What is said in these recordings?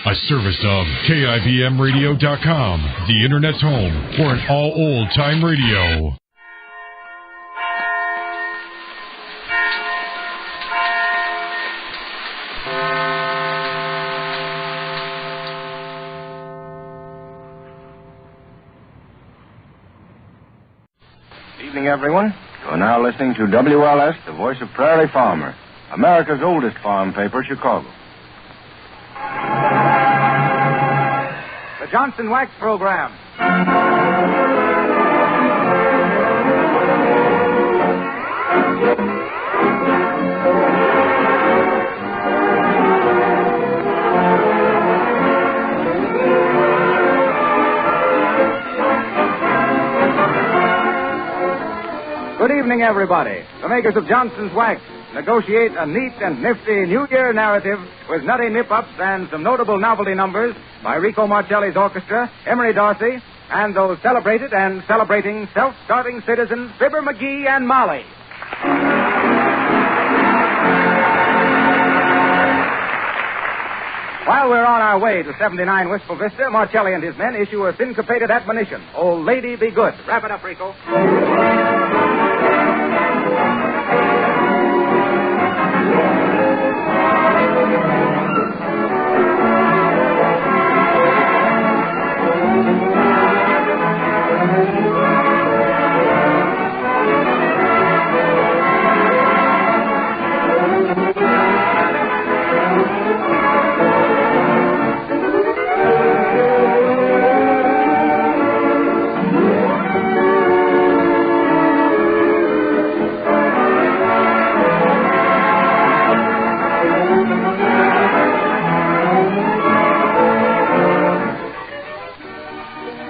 A service of KIBMradio.com, the Internet's home for an all old-time radio. Evening, everyone. You are now listening to WLS, the voice of Prairie Farmer, America's oldest farm paper, Chicago. The Johnson Wax Program. Good evening, everybody. The makers of Johnson's Wax negotiate a neat and nifty New Year narrative with nutty nip-ups and some notable novelty numbers by Rico Marcelli's orchestra, Emery Darcy, and those celebrated and celebrating self-starting citizens, Fibber, McGee, and Molly. While we're on our way to 79 Wistful Vista, Marcelli and his men issue a syncopated admonition. Old lady, be good. Wrap it up, Rico.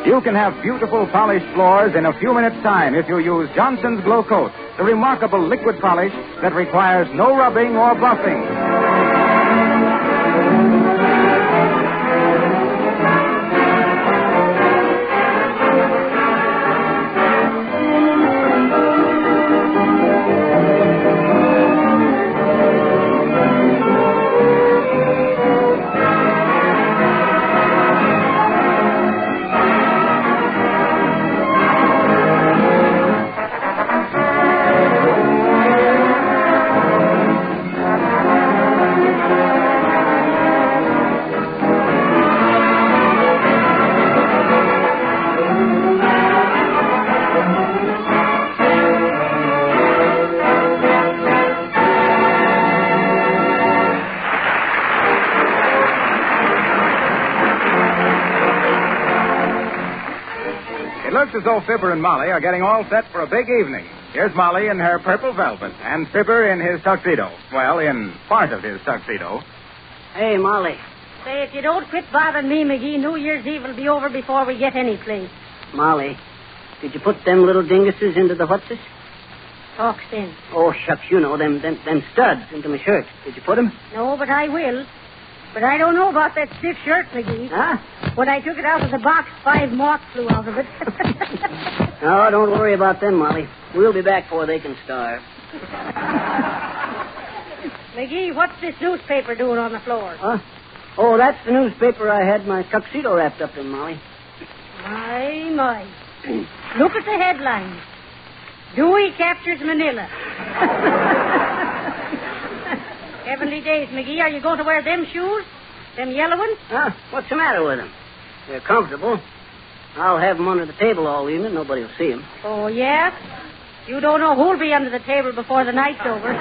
You can have beautiful polished floors in a few minutes' time if you use Johnson's Glow Coat, the remarkable liquid polish that requires no rubbing or buffing. It looks as though Fibber and Molly are getting all set for a big evening. Here's Molly in her purple velvet, and Fibber in his tuxedo. Well, in part of his tuxedo. Hey, Molly. Say, if you don't quit bothering me, McGee, New Year's Eve will be over before we get any place. Molly, did you put them little dinguses into the what's-this? Talk sense. Oh, shucks, you know, them studs into my shirt. Did you put them? No, but I will. But I don't know about that stiff shirt, McGee. Huh? When I took it out of the box, 5 moths flew out of it. No, don't worry about them, Molly. We'll be back before they can starve. McGee, what's this newspaper doing on the floor? Huh? Oh, that's the newspaper I had my tuxedo wrapped up in, Molly. My. Look at the headline. Dewey captures Manila. Heavenly days, McGee. Are you going to wear them shoes? Them yellow ones? Huh? What's the matter with them? They're comfortable. I'll have them under the table all evening. Nobody will see them. Oh, yeah? You don't know who'll be under the table before the night's over.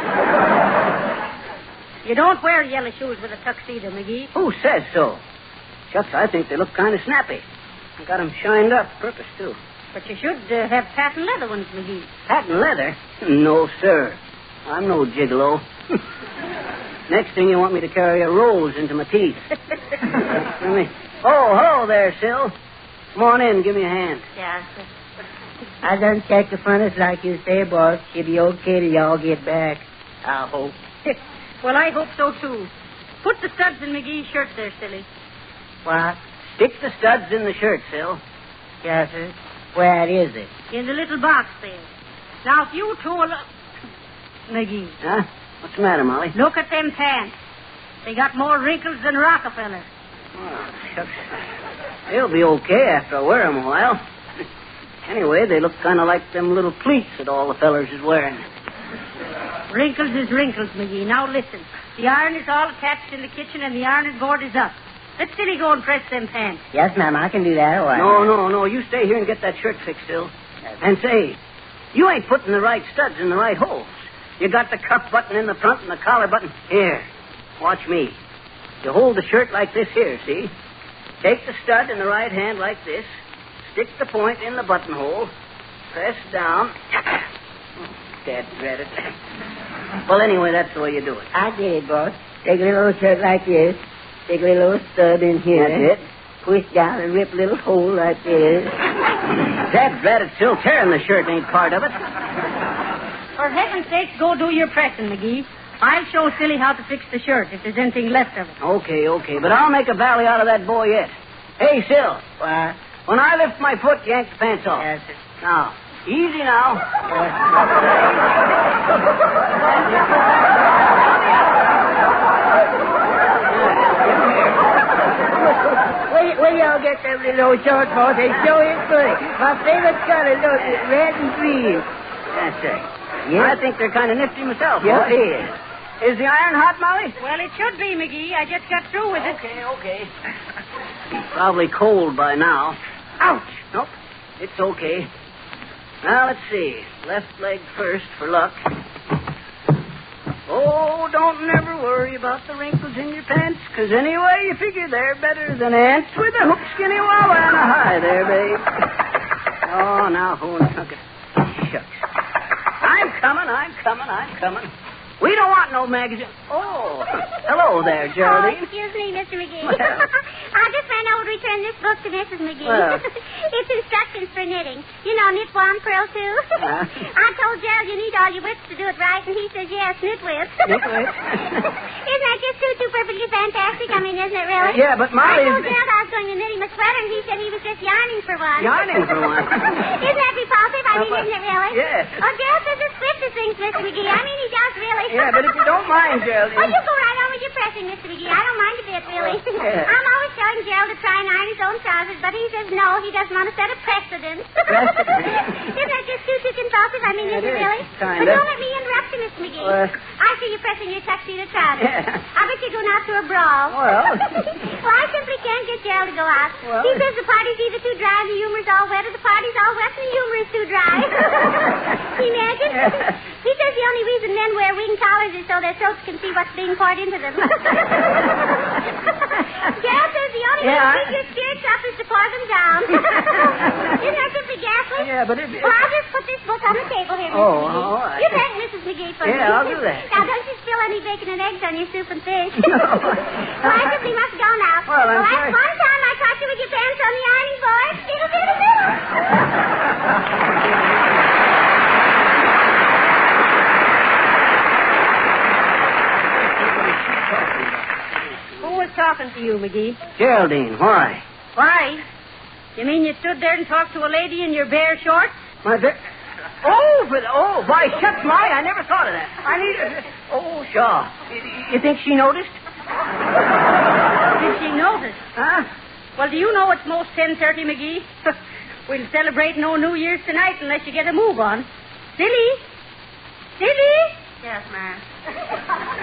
You don't wear yellow shoes with a tuxedo, McGee. Who says so? Shucks, I think they look kind of snappy. I got them shined up purpose, too. But you should have patent leather ones, McGee. Patent leather? No, sir. I'm no gigolo. Next thing you want me to carry a rose into my teeth. Oh, hello there, Sil. Come on in, give me a hand. Yeah, sir. I done checked the furnace like you say, boss. She'll be okay till y'all get back. I hope. Well, I hope so, too. Put the studs in McGee's shirt there, silly. What? Stick the studs in the shirt, Sil. Yes, sir. Where is it? In the little box there. Now, if you two will... McGee. Huh? What's the matter, Molly? Look at them pants. They got more wrinkles than Rockefeller. Well, shucks. They'll be okay after I wear them a while. Anyway, they look kind of like them little pleats that all the fellers is wearing. Wrinkles is wrinkles, McGee. Now listen. The iron is all attached in the kitchen and the ironing board is up. Let Silly go and press them pants. Yes, ma'am, I can do that. All right. No. You stay here and get that shirt fixed, Phil. And say, you ain't putting the right studs in the right holes. You got the cuff button in the front and the collar button. Here, watch me. You hold the shirt like this here, see? Take the stud in the right hand like this. Stick the point in the buttonhole. Press down. Dad dread it. Well, anyway, that's the way you do it. I get it, boss. Take a little shirt like this. Take a little stud in here. That's it. Push down and rip a little hole like this. Dad dread it, still tearing the shirt ain't part of it. For heaven's sakes, go do your pressing, McGee. I'll show Silly how to fix the shirt if there's anything left of it. Okay. But I'll make a valley out of that boy yet. Hey, Sil. What? When I lift my foot, yank the pants off. Yes, sir. Now, easy now. Where y'all get them little short, boss? They show it good. My favorite color, look, red and green. That's right. Yes. I think they're kind of nifty myself. Yes, boy. it is. Is the iron hot, Molly? Well, it should be, McGee. I just got through with it. Okay. Probably cold by now. Ouch! Nope. It's okay. Now, let's see. Left leg first for luck. Oh, don't never worry about the wrinkles in your pants, 'cause anyway, you figure they're better than ants with a hook skinny wawa and a high there, babe. Oh, now, who took it? Shucks. I'm coming. We don't want no magazine. Oh, hello there, Geraldine. Oh, excuse me, Mr. McGee. Well. I just ran over to return this book to Mrs. McGee. Well. It's instructions for knitting. You know, knit one, purl two. I told Gerald you need all your whips to do it right, and he says, yes, knit whips. Knit whips. Isn't that just too perfectly fantastic? I mean, isn't it really? Yeah, but Molly... I told Gerald I was going to knit him a sweater, and he said he was just yarning for one. Yarning for one. Isn't that repulsive? I mean, isn't it really? Yes. Oh, Gerald says it's swift as things, Mr. McGee. I mean, he does really. Yeah, but if you don't mind, Geraldine... Oh, you go right on with your pressing, Mr. McGee. I don't mind a bit, really. Yeah. I'm always telling Gerald to try and iron his own trousers, but he says no, he doesn't want to set a precedent. Precedent? Isn't that just too compulsive? I mean, is it really? Kinda. But don't let me interrupt you, Mr. McGee. I see you pressing your tuxedo trousers. Yeah. I bet you're going out to a brawl. Well. Well, I simply can't get Gerald to go out. Well. He says the party's either too dry and the humor's all wet, or the party's all wet and the humor is too dry. Imagine? Yeah. He says the only reason men wear wing collars is so their throats can see what's being poured into them. Gerald says the only way to keep your spirits up is to pour them down. Isn't that simply ghastly? Yeah, but if... Well, I'll just put this book on the table here, Mrs. Oh, McGee. all right. You thank Mrs. McGee for me. Yeah, I'll do that. Now, don't you spill any bacon and eggs on your soup and fish. No. Well, I simply must go now. Well, I'm that's sorry. one time I caught you with your pants on the ironing board. Diddle, diddle, diddle. Who was talking to you, McGee? Geraldine, why? Why? You mean you stood there and talked to a lady in your bare shorts? My bit... why, shucks, Molly, I never thought of that. I need... Oh, sure. You think she noticed? Did she notice? Huh? Well, do you know it's most 10:30, McGee? We'll celebrate no New Year's tonight unless you get a move on. Silly? Yes, ma'am.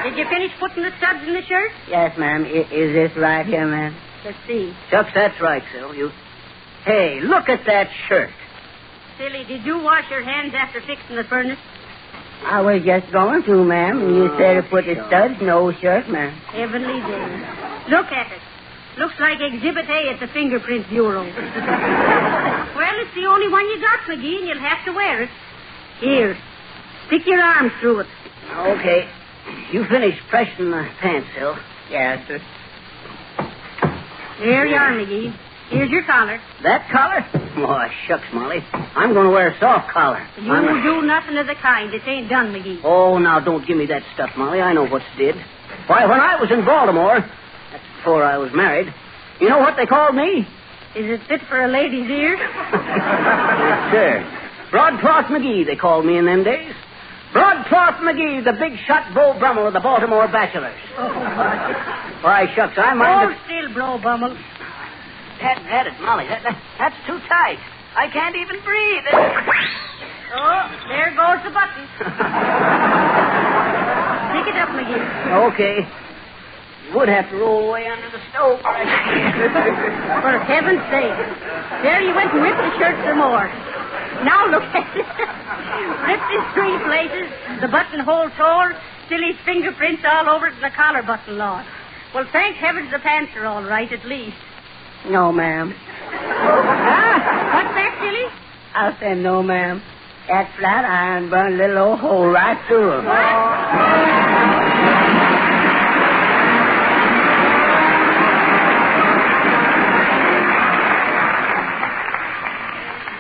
Did you finish putting the studs in the shirt? Yes, ma'am. Is this right here, ma'am? Let's see. Shucks, that's right, Sil. Hey, look at that shirt. Silly, did you wash your hands after fixing the furnace? I was just going to, ma'am, and you said to put the studs in the old shirt, ma'am. Heavenly days. Look at it. Looks like Exhibit A at the Fingerprint Bureau. Well, it's the only one you got, McGee, and you'll have to wear it. Here. Stick your arm through it. Okay. You finished pressing the pants, Sil. Yes, sir. There you are, McGee. Here's your collar. That collar? Oh, shucks, Molly. I'm going to wear a soft collar. You do nothing of the kind. It ain't done, McGee. Oh, now, don't give me that stuff, Molly. I know what's did. Why, when I was in Baltimore, that's before I was married, you know what they called me? Is it fit for a lady's ear? Yes, sir. Broadcloth McGee, they called me in them days. Broadcloth McGee, the big shot Beau Brummel of the Baltimore Bachelors. Why, shucks, I mind... Hold still, Beau Brummel. Had it, Molly. That's too tight. I can't even breathe. Oh, there goes the button. Pick it up, McGee. Okay. You would have to roll away under the stove. For heaven's sake. There you went and ripped the shirt some more. Now look at it. Ripped in 3 places, the buttonhole tore, still his fingerprints all over it, and the collar button lost. Well, thank heavens the pants are all right, at least. No, ma'am. What's that, Silly? I said no, ma'am. That flat iron burned a little old hole right through him.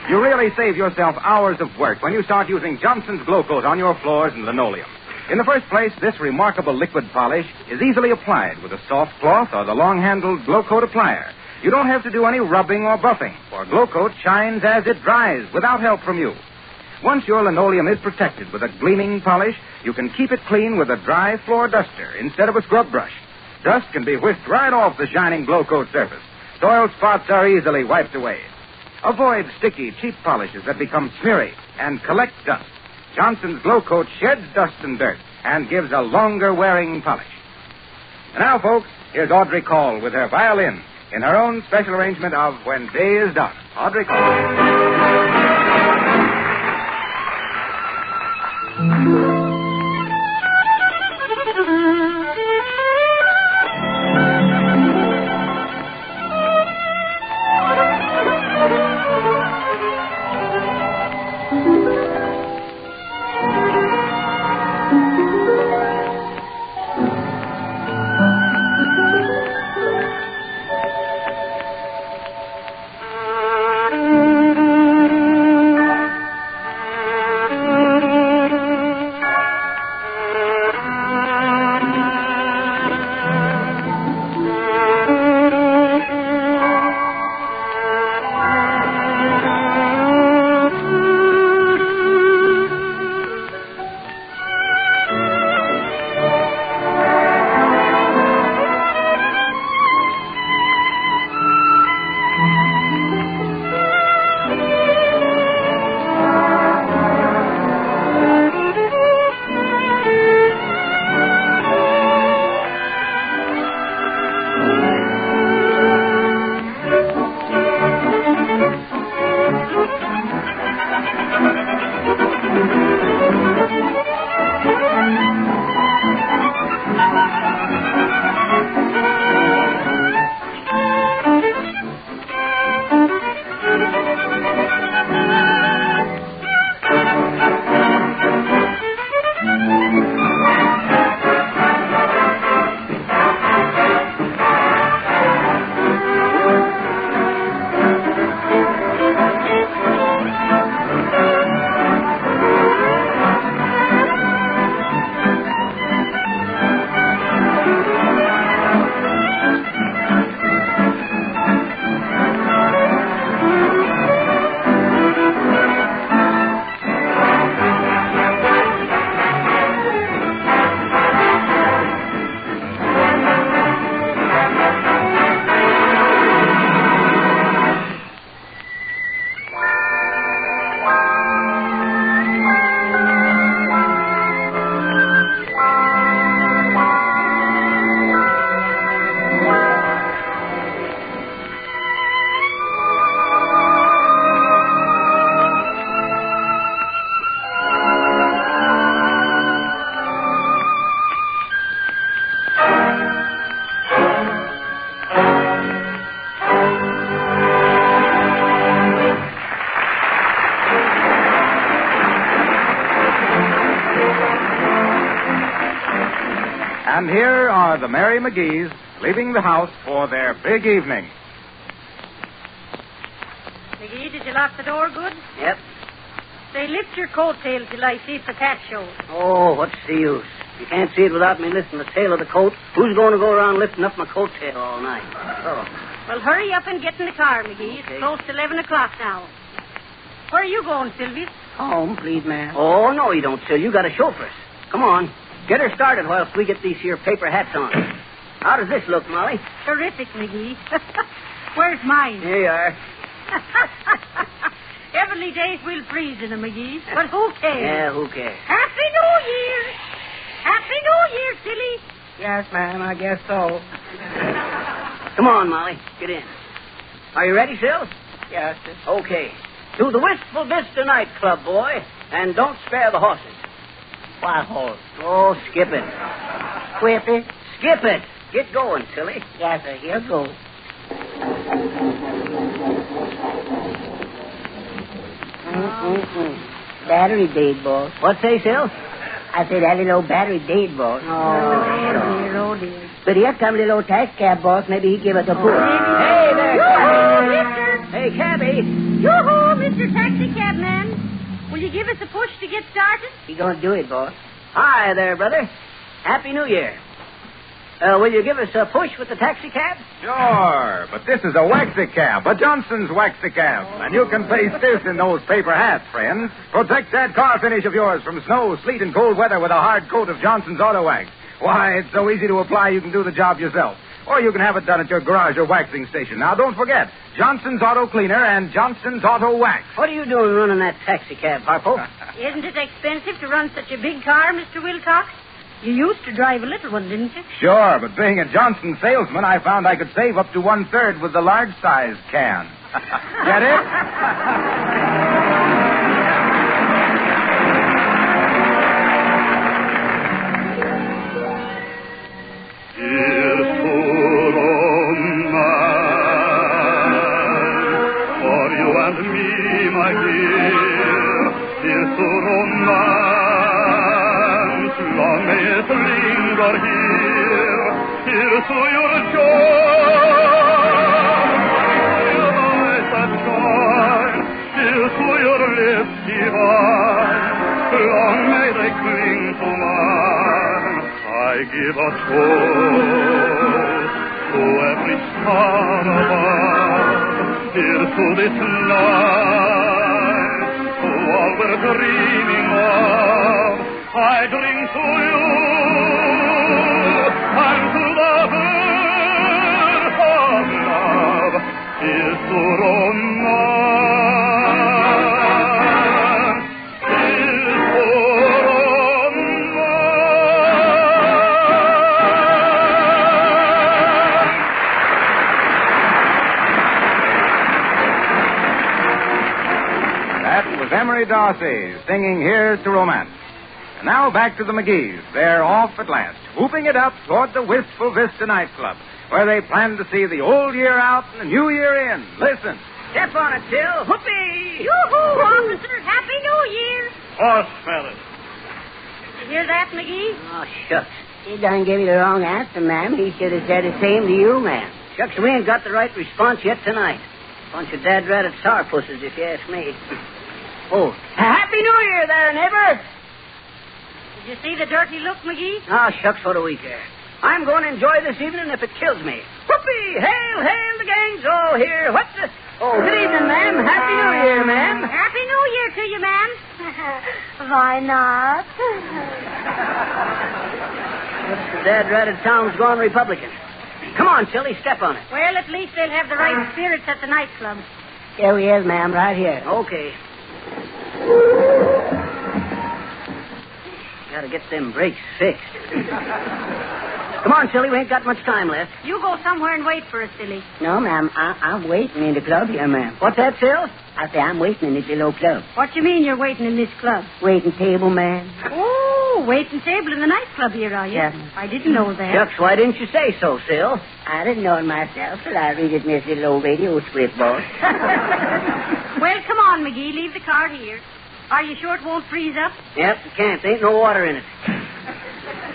You really save yourself hours of work when you start using Johnson's Glow Coat on your floors and linoleum. In the first place, this remarkable liquid polish is easily applied with a soft cloth or the long-handled Glow Coat applier. You don't have to do any rubbing or buffing, for Glow Coat shines as it dries without help from you. Once your linoleum is protected with a gleaming polish, you can keep it clean with a dry floor duster instead of a scrub brush. Dust can be whisked right off the shining Glow Coat surface. Soil spots are easily wiped away. Avoid sticky, cheap polishes that become smeary and collect dust. Johnson's Glow Coat sheds dust and dirt and gives a longer-wearing polish. And now, folks, here's Audrey Call with her violin in her own special arrangement of When Day is Done. Audrey Call. And here are the Merry McGees leaving the house for their big evening. McGee, did you lock the door good? Yep. Say, lift your coattail till I see if the cat shows. Oh, what's the use? You can't see it without me lifting the tail of the coat. Who's going to go around lifting up my coattail all night? Oh. Well, hurry up and get in the car, McGee. Okay. It's close to 11 o'clock now. Where are you going, Sylvie? Home, please, ma'am. Oh, no, you don't, Sil. You got to chauffeur us. Come on. Get her started whilst we get these here paper hats on. How does this look, Molly? Terrific, McGee. Where's mine? Here you are. Heavenly days will freeze in them, McGee. But who cares? Yeah, who cares? Happy New Year! Happy New Year, silly! Yes, ma'am, I guess so. Come on, Molly. Get in. Are you ready, Sil? Yes, sir. Okay. To the Wistful Vista nightclub, boy. And don't spare the horses. What horse? Oh, skip it. Whip it. Skip it. Get going, silly. Yes, sir. Here goes. Battery dead, boss. What say, Sil? I said that little battery dead, boss. Oh, dear. But here come the little taxi cab, boss. Maybe he give us a push. Hey there, Yoo-hoo, cabby. mister! Hey, cabby. Yoo-hoo, Mr. Taxi Cabman. Will you give us a push to get started? He gonna do it, boss. Hi there, brother. Happy New Year. Will you give us a push with the taxi cab? Sure, but this is a waxy cab, a Johnson's waxy cab. And you can place this in those paper hats, friends. Protect that car finish of yours from snow, sleet, and cold weather with a hard coat of Johnson's Auto Wax. Why, it's so easy to apply you can do the job yourself. Or you can have it done at your garage or waxing station. Now, don't forget, Johnson's Auto Cleaner and Johnson's Auto Wax. What are you doing running that taxi cab, Harpo? Isn't it expensive to run such a big car, Mr. Wilcox? You used to drive a little one, didn't you? Sure, but being a Johnson salesman, I found I could save up to 1/3 with the large size can. Get it? For you and me, my dear, dear romance, long may it linger here to your joy, your eyes that shine, here to your lips divine, long may they cling to mine. I give a toast to every star above, here to this night, to all we're dreaming of. I drink to you and to the birth of love, here's to romance, here's to That was Emery Darcy singing Here's to Romance. And now back to the McGees. They're off at last, whooping it up toward the Wistful Vista nightclub, where they plan to see the old year out and the new year in. Listen. Step on it, Sil. Whoopee! Yoo-hoo, officer. Happy New Year. horse fellas. You hear that, McGee? Oh, shucks. He done gave you the wrong answer, ma'am. He should have said the same to you, ma'am. Shucks, we ain't got the right response yet tonight. Bunch of dad-ratted sourpusses, if you ask me. Oh, Happy New Year there, neighbor. Did you see the dirty look, McGee? Oh, shucks, what do we care? I'm going to enjoy this evening if it kills me. Whoopee! Hail, hail, the gang's all here. What's the... Oh, good evening, ma'am. Happy New Year, ma'am. Happy New Year to you, ma'am. Why not? The dad-ratted town's gone Republican. Come on, silly, step on it. Well, at least they'll have the right spirits at the nightclub. Here he is, ma'am, right here. Okay. Gotta get them brakes fixed. Come on, silly, we ain't got much time left. You go somewhere and wait for us, silly. No, ma'am, I'm waiting in the club here, ma'am. What's that, Sil? I say I'm waiting in this little club. What you mean you're waiting in this club? Waiting table, ma'am. Oh, waiting table in the nightclub here, are you? Yes. I didn't know that. Shucks, why didn't you say so, Sil? I didn't know it myself, but I read it in this little old radio script, boss. Well, come on, McGee. Leave the car here. Are you sure it won't freeze up? Yep, you can't. There ain't no water in it.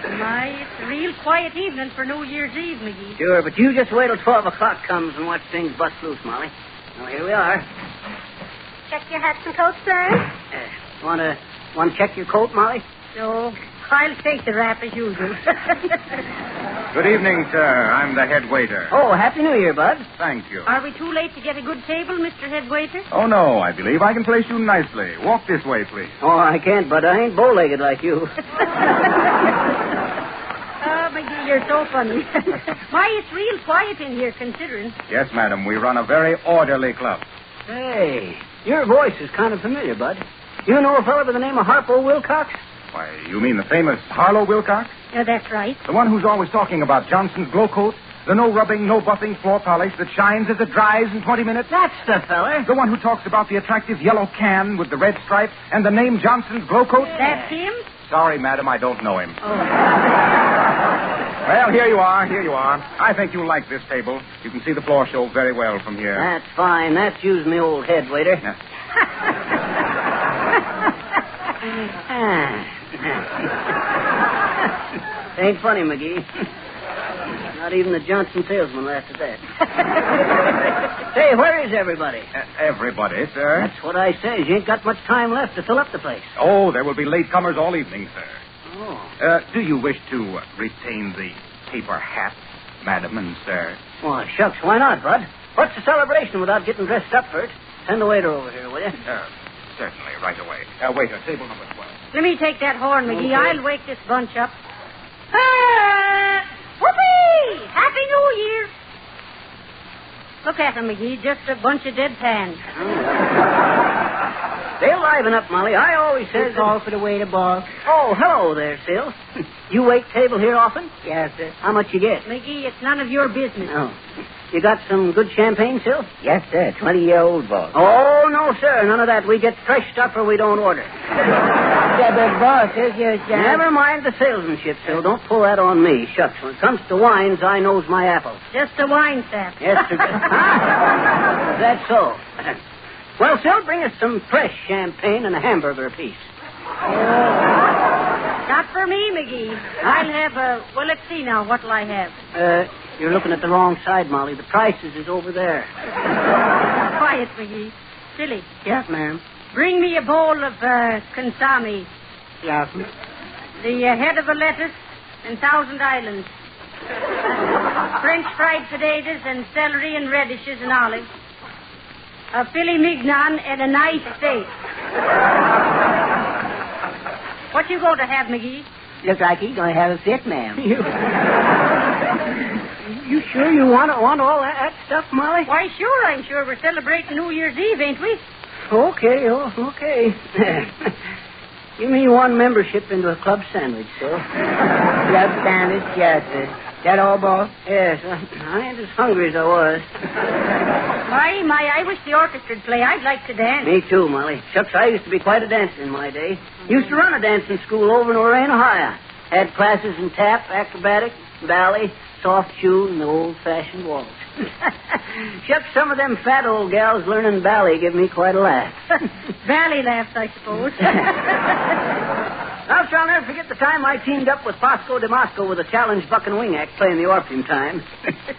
My, it's a real quiet evening for New Year's Eve, McGee. Sure, but you just wait till 12 o'clock comes and watch things bust loose, Molly. Well, here we are. Check your hats and coats, sir. Want to check your coat, Molly? No, I'll take the rap as usual. Good evening, sir. I'm the head waiter. Oh, Happy New Year, Bud. Thank you. Are we too late to get a good table, Mr. Head Waiter? Oh, no, I believe I can place you nicely. Walk this way, please. Oh, I can't, Bud. I ain't bow-legged like you. Oh, McGee, you're so funny. Why, it's real quiet in here, considering. Yes, madam, we run a very orderly club. Hey, your voice is kind of familiar, Bud. You know a fellow by the name of Harpo Wilcox? Why, you mean the famous Harlow Wilcox? Yeah, that's right. The one who's always talking about Johnson's Glow Coat, the no rubbing, no buffing floor polish that shines as it dries in 20 minutes? That's the feller. The one who talks about the attractive yellow can with the red stripe and the name Johnson's Glow Coat? That's him? Sorry, madam, I don't know him. Oh. Well, here you are. I think you'll like this table. You can see the floor show very well from here. That's fine. That's using the old head waiter. Yeah. Ain't funny, McGee. Not even the Johnson salesman laughed at that. Say, where is everybody? Everybody, sir. That's what I says. You ain't got much time left to fill up the place. Oh, there will be latecomers all evening, sir. Oh. Do you wish to retain the paper hat, madam and sir? Well, shucks, why not, Bud? What's the celebration without getting dressed up for it? Send the waiter over here, will you? Certainly, right away. Waiter, table number 12. Let me take that horn, McGee. Okay. I'll wake this bunch up. Whoopee! Happy New Year! Look at them, McGee. Just a bunch of dead pans. They'll liven up, Molly. I always says... Call for the waiter, boss. Oh, hello there, Sil. You wait table here often? Yes, sir. How much you get? McGee, it's none of your business. Oh. You got some good champagne, Sil? Yes, sir. 20-year-old, boss. Oh, no, sir. None of that. We get fresh stuff or we don't order. Yeah, but boss, here's your job. Never mind the salesmanship, Sil. Don't pull that on me. Shucks. When it comes to wines, I knows my apples. Just a wine sap. Yes, sir. That's so. Well, Sil, bring us some fresh champagne and a hamburger apiece. Not for me, McGee. I'll have well, let's see now. What'll I have? You're looking at the wrong side, Molly. The prices is over there. Quiet, McGee. Silly. Yes, ma'am. Bring me a bowl of consomme. Yes, The head of a lettuce and Thousand Islands. French fried potatoes and celery and radishes and olives. A filet mignon and a nice steak. What you going to have, McGee? Looks like he's going to have a fit, ma'am. You sure you want all that stuff, Molly? Why, sure, I'm sure. We're celebrating New Year's Eve, ain't we? Okay, okay. Give me one membership into a club sandwich, sir. Club sandwich, yes, sir. That all, boss? Yes, I ain't as hungry as I was. My, I wish the orchestra'd play. I'd like to dance. Me too, Molly. Shucks, I used to be quite a dancer in my day. Used to run a dancing school over in Lorraine, Ohio. Had classes in tap, acrobatic, ballet, soft shoe, and the old-fashioned waltz. Shucks, some of them fat old gals learning ballet give me quite a laugh. Ballet laughs, I suppose. I shall never forget the time I teamed up with Pasco de Mosco with a challenge buck and wing act playing the Orpheum time.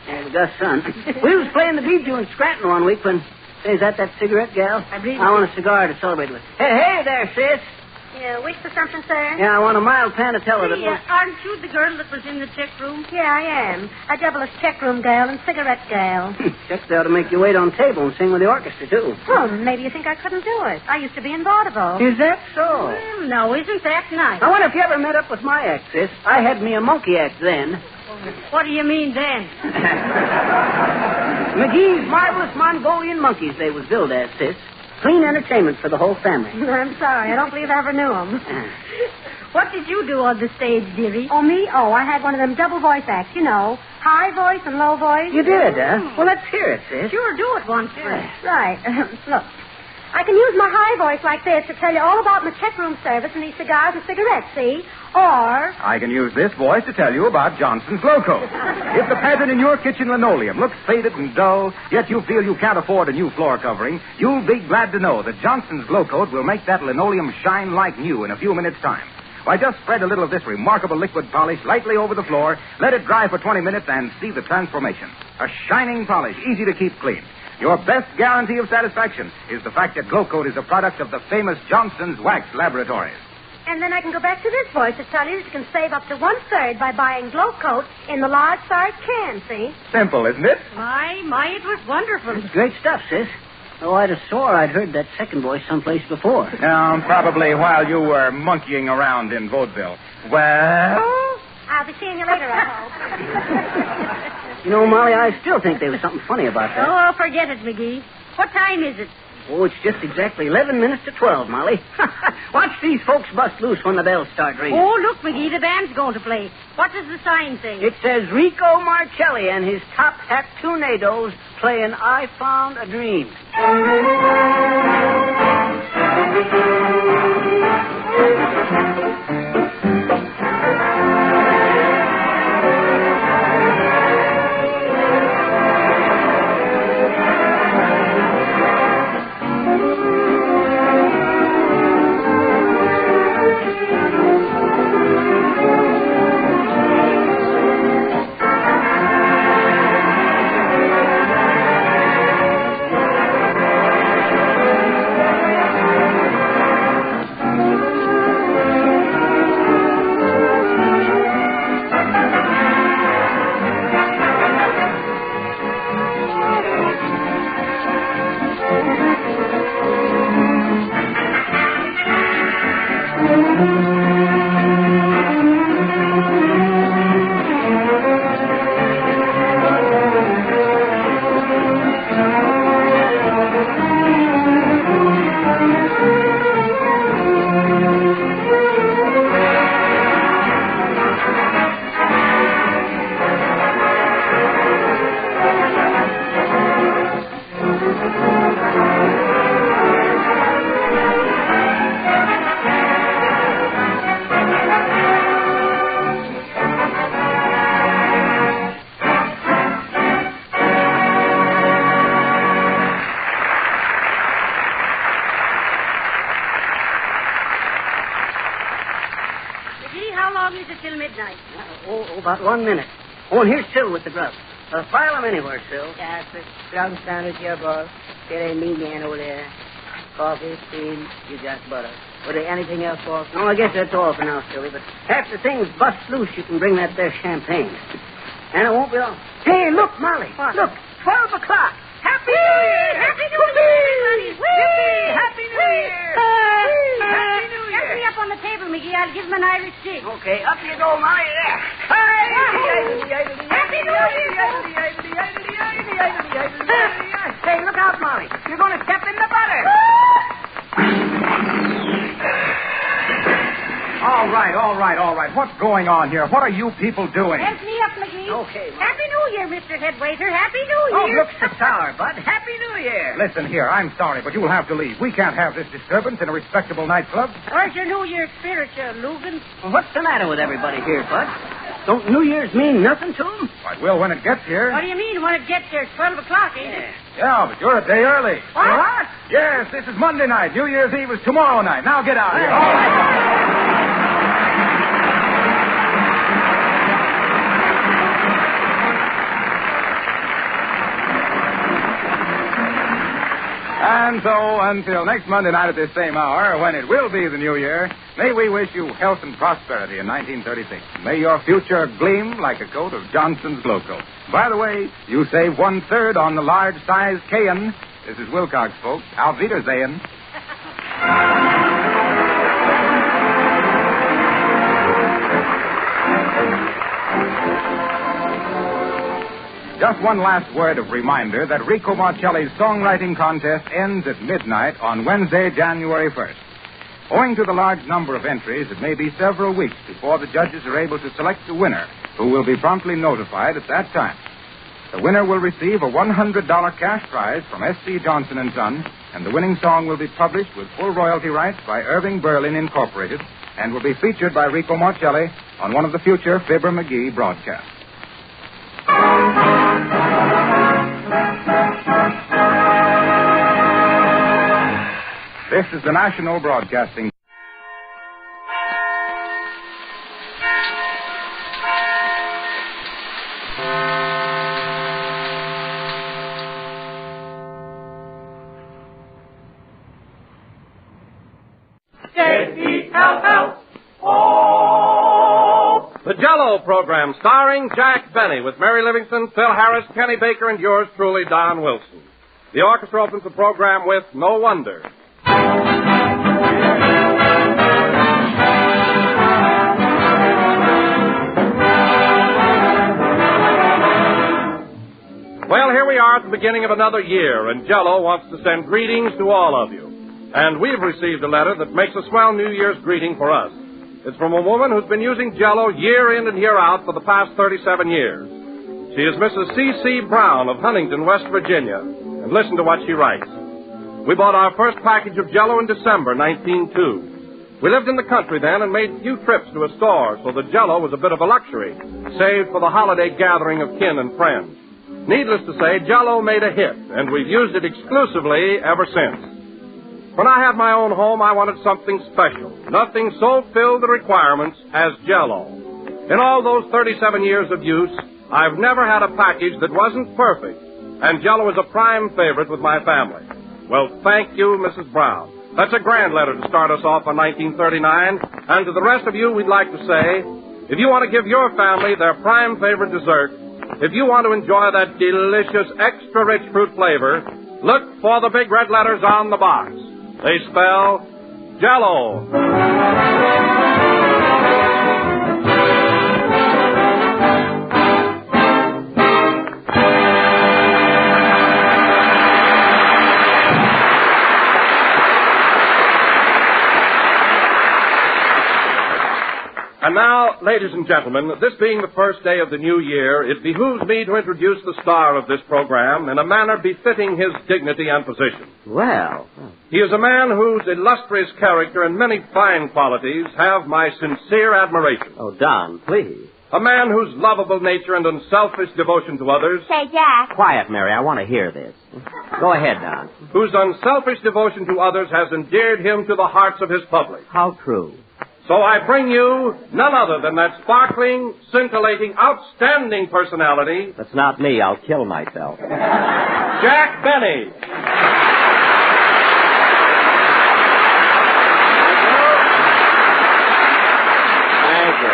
And Gus' son. We was playing the Bijou in Scranton one week when... Say, is that cigarette, gal? I believe I want a cigar to celebrate with. Hey there, sis. You wish for something, sir? Yeah, I want a mild panatella that will... Aren't you the girl that was in the check room? Yeah, I am. A double-less check room gal and cigarette gal. Checks ought to make you wait on table and sing with the orchestra, too. Oh, maybe you think I couldn't do it. I used to be in vaudeville. Is that so? Well, no, isn't that nice? I wonder if you ever met up with my act, sis. I had me a monkey act then. What do you mean then? McGee's Marvelous Mongolian Monkeys they was billed as, sis. Clean entertainment for the whole family. I'm sorry. I don't believe I ever knew him. What did you do on the stage, dearie? Oh, me? Oh, I had one of them double voice acts, you know. High voice and low voice. You did, huh? Well, let's hear it, sis. Sure, do it once. Right. Look. I can use my high voice like this to tell you all about my check room service and these cigars and cigarettes, see? Or... I can use this voice to tell you about Johnson's Glow Coat. If the pattern in your kitchen linoleum looks faded and dull, yet you feel you can't afford a new floor covering, you'll be glad to know that Johnson's Glow Coat will make that linoleum shine like new in a few minutes' time. Why, just spread a little of this remarkable liquid polish lightly over the floor, let it dry for 20 minutes, and see the transformation. A shining polish, easy to keep clean. Your best guarantee of satisfaction is the fact that Glow Coat is a product of the famous Johnson's Wax Laboratories. And then I can go back to this voice to tell you that you can save up to 1/3 by buying Glow Coat in the large size can, see? Simple, isn't it? My, it was wonderful. It's great stuff, sis. Oh, I'd have swore I'd heard that second voice someplace before. Probably while you were monkeying around in vaudeville. Well? I'll be seeing you later, I hope. You know, Molly, I still think there was something funny about that. Oh, forget it, McGee. What time is it? Oh, it's just exactly 11 minutes to 12, Molly. Watch these folks bust loose when the bells start ringing. Oh, look, McGee, the band's going to play. What does the sign say? It says Rico Marcelli and his top hat tornadoes playing I Found a Dream. About 1 minute. Oh, and here's Sil with the grub. File him anywhere, Sil. Yeah, put plum sandwich here, boss. Get a meat man over there. Coffee, cream, you got butter. Would there anything else, boss? No, I guess that's all for now, Silly, but after things bust loose, you can bring that there champagne. And it won't be long. Hey, look, Molly. What? Look, 12 o'clock. Happy New Year! Happy New Year, everybody! Yippee! Happy New Year! Happy New Year! Get me up on the table, McGee. I'll give him an Irish jig. Okay, up you go, Molly. There. Happy New Year! Hey, look out, Molly. You're going to step in the butter. All right. What's going on here? What are you people doing? Help me up, McGee. Okay, Molly. Happy New Year, Mr. Headwaiter. Happy New Oh, Year. look so sour, Bud. Happy New Year. Listen here, I'm sorry, but you'll have to leave. We can't have this disturbance in a respectable nightclub. Where's your New Year spirit, you Lugan? Well, what's the matter with everybody here, Bud? Don't New Year's mean nothing to them? It will when it gets here. What do you mean when it gets here? It's 12 o'clock, ain't it? Yeah, but you're a day early. What? Yes, this is Monday night. New Year's Eve is tomorrow night. Now get out of here. All right. And so, until next Monday night at this same hour, when it will be the New Year, may we wish you health and prosperity in 1936. May your future gleam like a coat of Johnson's Glow Coat. By the way, you save 1/3 on the large size Cayenne. This is Wilcox, folks. Auf Wiedersehen. Just one last word of reminder that Rico Marcelli's songwriting contest ends at midnight on Wednesday, January 1st. Owing to the large number of entries, it may be several weeks before the judges are able to select the winner, who will be promptly notified at that time. The winner will receive a $100 cash prize from S.C. Johnson & Son, and the winning song will be published with full royalty rights by Irving Berlin Incorporated and will be featured by Rico Marcelli on one of the future Fibber McGee broadcasts. This is the National Broadcasting. K-E-L-L. Jello program starring Jack Benny with Mary Livingston, Phil Harris, Kenny Baker, and yours truly, Don Wilson. The orchestra opens the program with No Wonder. Well, here we are at the beginning of another year, and Jello wants to send greetings to all of you. And we've received a letter that makes a swell New Year's greeting for us. It's from a woman who's been using Jello year in and year out for the past 37 years. She is Mrs. C.C. Brown of Huntington, West Virginia. And listen to what she writes. We bought our first package of Jello in December 1902. We lived in the country then and made few trips to a store, so the Jello was a bit of a luxury, saved for the holiday gathering of kin and friends. Needless to say, Jello made a hit, and we've used it exclusively ever since. When I had my own home, I wanted something special. Nothing so filled the requirements as Jello. In all those 37 years of use, I've never had a package that wasn't perfect, and Jello is a prime favorite with my family. Well, thank you, Mrs. Brown. That's a grand letter to start us off on 1939, and to the rest of you, we'd like to say, if you want to give your family their prime favorite dessert, if you want to enjoy that delicious, extra-rich fruit flavor, look for the big red letters on the box. They spell Jello. And now, ladies and gentlemen, this being the first day of the new year, it behooves me to introduce the star of this program in a manner befitting his dignity and position. Well. He is a man whose illustrious character and many fine qualities have my sincere admiration. Oh, Don, please. A man whose lovable nature and unselfish devotion to others... Say, Jack. Quiet, Mary. I want to hear this. Go ahead, Don. Whose unselfish devotion to others has endeared him to the hearts of his public. How true. So I bring you none other than that sparkling, scintillating, outstanding personality... That's not me. I'll kill myself. Jack Benny. Thank you.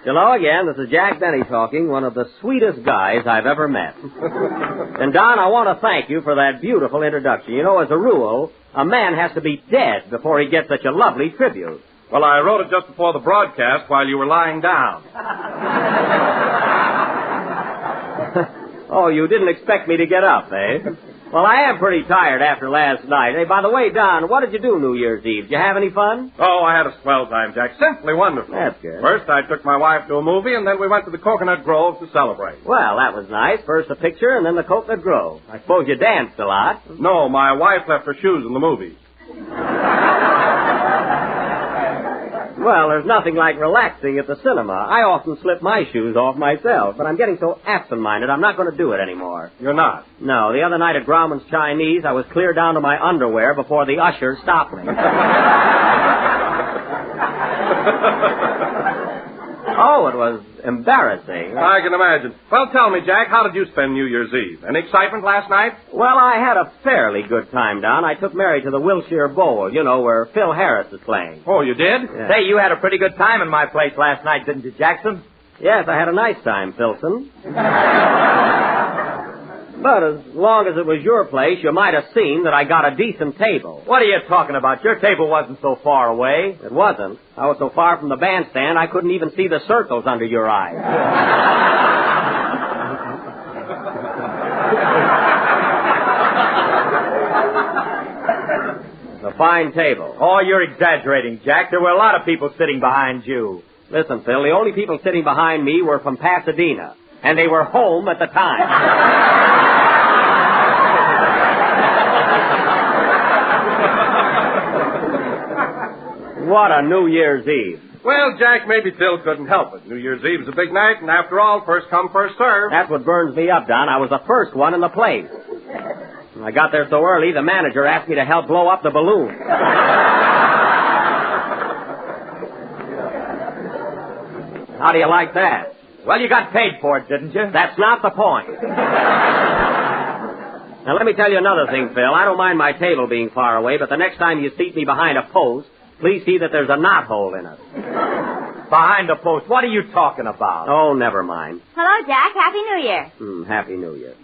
Hello again. This is Jack Benny talking, one of the sweetest guys I've ever met. And, Don, I want to thank you for that beautiful introduction. You know, as a rule, a man has to be dead before he gets such a lovely tribute. Well, I wrote it just before the broadcast while you were lying down. Oh, you didn't expect me to get up, eh? Well, I am pretty tired after last night. Hey, by the way, Don, what did you do New Year's Eve? Did you have any fun? Oh, I had a swell time, Jack. Simply wonderful. That's good. First, I took my wife to a movie, and then we went to the Coconut Grove to celebrate. Well, that was nice. First the picture, and then the Coconut Grove. I suppose you danced a lot. No, my wife left her shoes in the movie. Well, there's nothing like relaxing at the cinema. I often slip my shoes off myself, but I'm getting so absent-minded I'm not going to do it anymore. You're not? No, the other night at Grauman's Chinese, I was clear down to my underwear before the usher stopped me. Oh, it was embarrassing. I can imagine. Well, tell me, Jack, how did you spend New Year's Eve? Any excitement last night? Well, I had a fairly good time, Don. I took Mary to the Wilshire Bowl, you know, where Phil Harris is playing. Oh, you did? Yeah. Say, you had a pretty good time in my place last night, didn't you, Jackson? Yes, I had a nice time, Filson. But as long as it was your place, you might have seen that I got a decent table. What are you talking about? Your table wasn't so far away. It wasn't. I was so far from the bandstand, I couldn't even see the circles under your eyes. It's a fine table. Oh, you're exaggerating, Jack. There were a lot of people sitting behind you. Listen, Phil, the only people sitting behind me were from Pasadena, and they were home at the time. What a New Year's Eve. Well, Jack, maybe Phil couldn't help it. New Year's Eve is a big night, and after all, first come, first serve. That's what burns me up, Don. I was the first one in the place. When I got there so early, the manager asked me to help blow up the balloon. How do you like that? Well, you got paid for it, didn't you? That's not the point. Now, let me tell you another thing, Phil. I don't mind my table being far away, but the next time you seat me behind a post, please see that there's a knothole in it. Behind the post. What are you talking about? Oh, never mind. Hello, Jack. Happy New Year. Happy New Year.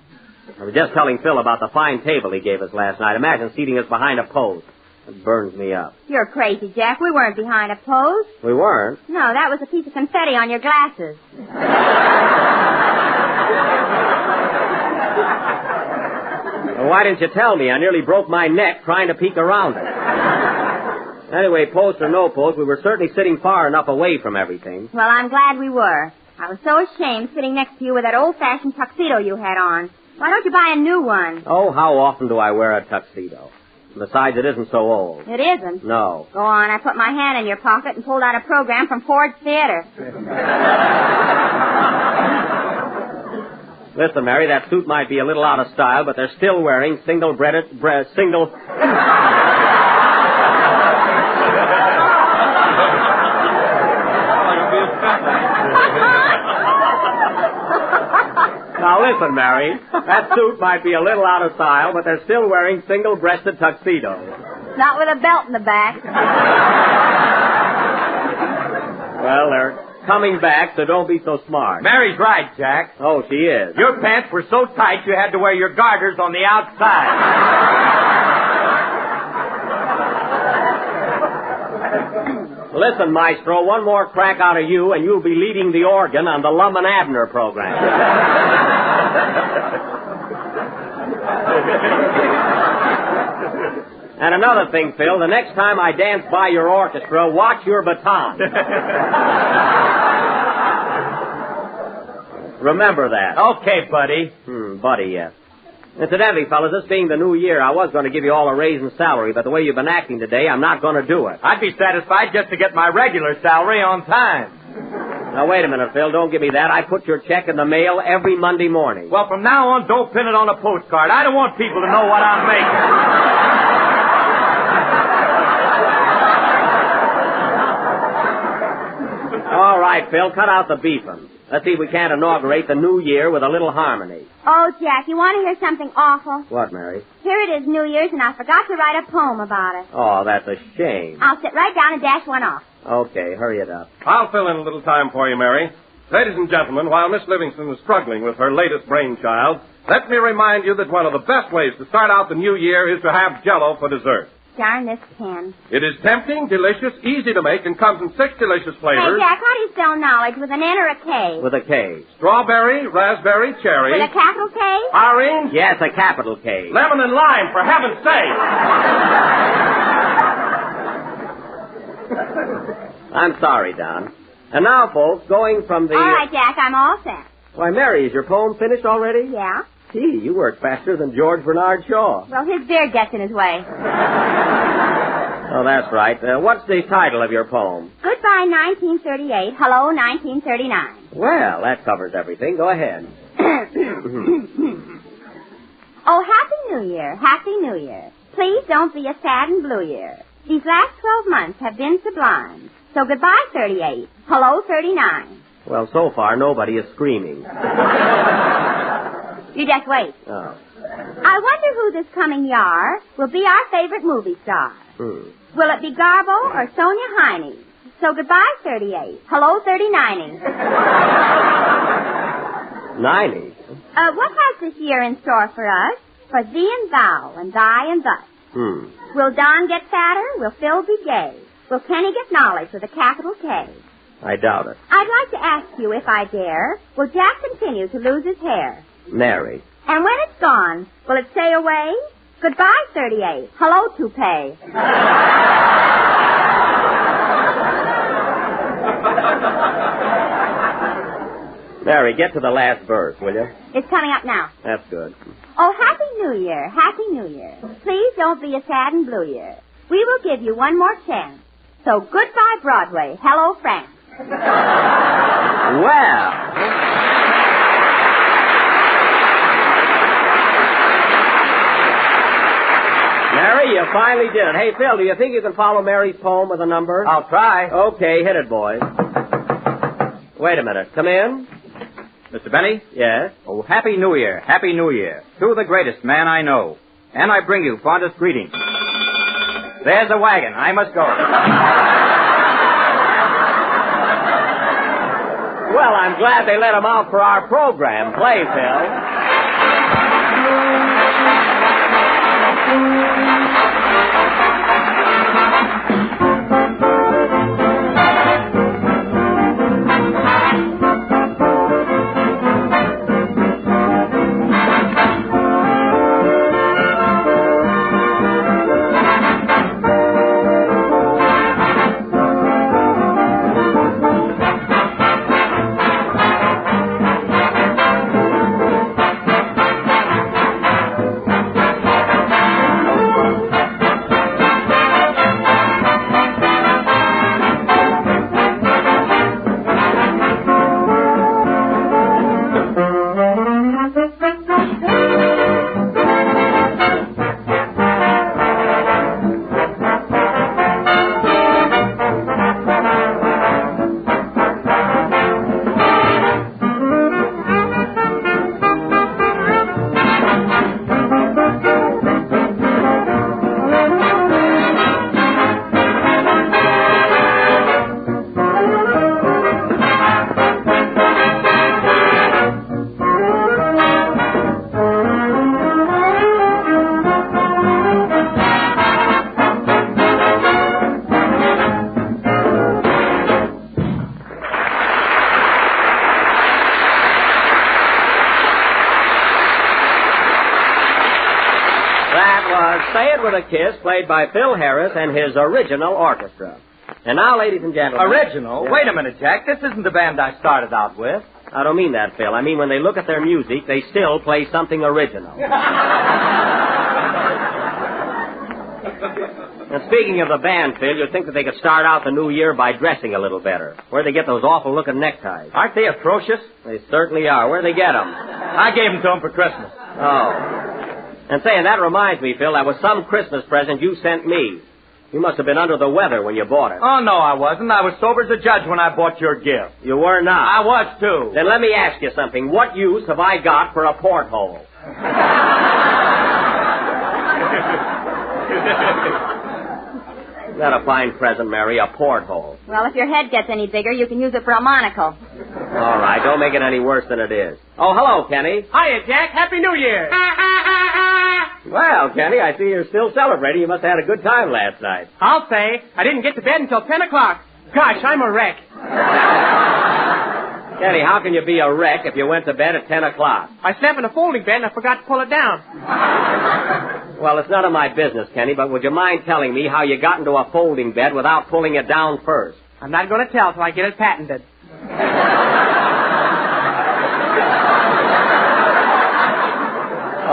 I was just telling Phil about the fine table he gave us last night. Imagine seating us behind a post. It burns me up. You're crazy, Jack. We weren't behind a post. We weren't? No, that was a piece of confetti on your glasses. Well, why didn't you tell me? I nearly broke my neck trying to peek around it. Anyway, post or no post, we were certainly sitting far enough away from everything. Well, I'm glad we were. I was so ashamed sitting next to you with that old-fashioned tuxedo you had on. Why don't you buy a new one? Oh, how often do I wear a tuxedo? Besides, it isn't so old. It isn't? No. Go on. I put my hand in your pocket and pulled out a program from Ford's Theater. Listen, Mary, that suit might be a little out of style, but they're still wearing single... Now, listen, Mary. That suit might be a little out of style, but they're still wearing single-breasted tuxedos. Not with a belt in the back. Well, they're coming back, so don't be so smart. Mary's right, Jack. Oh, she is. Your pants were so tight you had to wear your garters on the outside. Listen, Maestro, one more crack out of you, and you'll be leading the organ on the Lum and Abner program. And another thing, Phil, the next time I dance by your orchestra, watch your baton. Remember that. Okay, buddy. Buddy, yes. Incidentally, fellas, this being the new year, I was going to give you all a raise in salary, but the way you've been acting today, I'm not going to do it. I'd be satisfied just to get my regular salary on time. Now, wait a minute, Phil. Don't give me that. I put your check in the mail every Monday morning. Well, from now on, don't pin it on a postcard. I don't want people to know what I'm making. All right, Phil, cut out the beefing. Let's see if we can't inaugurate the new year with a little harmony. Oh, Jack, you want to hear something awful? What, Mary? Here it is, New Year's, and I forgot to write a poem about it. Oh, that's a shame. I'll sit right down and dash one off. Okay, hurry it up. I'll fill in a little time for you, Mary. Ladies and gentlemen, while Miss Livingston is struggling with her latest brainchild, let me remind you that one of the best ways to start out the new year is to have Jell-O for dessert. Darn this pen. It is tempting, delicious, easy to make, and comes in 6 delicious flavors. Hey, Jack, how do you spell knowledge? With an N or a K? With a K. Strawberry, raspberry, cherry. With a capital K? Orange. Yes, a capital K. Lemon and lime, for heaven's sake. I'm sorry, Don. And now, folks, going from the... All right, Jack, I'm all set. Why, Mary, is your poem finished already? Yeah. Gee, you work faster than George Bernard Shaw. Well, his beard gets in his way. Oh, that's right. What's the title of your poem? Goodbye, 1938. Hello, 1939. Well, that covers everything. Go ahead. Oh, Happy New Year. Happy New Year. Please don't be a sad and blue year. These last 12 months have been sublime. So goodbye, 38. Hello, 39. Well, so far, nobody is screaming. You just wait. Oh. I wonder who this coming year will be our favorite movie star. Will it be Garbo or Sonia Heine? So goodbye, 38. Hello, 39. 90. What has this year in store for us? For thee and thou, and thy and thus. Will Don get fatter? Will Phil be gay? Will Kenny get knowledge with a capital K? I doubt it. I'd like to ask you, if I dare, will Jack continue to lose his hair? Mary. And when it's gone, will it say away? Goodbye, 38. Hello, toupee. Mary, get to the last verse, will you? It's coming up now. That's good. Oh, Happy New Year. Happy New Year. Please don't be a sad and blue year. We will give you one more chance. So goodbye, Broadway. Hello, France. Well. Mary, you finally did it. Hey, Phil, do you think you can follow Mary's poem with a number? I'll try. Okay, hit it, boys. Wait a minute. Come in. Mr. Benny? Yes? Oh, Happy New Year. Happy New Year. To the greatest man I know. And I bring you fondest greetings. There's a wagon. I must go. Well, I'm glad they let him out for our program. Play, Phil. Say It With a Kiss, played by Phil Harris and his original orchestra. And now, ladies and gentlemen... Original? Yeah. Wait a minute, Jack. This isn't the band I started out with. I don't mean that, Phil. I mean when they look at their music, they still play something original. And speaking of the band, Phil, you'd think that they could start out the new year by dressing a little better. Where'd they get those awful-looking neckties? Aren't they atrocious? They certainly are. Where'd they get them? I gave them to them for Christmas. Oh. And saying that reminds me, Phil, that was some Christmas present you sent me. You must have been under the weather when you bought it. Oh, no, I wasn't. I was sober as a judge when I bought your gift. You were not. I was, too. Then let me ask you something. What use have I got for a porthole? Isn't that a fine present, Mary? A porthole. Well, if your head gets any bigger, you can use it for a monocle. All right, don't make it any worse than it is. Oh, hello, Kenny. Hiya, Jack. Happy New Year. Well, Kenny, I see you're still celebrating. You must have had a good time last night. I'll say. I didn't get to bed until 10 o'clock. Gosh, I'm a wreck. Kenny, how can you be a wreck if you went to bed at 10 o'clock? I slept in a folding bed and I forgot to pull it down. Well, it's none of my business, Kenny, but would you mind telling me how you got into a folding bed without pulling it down first? I'm not going to tell till I get it patented.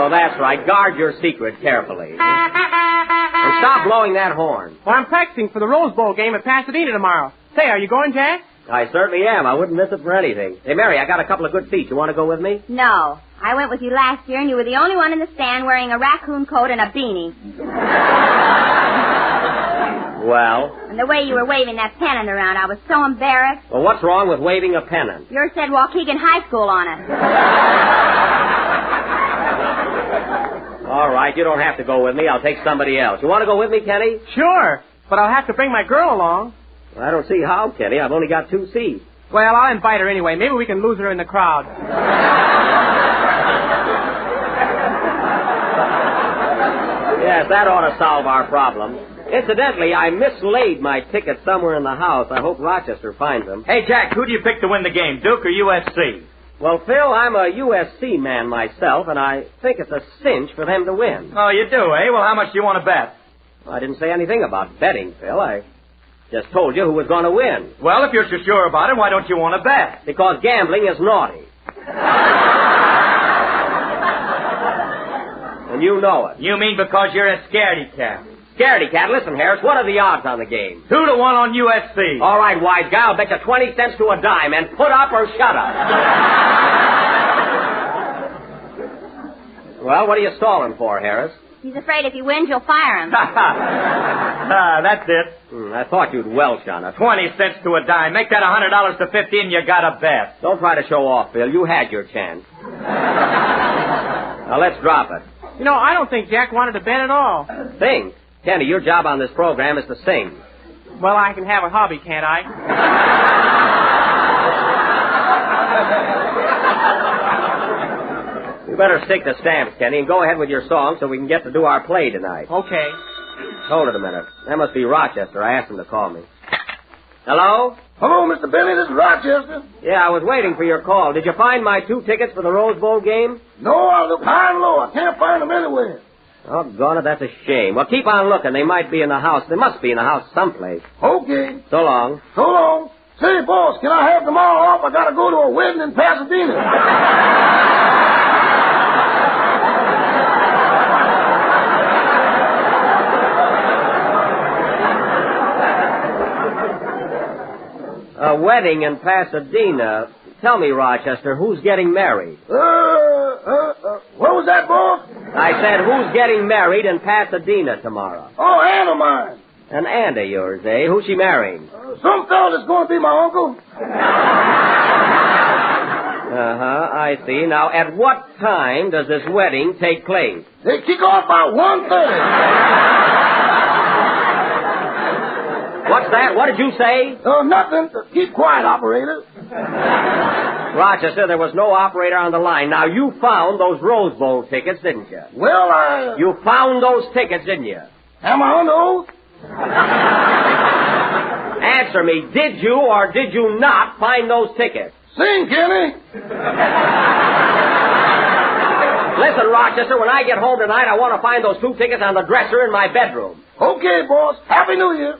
Oh, that's right. Guard your secret carefully. And stop blowing that horn. Well, I'm practicing for the Rose Bowl game at Pasadena tomorrow. Say, are you going, Jack? I certainly am. I wouldn't miss it for anything. Hey, Mary, I got a couple of good seats. You want to go with me? No. I went with you last year, and you were the only one in the stand wearing a raccoon coat and a beanie. Well? And the way you were waving that pennant around, I was so embarrassed. Well, what's wrong with waving a pennant? Yours said Waukegan High School on it. All right, you don't have to go with me. I'll take somebody else. You want to go with me, Kenny? Sure, but I'll have to bring my girl along. Well, I don't see how, Kenny. I've only got 2 seats. Well, I'll invite her anyway. Maybe we can lose her in the crowd. Yes, that ought to solve our problem. Incidentally, I mislaid my ticket somewhere in the house. I hope Rochester finds them. Hey, Jack, who do you pick to win the game, Duke or USC? Well, Phil, I'm a USC man myself, and I think it's a cinch for them to win. Oh, you do, eh? Well, how much do you want to bet? Well, I didn't say anything about betting, Phil. I just told you who was going to win. Well, if you're so sure about it, why don't you want to bet? Because gambling is naughty. And you know it. You mean because you're a scaredy cat? Scaredy cat, listen, Harris, what are the odds on the game? 2-1 on USC. All right, wise guy, I'll bet you 20 cents to a dime, and put up or shut up. Well, what are you stalling for, Harris? He's afraid if he wins, you'll fire him. That's it. I thought you'd welch on it. 20 cents to a dime. Make that $100 to 50 and you got a bet. Don't try to show off, Phil. You had your chance. Now, let's drop it. You know, I don't think Jack wanted to bet at all. Sing. Kenny, your job on this program is to sing. Well, I can have a hobby, can't I? You better stick to stamps, Kenny, and go ahead with your song so we can get to do our play tonight. Okay. Hold it a minute. That must be Rochester. I asked him to call me. Hello? Hello, Mr. Benny. This is Rochester. Yeah, I was waiting for your call. Did you find my 2 tickets for the Rose Bowl game? No, I look high and low. I can't find them anywhere. Oh, gone it. That's a shame. Well, keep on looking. They might be in the house. They must be in the house someplace. Okay. So long. So long. Say, boss, can I have tomorrow off? I gotta go to a wedding in Pasadena. A wedding in Pasadena. Tell me, Rochester, who's getting married? What was that, boss? I said, who's getting married in Pasadena tomorrow? Oh, aunt of mine. An aunt of yours, eh? Who's she marrying? Some fellow that's going to be my uncle. Uh-huh, I see. Now, at what time does this wedding take place? They kick off by 1:30. What's that? What did you say? Nothing. Keep quiet, operator. Rochester, there was no operator on the line. Now, you found those Rose Bowl tickets, didn't you? Well, You found those tickets, didn't you? Am I under oath? Answer me. Did you or did you not find those tickets? Sing, Kenny. Listen, Rochester, when I get home tonight, I want to find those 2 tickets on the dresser in my bedroom. Okay, boss. Happy New Year.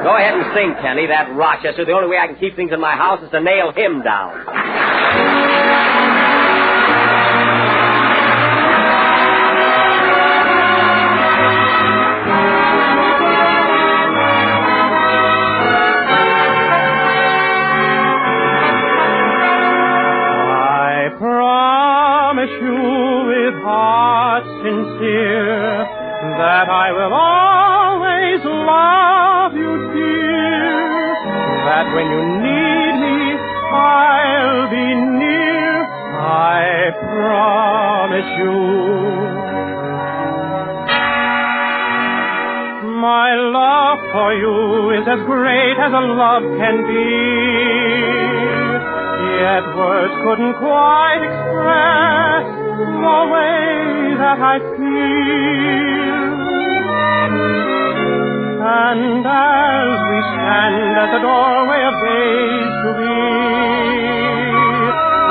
Go ahead and sing, Kenny. That Rochester. The only way I can keep things in my house is to nail him down. I promise you with heart sincere that I will always love you, dear. That when you need me, I'll be near. I promise you. My love for you is as great as a love can be. Yet words couldn't quite express the way that I feel. And as we stand at the doorway of days to be,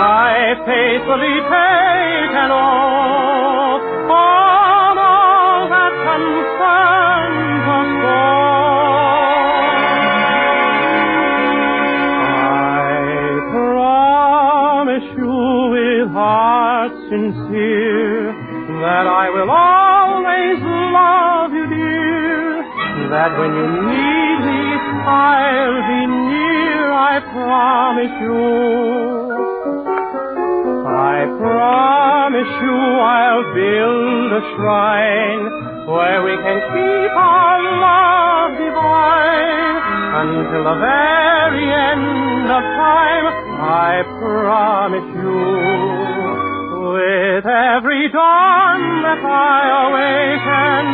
I faithfully take an oath on all that concerns us both. I promise you with heart sincere that I will always love you, dear. That when you need me, I'll be near, I promise you. I promise you I'll build a shrine where we can keep our love divine until the very end of time, I promise you. With every dawn that I awaken,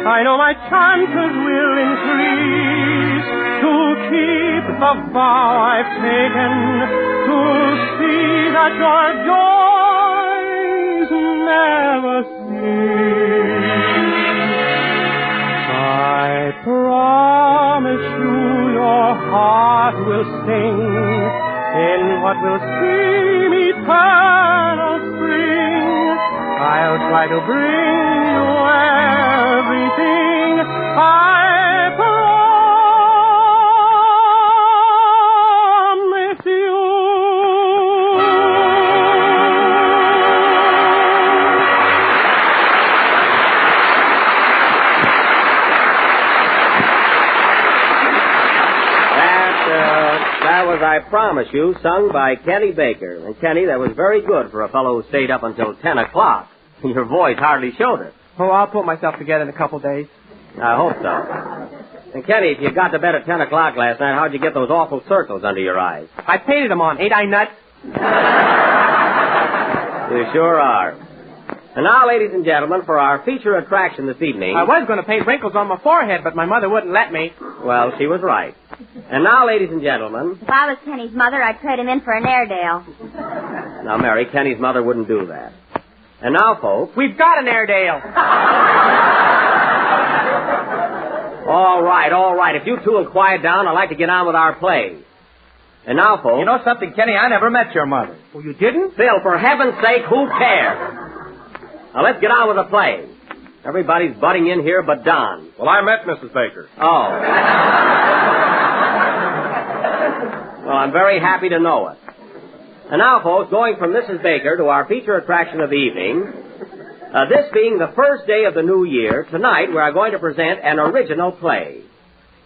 I know my chances will increase to keep the vow I've taken, to see that your joys never cease. I promise you your heart will sing in what will seem eternal spring. I'll try to bring you everything I promise you. That was I Promise You, sung by Kenny Baker. And, Kenny, that was very good for a fellow who stayed up until 10 o'clock. Your voice hardly showed it. Oh, I'll put myself together in a couple days. I hope so. And, Kenny, if you got to bed at 10 o'clock last night, how'd you get those awful circles under your eyes? I painted them on. Ain't I nuts? You sure are. And now, ladies and gentlemen, for our feature attraction this evening... I was going to paint wrinkles on my forehead, but my mother wouldn't let me. Well, she was right. And now, ladies and gentlemen... If I was Kenny's mother, I'd trade him in for an Airedale. Now, Mary, Kenny's mother wouldn't do that. And now, folks... We've got an Airedale. All right. If you two will quiet down, I'd like to get on with our play. And now, folks... You know something, Kenny? I never met your mother. Oh, you didn't? Phil, for heaven's sake, who cares? Now, let's get on with the play. Everybody's butting in here but Don. Well, I met Mrs. Baker. Oh. Well, I'm very happy to know it. And now, folks, going from Mrs. Baker to our feature attraction of the evening, this being the first day of the new year, tonight we are going to present an original play,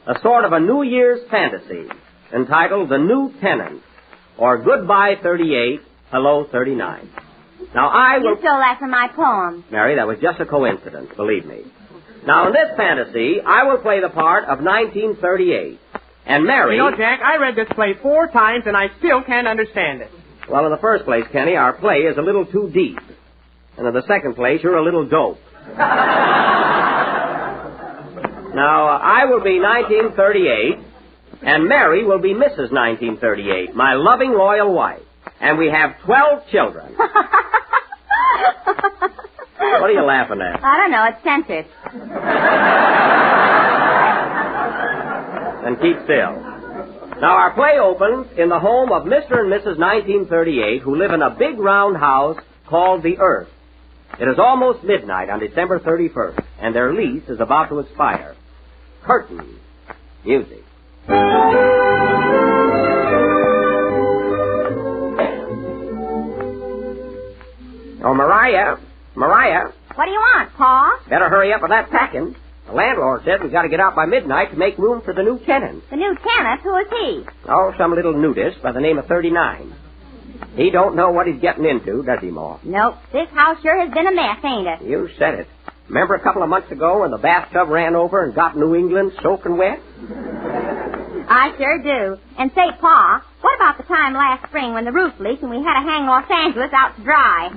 a sort of a New Year's fantasy, entitled The New Tenant, or Goodbye 38, Hello 39. Now, I will... You stole that from my poem. Mary, that was just a coincidence, believe me. Now, in this fantasy, I will play the part of 1938. And Mary... You know, Jack, I read this play 4 times, and I still can't understand it. Well, in the first place, Kenny, our play is a little too deep. And in the second place, you're a little dope. Now, I will be 1938, and Mary will be Mrs. 1938, my loving, loyal wife. And we have 12 children. What are you laughing at? I don't know. It's censored. And keep still. Now, our play opens in the home of Mr. and Mrs. 1938, who live in a big round house called the Earth. It is almost midnight on December 31st, and their lease is about to expire. Curtain. Music. Oh, Mariah. What do you want, Pa? Better hurry up with that packing. The landlord said we've got to get out by midnight to make room for the new tenant. The new tenant? Who is he? Oh, some little nudist by the name of 39. He don't know what he's getting into, does he, Ma? Nope. This house sure has been a mess, ain't it? You said it. Remember a couple of months ago when the bathtub ran over and got New England soaking wet? I sure do. And say, Pa, what about the time last spring when the roof leaked and we had to hang Los Angeles out to dry?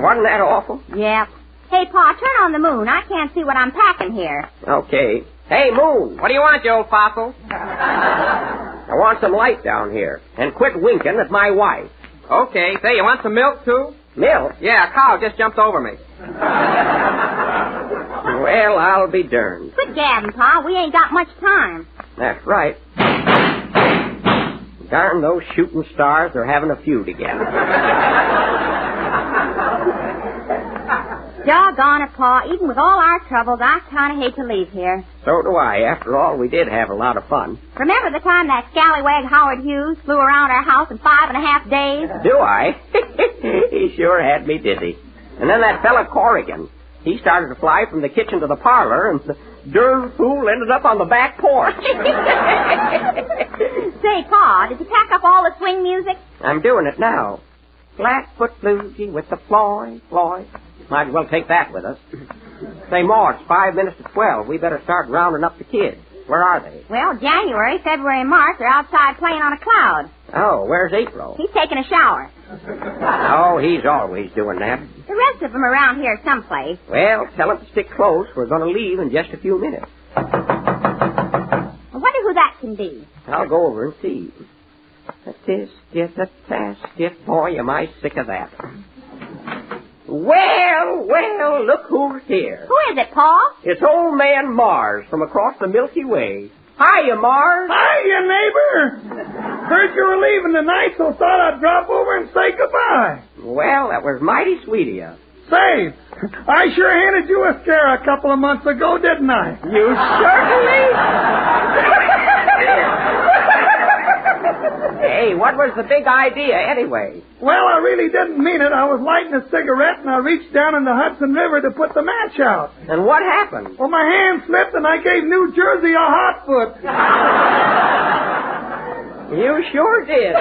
Wasn't that awful? Yep. Hey, Pa, turn on the moon. I can't see what I'm packing here. Okay. Hey, Moon. What do you want, you old fossil? I want some light down here. And quit winking at my wife. Okay. Say, you want some milk, too? Milk? Yeah, a cow just jumped over me. Well, I'll be darned. Quit gabbing, Pa. We ain't got much time. That's right. Darn those shooting stars, they're having a feud again. Doggone it, Pa. Even with all our troubles, I kind of hate to leave here. So do I. After all, we did have a lot of fun. Remember the time that scallywag Howard Hughes flew around our house in 5.5 days? Do I? He sure had me dizzy. And then that fella Corrigan, he started to fly from the kitchen to the parlor, and the darn fool ended up on the back porch. Say, Pa, did you pack up all the swing music? I'm doing it now. Blackfoot Bluesy with the Floyd. Might as well take that with us. Say, Ma, it's 5 minutes to 12. We better start rounding up the kids. Where are they? Well, January, February, and March, they're outside playing on a cloud. Oh, where's April? He's taking a shower. Oh, he's always doing that. The rest of them around here someplace. Well, tell him to stick close. We're going to leave in just a few minutes. I wonder who that can be. I'll go over and see. A tisket, a tasket. Boy, am I sick of that. Well, look who's here. Who is it, Pa? It's old man Mars from across the Milky Way. Hiya, Mars. Hiya, neighbor. Heard you were leaving tonight, so thought I'd drop over and say goodbye. Well, that was mighty sweet of you. Say, I sure handed you a scare a couple of months ago, didn't I? You certainly... Hey, what was the big idea, anyway? Well, I really didn't mean it. I was lighting a cigarette, and I reached down in the Hudson River to put the match out. And what happened? Well, my hand slipped, and I gave New Jersey a hot foot. You sure did.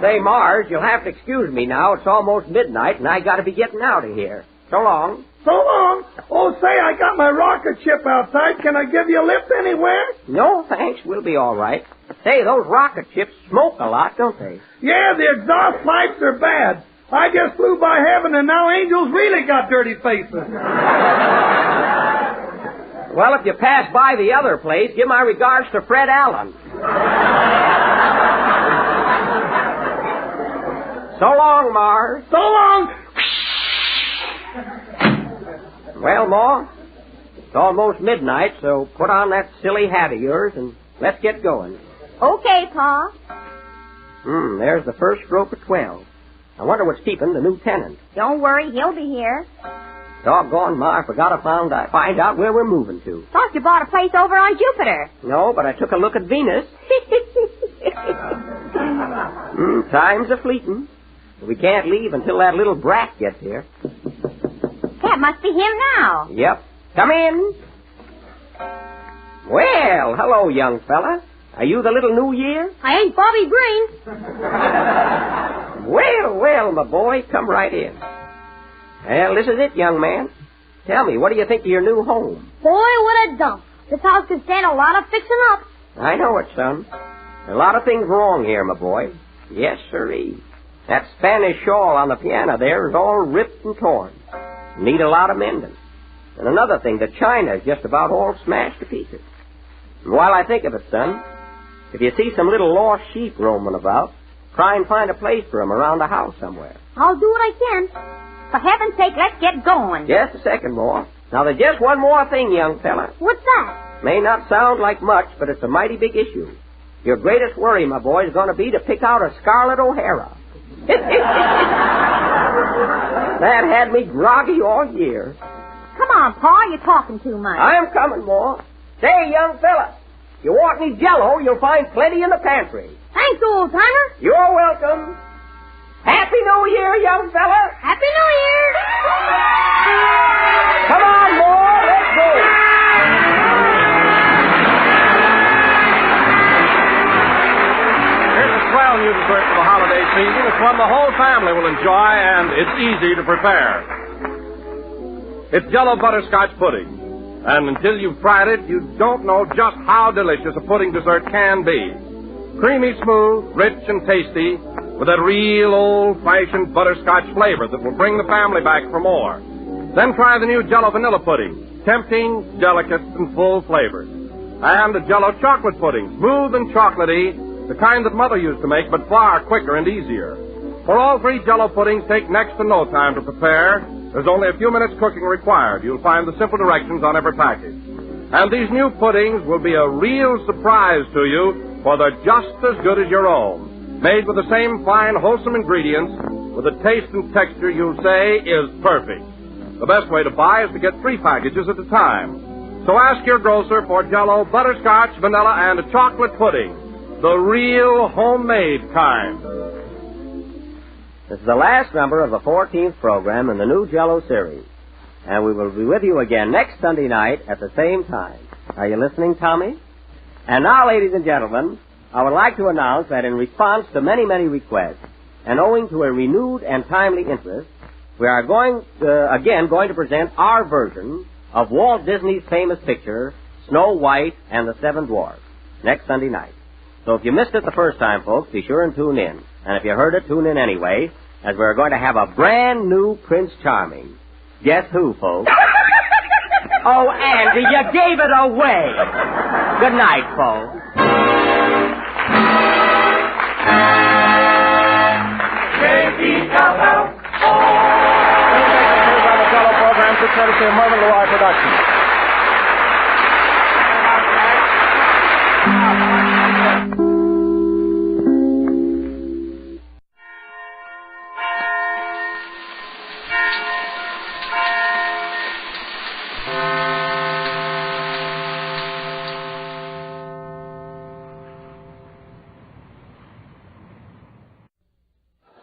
Say, Mars, you'll have to excuse me now. It's almost midnight, and I got to be getting out of here. So long. So long. Oh, say, I got my rocket ship outside. Can I give you a lift anywhere? No, thanks. We'll be all right. Say, those rocket ships smoke a lot, don't they? Yeah, the exhaust pipes are bad. I just flew by heaven, and now angels really got dirty faces. Well, if you pass by the other place, give my regards to Fred Allen. So long, Mar. So long. Well, Ma, it's almost midnight, so put on that silly hat of yours and let's get going. Okay, Pa. There's the first stroke of 12. I wonder what's keeping the new tenant. Don't worry, he'll be here. Doggone, Ma, I forgot to find out where we're moving to. Thought you bought a place over on Jupiter. No, but I took a look at Venus. Time's a-fleeting. We can't leave until that little brat gets here. That must be him now. Yep. Come in. Well, hello, young fella. Are you the little New Year? I ain't Bobby Green. Well, my boy, come right in. Well, this is it, young man. Tell me, what do you think of your new home? Boy, what a dump. This house could stand a lot of fixing up. I know it, son. A lot of things wrong here, my boy. Yes, sirree. That Spanish shawl on the piano there is all ripped and torn. Need a lot of mending. And another thing, the china is just about all smashed to pieces. And while I think of it, son, if you see some little lost sheep roaming about, try and find a place for them around the house somewhere. I'll do what I can. For heaven's sake, let's get going. Just a second more. Now, there's just one more thing, young fella. What's that? May not sound like much, but it's a mighty big issue. Your greatest worry, my boy, is going to be to pick out a Scarlett O'Hara. That had me groggy all year. Come on, Pa, you're talking too much. I'm coming, Ma. Say, young fella, if you want any Jell-O, you'll find plenty in the pantry. Thanks, old-timer. You're welcome. Happy New Year, young fella. Happy New Year. Come on, Ma, let's go. Here's a swell new dessert for the holiday season. It's one the whole family will enjoy, and it's easy to prepare. It's Jell-O butterscotch pudding. And until you've tried it, you don't know just how delicious a pudding dessert can be. Creamy smooth, rich and tasty, with that real old-fashioned butterscotch flavor that will bring the family back for more. Then try the new Jell-O vanilla pudding, tempting, delicate, and full flavored. And the Jell-O chocolate pudding, smooth and chocolatey, the kind that Mother used to make, but far quicker and easier. For all three Jell-O puddings take next to no time to prepare. There's only a few minutes cooking required. You'll find the simple directions on every package. And these new puddings will be a real surprise to you, for they're just as good as your own. Made with the same fine, wholesome ingredients, with a taste and texture you'll say is perfect. The best way to buy is to get 3 packages at a time. So ask your grocer for Jell-O butterscotch, vanilla, and a chocolate pudding. The real homemade kind. This is the last number of the 14th program in the new Jell-O series. And we will be with you again next Sunday night at the same time. Are you listening, Tommy? And now, ladies and gentlemen, I would like to announce that in response to many, many requests, and owing to a renewed and timely interest, we are going to present our version of Walt Disney's famous picture, Snow White and the Seven Dwarfs, next Sunday night. So if you missed it the first time, folks, be sure and tune in. And if you heard it, tune in anyway, as we're going to have a brand new Prince Charming. Guess who, folks? Oh, Andy, you gave it away. Good night, folks. Courtesy of Mervyn LeRoy Productions.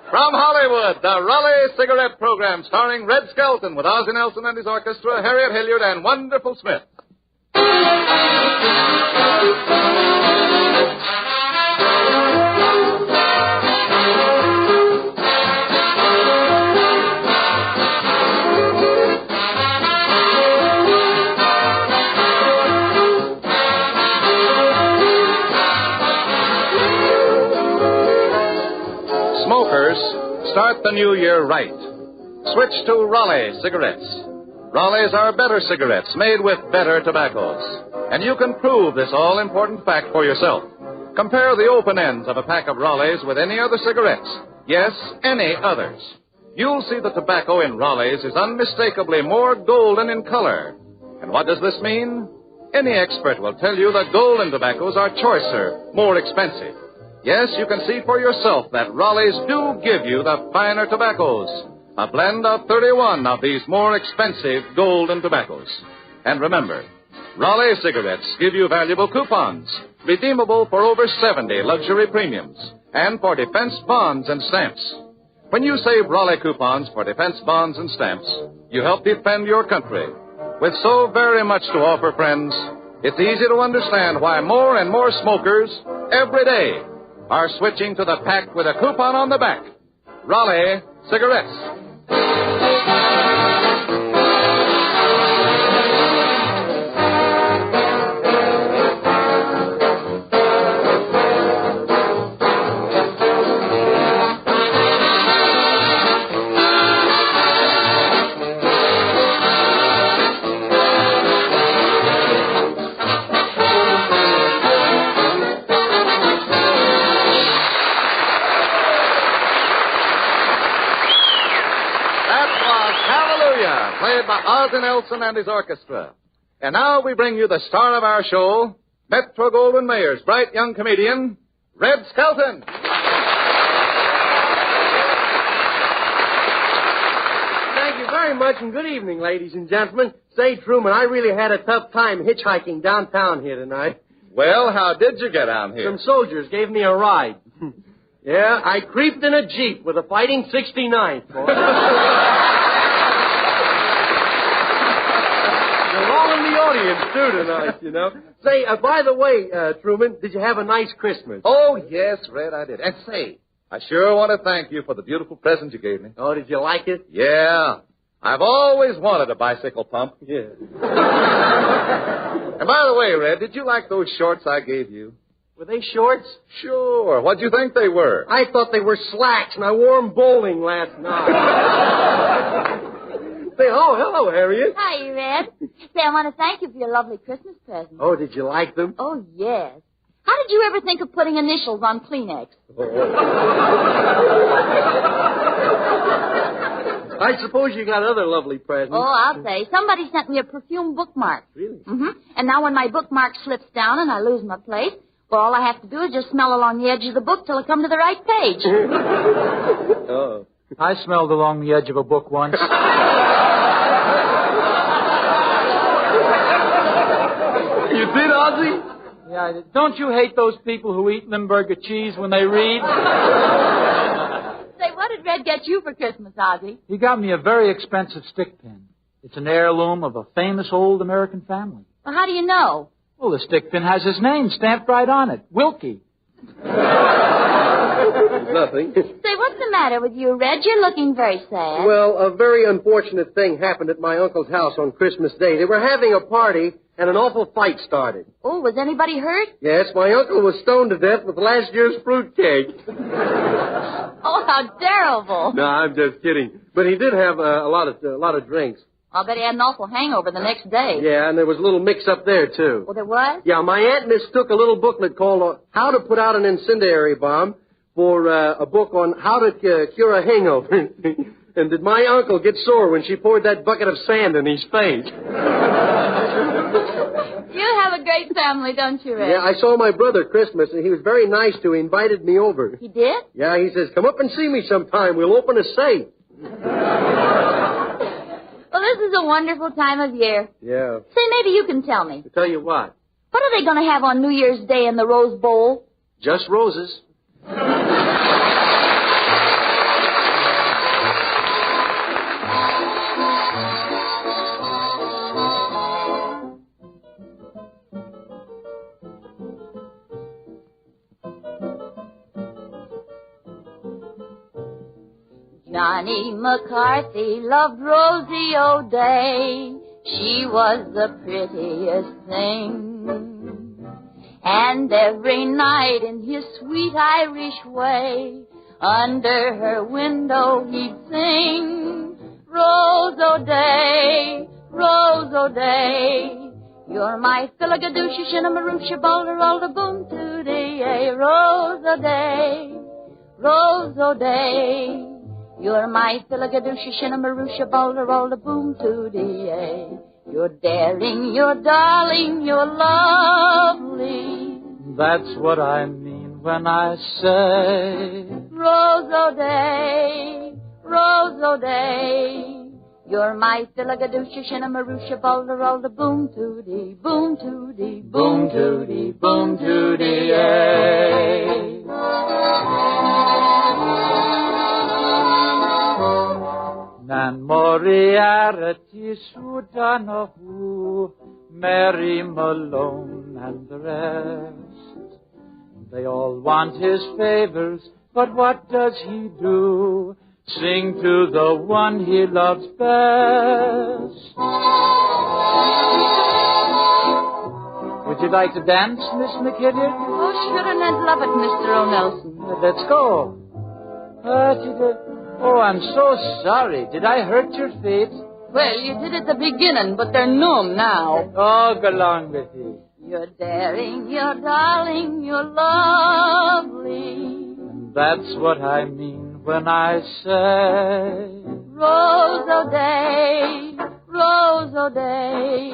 From Hollywood, the Raleigh Cigarette Program, starring Red Skelton with Ozzie Nelson and his orchestra, Harriet Hilliard, and Wonderful Smith. Smokers, start the new year right. Switch to Raleigh cigarettes. Raleigh's are better cigarettes made with better tobaccos. And you can prove this all-important fact for yourself. Compare the open ends of a pack of Raleigh's with any other cigarettes. Yes, any others. You'll see the tobacco in Raleigh's is unmistakably more golden in color. And what does this mean? Any expert will tell you that golden tobaccos are choicer, more expensive. Yes, you can see for yourself that Raleigh's do give you the finer tobaccos. A blend of 31 of these more expensive golden tobaccos. And remember, Raleigh cigarettes give you valuable coupons, redeemable for over 70 luxury premiums, and for defense bonds and stamps. When you save Raleigh coupons for defense bonds and stamps, you help defend your country. With so very much to offer, friends, it's easy to understand why more and more smokers, every day, are switching to the pack with a coupon on the back. Raleigh cigarettes. Played by Ozzie Nelson and his orchestra. And now we bring you the star of our show, Metro-Goldwyn-Mayer's bright young comedian, Red Skelton. Thank you very much, and good evening, ladies and gentlemen. Say, Truman, I really had a tough time hitchhiking downtown here tonight. Well, how did you get down here? Some soldiers gave me a ride. Yeah, I creeped in a Jeep with a Fighting 69th. Audience, too, tonight, you know. Say, by the way, Truman, did you have a nice Christmas? Oh, yes, Red, I did. And say, I sure want to thank you for the beautiful present you gave me. Oh, did you like it? Yeah. I've always wanted a bicycle pump. Yeah. And by the way, Red, did you like those shorts I gave you? Were they shorts? Sure. What'd you think they were? I thought they were slacks, and I wore them bowling last night. Say, oh, hello, Harriet. Hi, Red. Say, I want to thank you for your lovely Christmas present. Oh, did you like them? Oh, yes. How did you ever think of putting initials on Kleenex? I suppose you got other lovely presents. Oh, I'll say. Somebody sent me a perfume bookmark. Really? Mm-hmm. And now when my bookmark slips down and I lose my place, well, all I have to do is just smell along the edge of the book till I come to the right page. Oh. I smelled along the edge of a book once. You did, Ozzie? Yeah, don't you hate those people who eat Limburger cheese when they read? Say, what did Red get you for Christmas, Ozzie? He got me a very expensive stick pin. It's an heirloom of a famous old American family. Well, how do you know? Well, the stick pin has his name stamped right on it. Wilkie. Nothing. Say, what's the matter with you, Red? You're looking very sad. Well, a very unfortunate thing happened at my uncle's house on Christmas Day. They were having a party, and an awful fight started. Oh, was anybody hurt? Yes, my uncle was stoned to death with last year's fruitcake. Oh, how terrible. No, I'm just kidding. But he did have a lot of drinks. I'll bet he had an awful hangover the next day. Yeah, and there was a little mix-up there, too. Well, there was? Yeah, my aunt mistook a little booklet called How to Put Out an Incendiary Bomb for a book on how to cure a hangover. And did my uncle get sore when she poured that bucket of sand in his face? You have a great family, don't you, Red? Yeah, I saw my brother Christmas, and he was very nice to me. He invited me over. He did? Yeah, he says, come up and see me sometime. We'll open a safe. Well, this is a wonderful time of year. Yeah. Say, maybe you can tell me. I'll tell you what. What are they going to have on New Year's Day in the Rose Bowl? Just roses. Johnny McCarthy loved Rosie O'Day. She was the prettiest thing. And every night in his sweet Irish way, under her window he'd sing, Rose O'Day, Rose O'Day. You're my Philagadooshie, Shinnamarooshie, Boulder, Alder, Boom, Tootie, Rose O'Day. Rose O'Day. You're my Philagadooshie, Shinnamarooshie, Boulder, Alder, Boom, Tootie, You're daring, you're darling, you're lovely. That's what I mean when I say Rose O'Day, Rose O'Day. You're my Philagadooshie, Shinnamarooshie, Boulder, Alder, Boom, Tootie, Boom, Tootie, Boom, Tootie, Boom, Tootie, Nan Moriarty, Sue Donahue, Mary Malone, and the rest. They all want his favors, but what does he do? Sing to the one he loves best. Would you like to dance, Miss McHilliard? Oh, sure, and I'd love it, Mr. O'Nelson. Let's go. Oh, I'm so sorry. Did I hurt your feet? Well, you did at the beginning, but they're numb now. Oh, go along with you. You're daring, you're darling, you're lovely. That's what I mean when I say Rose O'Day, Rose O'Day.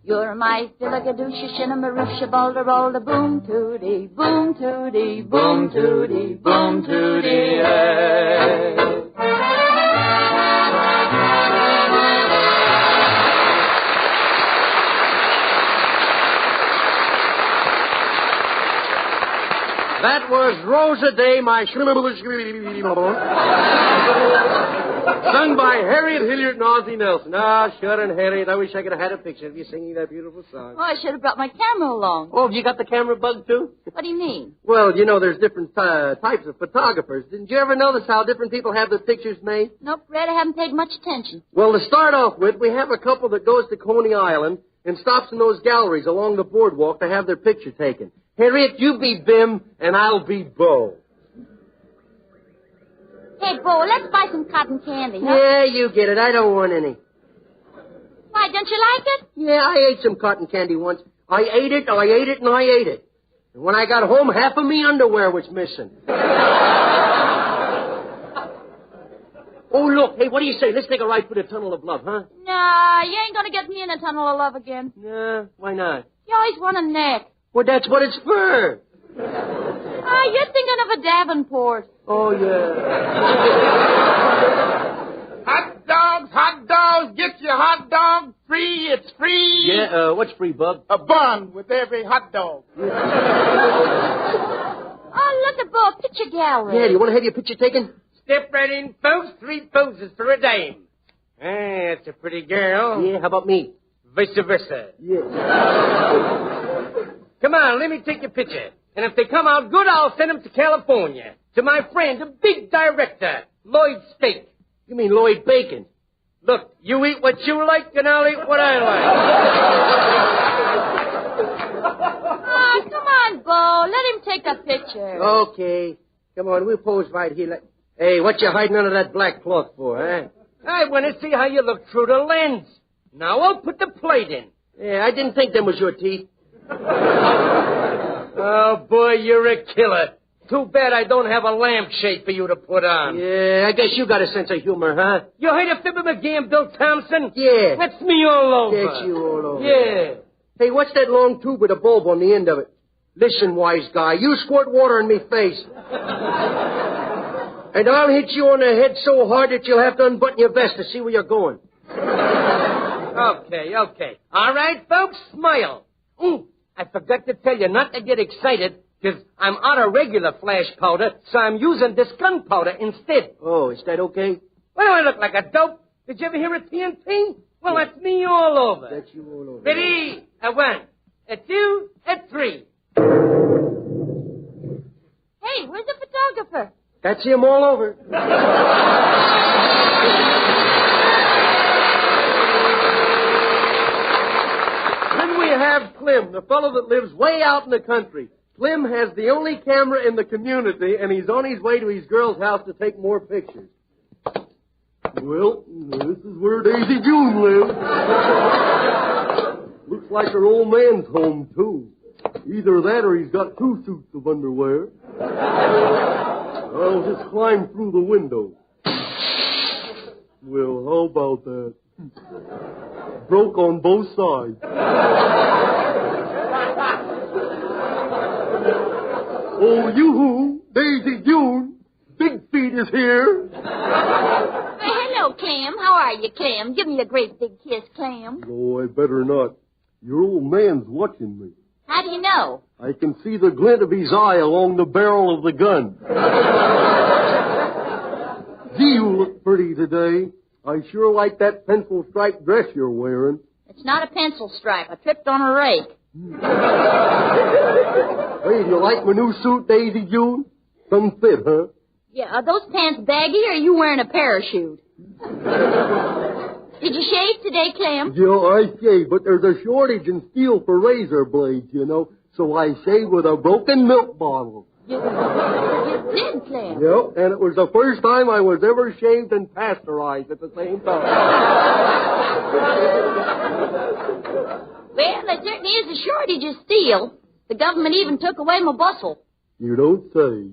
You're my Philagadooshie, Shinnamarooshie, Boulder, Alder, Boom, Tootie, Boom, Tootie, Boom, Tootie, Boom, Tootie, That was Rose O'Day, my sung by Harriet Hilliard and Ozzie Nelson. Ah, sure, and Harriet, I wish I could have had a picture of you singing that beautiful song. Oh, I should have brought my camera along. Oh, have you got the camera bug, too? What do you mean? Well, you know, there's different types of photographers. Didn't you ever notice how different people have their pictures made? Nope, Red, I haven't paid much attention. Well, to start off with, we have a couple that goes to Coney Island and stops in those galleries along the boardwalk to have their picture taken. Harriet, you be Bim, and I'll be Bo. Hey, Bo, let's buy some cotton candy, huh? Yeah, you get it. I don't want any. Why, don't you like it? Yeah, I ate some cotton candy once. I ate it, and I ate it. And when I got home, half of me underwear was missing. Oh, look. Hey, what do you say? Let's take a ride through the Tunnel of Love, huh? Nah, you ain't gonna get me in a tunnel of love again. Nah, why not? You always want a neck. Well, that's what it's for. Ah, you're thinking of a Davenport. Oh, yeah. Hot dogs, get your hot dog free, it's free. Yeah, what's free, Bub? A bun with every hot dog. Oh, look at Bo, picture gallery. Yeah, do you want to have your picture taken? Step right in, folks. 3 poses for a dame. That's a pretty girl. Yeah, how about me? Vice versa. Yeah. Come on, let me take your picture. And if they come out good, I'll send them to California. To my friend, the big director, Lloyd Steak. You mean Lloyd Bacon? Look, you eat what you like, and I'll eat what I like. Oh, come on, Bo. Let him take a picture. Okay. Come on, we'll pose right here. Hey, what you hiding under that black cloth for, huh? I want to see how you look through the lens. Now I'll put the plate in. Yeah, I didn't think them was your teeth. Oh, boy, you're a killer. Too bad I don't have a lampshade for you to put on. Yeah, I guess you got a sense of humor, huh? You heard of Fibber, McGee, and Bill Thompson? Yeah. That's me all over. That's you all over. Yeah. Hey, what's that long tube with a bulb on the end of it? Listen, wise guy, you squirt water in me face. And I'll hit you on the head so hard that you'll have to unbutton your vest to see where you're going. Okay. All right, folks, smile. Ooh, I forgot to tell you not to get excited, because I'm out of regular flash powder, so I'm using this gunpowder instead. Oh, is that okay? Well, I look like a dope. Did you ever hear of TNT? Well, that's me all over. That's you all over. Ready? A 1, a 2, a 3. Hey, where's the photographer? That's him all over. Then we have Clem, the fellow that lives way out in the country. Clem has the only camera in the community, and he's on his way to his girl's house to take more pictures. Well, this is where Daisy June lives. Looks like her old man's home, too. Either that or he's got 2 suits of underwear. I'll just climb through the window. Well, how about that? Broke on both sides. Oh, yoo-hoo, Daisy June, Big Feet is here. Hello, Clem. How are you, Clem? Give me a great big kiss, Clem. Oh, I better not. Your old man's watching me. How do you know? I can see the glint of his eye along the barrel of the gun. Gee, you look pretty today. I sure like that pencil-striped dress you're wearing. It's not a pencil stripe. I tripped on a rake. Hey, do you like my new suit, Daisy June? Some fit, huh? Yeah, are those pants baggy or are you wearing a parachute? Did you shave today, Clem? Yeah, I shave, but there's a shortage in steel for razor blades, you know, so I shave with a broken milk bottle. You did, Clem? Yep, and it was the first time I was ever shaved and pasteurized at the same time. Well, there certainly is a shortage of steel. The government even took away my bustle. You don't say.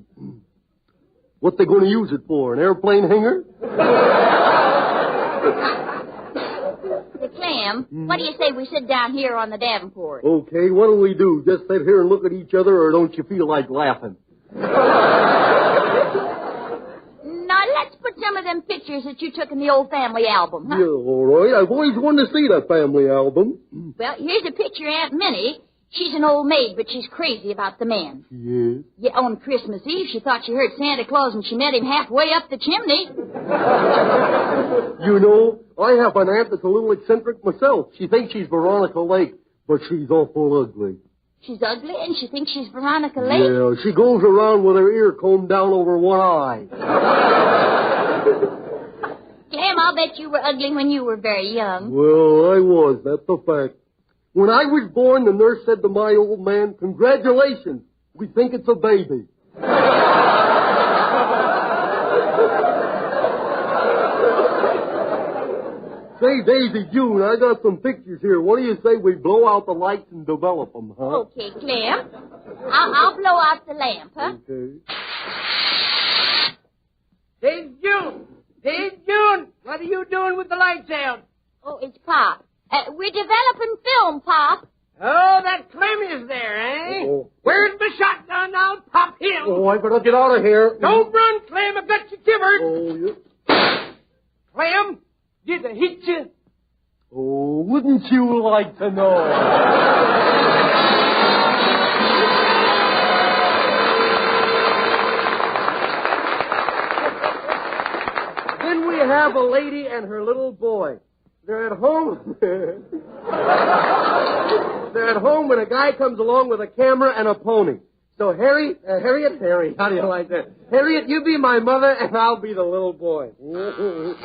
What they going to use it for, an airplane hangar? Clem, what do you say we sit down here on the Davenport? Okay, what do we do? Just sit here and look at each other, or don't you feel like laughing? Now, let's put some of them pictures that you took in the old family album, huh? Yeah, all right. I've always wanted to see that family album. Well, here's a picture of Aunt Minnie. She's an old maid, but she's crazy about the man. Yes? Yeah, on Christmas Eve, she thought she heard Santa Claus, and she met him halfway up the chimney. You know, I have an aunt that's a little eccentric myself. She thinks she's Veronica Lake, but she's awful ugly. She's ugly, and she thinks she's Veronica Lake? Yeah, she goes around with her ear combed down over one eye. Clem, I'll bet you were ugly when you were very young. Well, I was. That's a fact. When I was born, the nurse said to my old man, "Congratulations, we think it's a baby." Say, Daisy June, I got some pictures here. What do you say we blow out the lights and develop them, huh? Okay, Clem. I'll blow out the lamp, huh? Okay. Hey, June! Hey, June! What are you doing with the lights out? Oh, it's Pop. We're developing film, Pop. Oh, that Clem is there, eh? Oh. Where's the shotgun? I'll pop him. Oh, I better get out of here. Don't run, Clem. I've got you covered. Oh, yeah. Clem, did I hit you? Oh, wouldn't you like to know? Then we have a lady and her little boy. They're at home. They're at home when a guy comes along with a camera and a pony. So, Harriet, how do you like that? Harriet, you be my mother, and I'll be the little boy. Junior,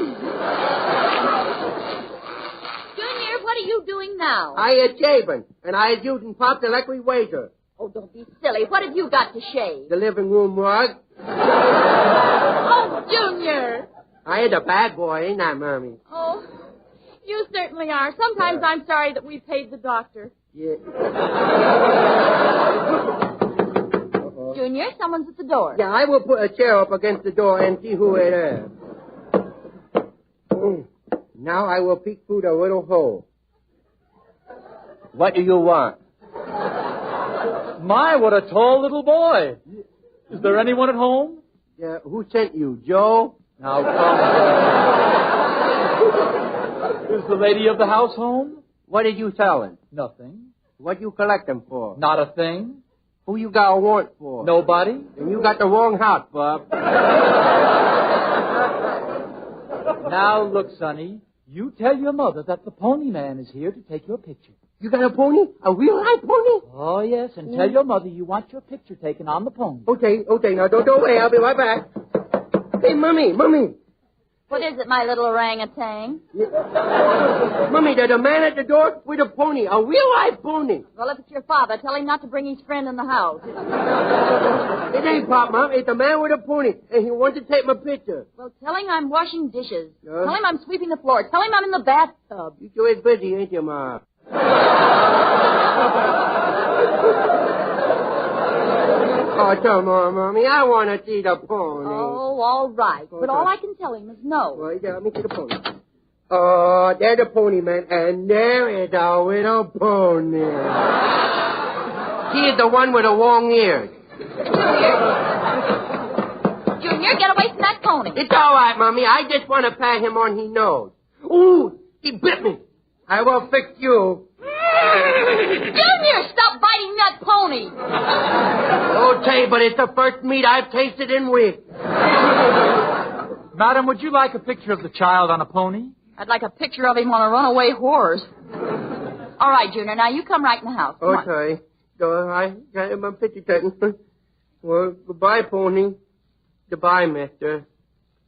what are you doing now? I is shaving, and I is using Pop's electric razor. Oh, don't be silly. What have you got to shave? The living room rug. Oh, Junior. I is a bad boy, ain't I, Mommy? Oh, you certainly are. Sometimes I'm sorry that we paid the doctor. Yeah. Junior, someone's at the door. Yeah, I will put a chair up against the door and see who it is. Now I will peek through the little hole. What do you want? My, what a tall little boy. Is there anyone at home? Yeah, who sent you, Joe? Now, come. Is the lady of the house home? What are you selling? Nothing. What you collecting for? Not a thing. Who you got a warrant for? Nobody. Then you got the wrong house, Bob. Now, look, Sonny. You tell your mother that the pony man is here to take your picture. You got a pony? A real life pony? Oh, yes, and tell your mother you want your picture taken on the pony. Okay. Now, don't go away. I'll be right back. Hey, Mommy. What is it, my little orangutan? Mommy, there's a man at the door with a pony, a real life pony. Well, if it's your father, tell him not to bring his friend in the house. It ain't Pop, Mom. It's a man with a pony, and he wants to take my picture. Well, tell him I'm washing dishes. Tell him I'm sweeping the floor. Tell him I'm in the bathtub. You sure is busy, ain't you, Ma? Oh, come on, Mommy. I want to see the pony. Oh, all right. But all I can tell him is no. Well, yeah, let me see the pony. Oh, there's the pony, man. And there is a little pony. He is the one with the long ears. Junior, get away from that pony. It's all right, Mommy. I just want to pat him on his nose. Ooh, he bit me. I will fix you. Junior, stop biting that pony. Okay, but it's the first meat I've tasted in weeks. Madam, would you like a picture of the child on a pony? I'd like a picture of him on a runaway horse. All right, Junior, now you come right in the house. Come on. Okay. So I got my picture taken. Well, goodbye, pony. Goodbye, mister.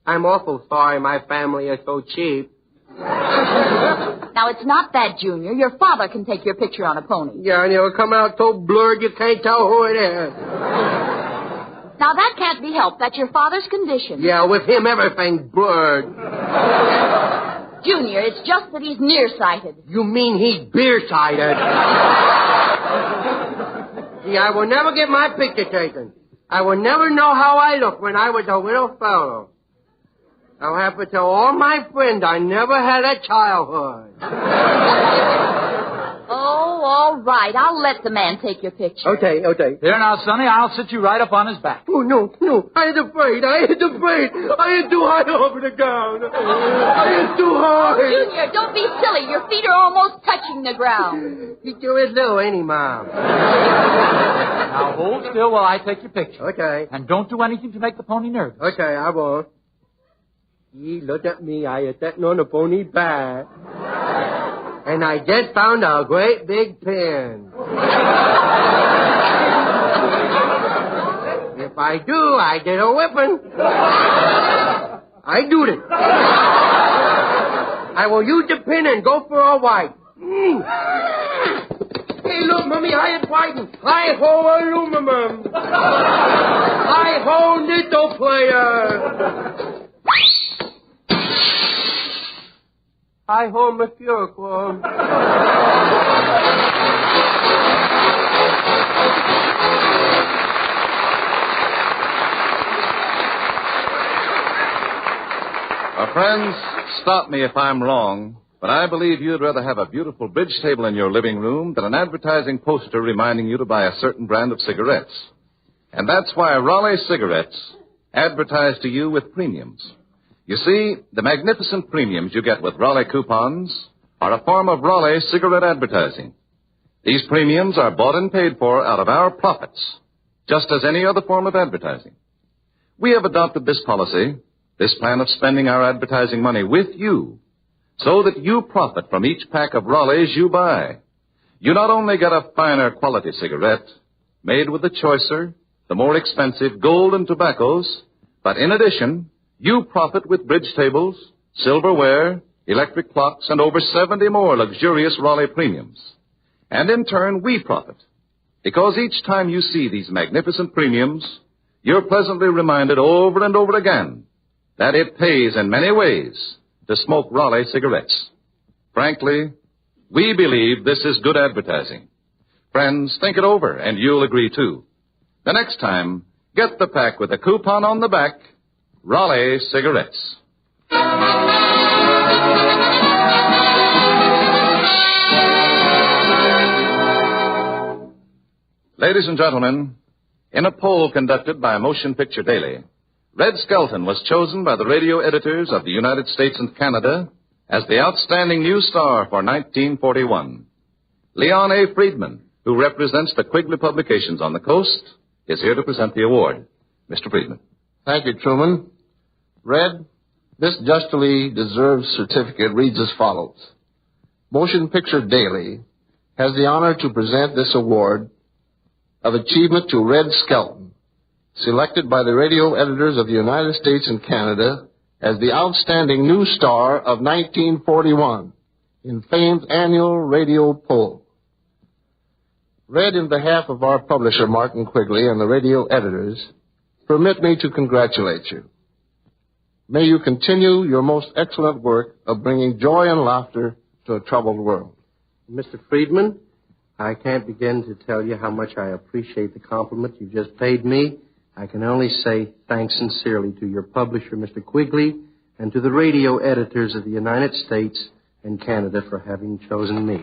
I'm awful sorry my family is so cheap. Now, it's not that, Junior. Your father can take your picture on a pony. Yeah, and it'll come out so blurred you can't tell who it is. Now, that can't be helped. That's your father's condition. Yeah, with him, everything's blurred. Junior, it's just that he's nearsighted. You mean he's beer-sighted? See, I will never get my picture taken. I will never know how I look when I was a little fellow. I'll have to tell all my friends I never had a childhood. Oh, all right. I'll let the man take your picture. Okay. There now, Sonny, I'll sit you right up on his back. Oh, no. I ain't afraid. I ain't too high over the ground. I ain't too high. Oh, Junior, don't be silly. Your feet are almost touching the ground. He sure is low, ain't he, Mom? Now, hold still while I take your picture. Okay. And don't do anything to make the pony nervous. Okay, I won't. He looked at me. I was sitting on the pony's back. And I just found a great big pin. If I do, I get a whipping. I do it. I will use the pin and go for a wipe. Hey, look, Mommy, I am fighting. I hold aluminum. I hold little player. I hold my Fureclaw. Friends, stop me if I'm wrong, but I believe you'd rather have a beautiful bridge table in your living room than an advertising poster reminding you to buy a certain brand of cigarettes. And that's why Raleigh cigarettes advertise to you with premiums. You see, the magnificent premiums you get with Raleigh coupons are a form of Raleigh cigarette advertising. These premiums are bought and paid for out of our profits, just as any other form of advertising. We have adopted this policy, this plan of spending our advertising money with you, so that you profit from each pack of Raleighs you buy. You not only get a finer quality cigarette, made with the choicer, the more expensive gold and tobaccos, but in addition, you profit with bridge tables, silverware, electric clocks, and over 70 more luxurious Raleigh premiums. And in turn, we profit, because each time you see these magnificent premiums, you're pleasantly reminded over and over again that it pays in many ways to smoke Raleigh cigarettes. Frankly, we believe this is good advertising. Friends, think it over, and you'll agree, too. The next time, get the pack with a coupon on the back, Raleigh cigarettes. Ladies and gentlemen, in a poll conducted by Motion Picture Daily, Red Skelton was chosen by the radio editors of the United States and Canada as the outstanding new star for 1941. Leon A. Friedman, who represents the Quigley Publications on the coast, is here to present the award. Mr. Friedman. Thank you, Truman. Red, this justly deserved certificate reads as follows. Motion Picture Daily has the honor to present this award of achievement to Red Skelton, selected by the radio editors of the United States and Canada as the outstanding new star of 1941 in fame's annual radio poll. Red, in behalf of our publisher, Martin Quigley, and the radio editors, permit me to congratulate you. May you continue your most excellent work of bringing joy and laughter to a troubled world. Mr. Friedman, I can't begin to tell you how much I appreciate the compliment you've just paid me. I can only say thanks sincerely to your publisher, Mr. Quigley, and to the radio editors of the United States and Canada for having chosen me.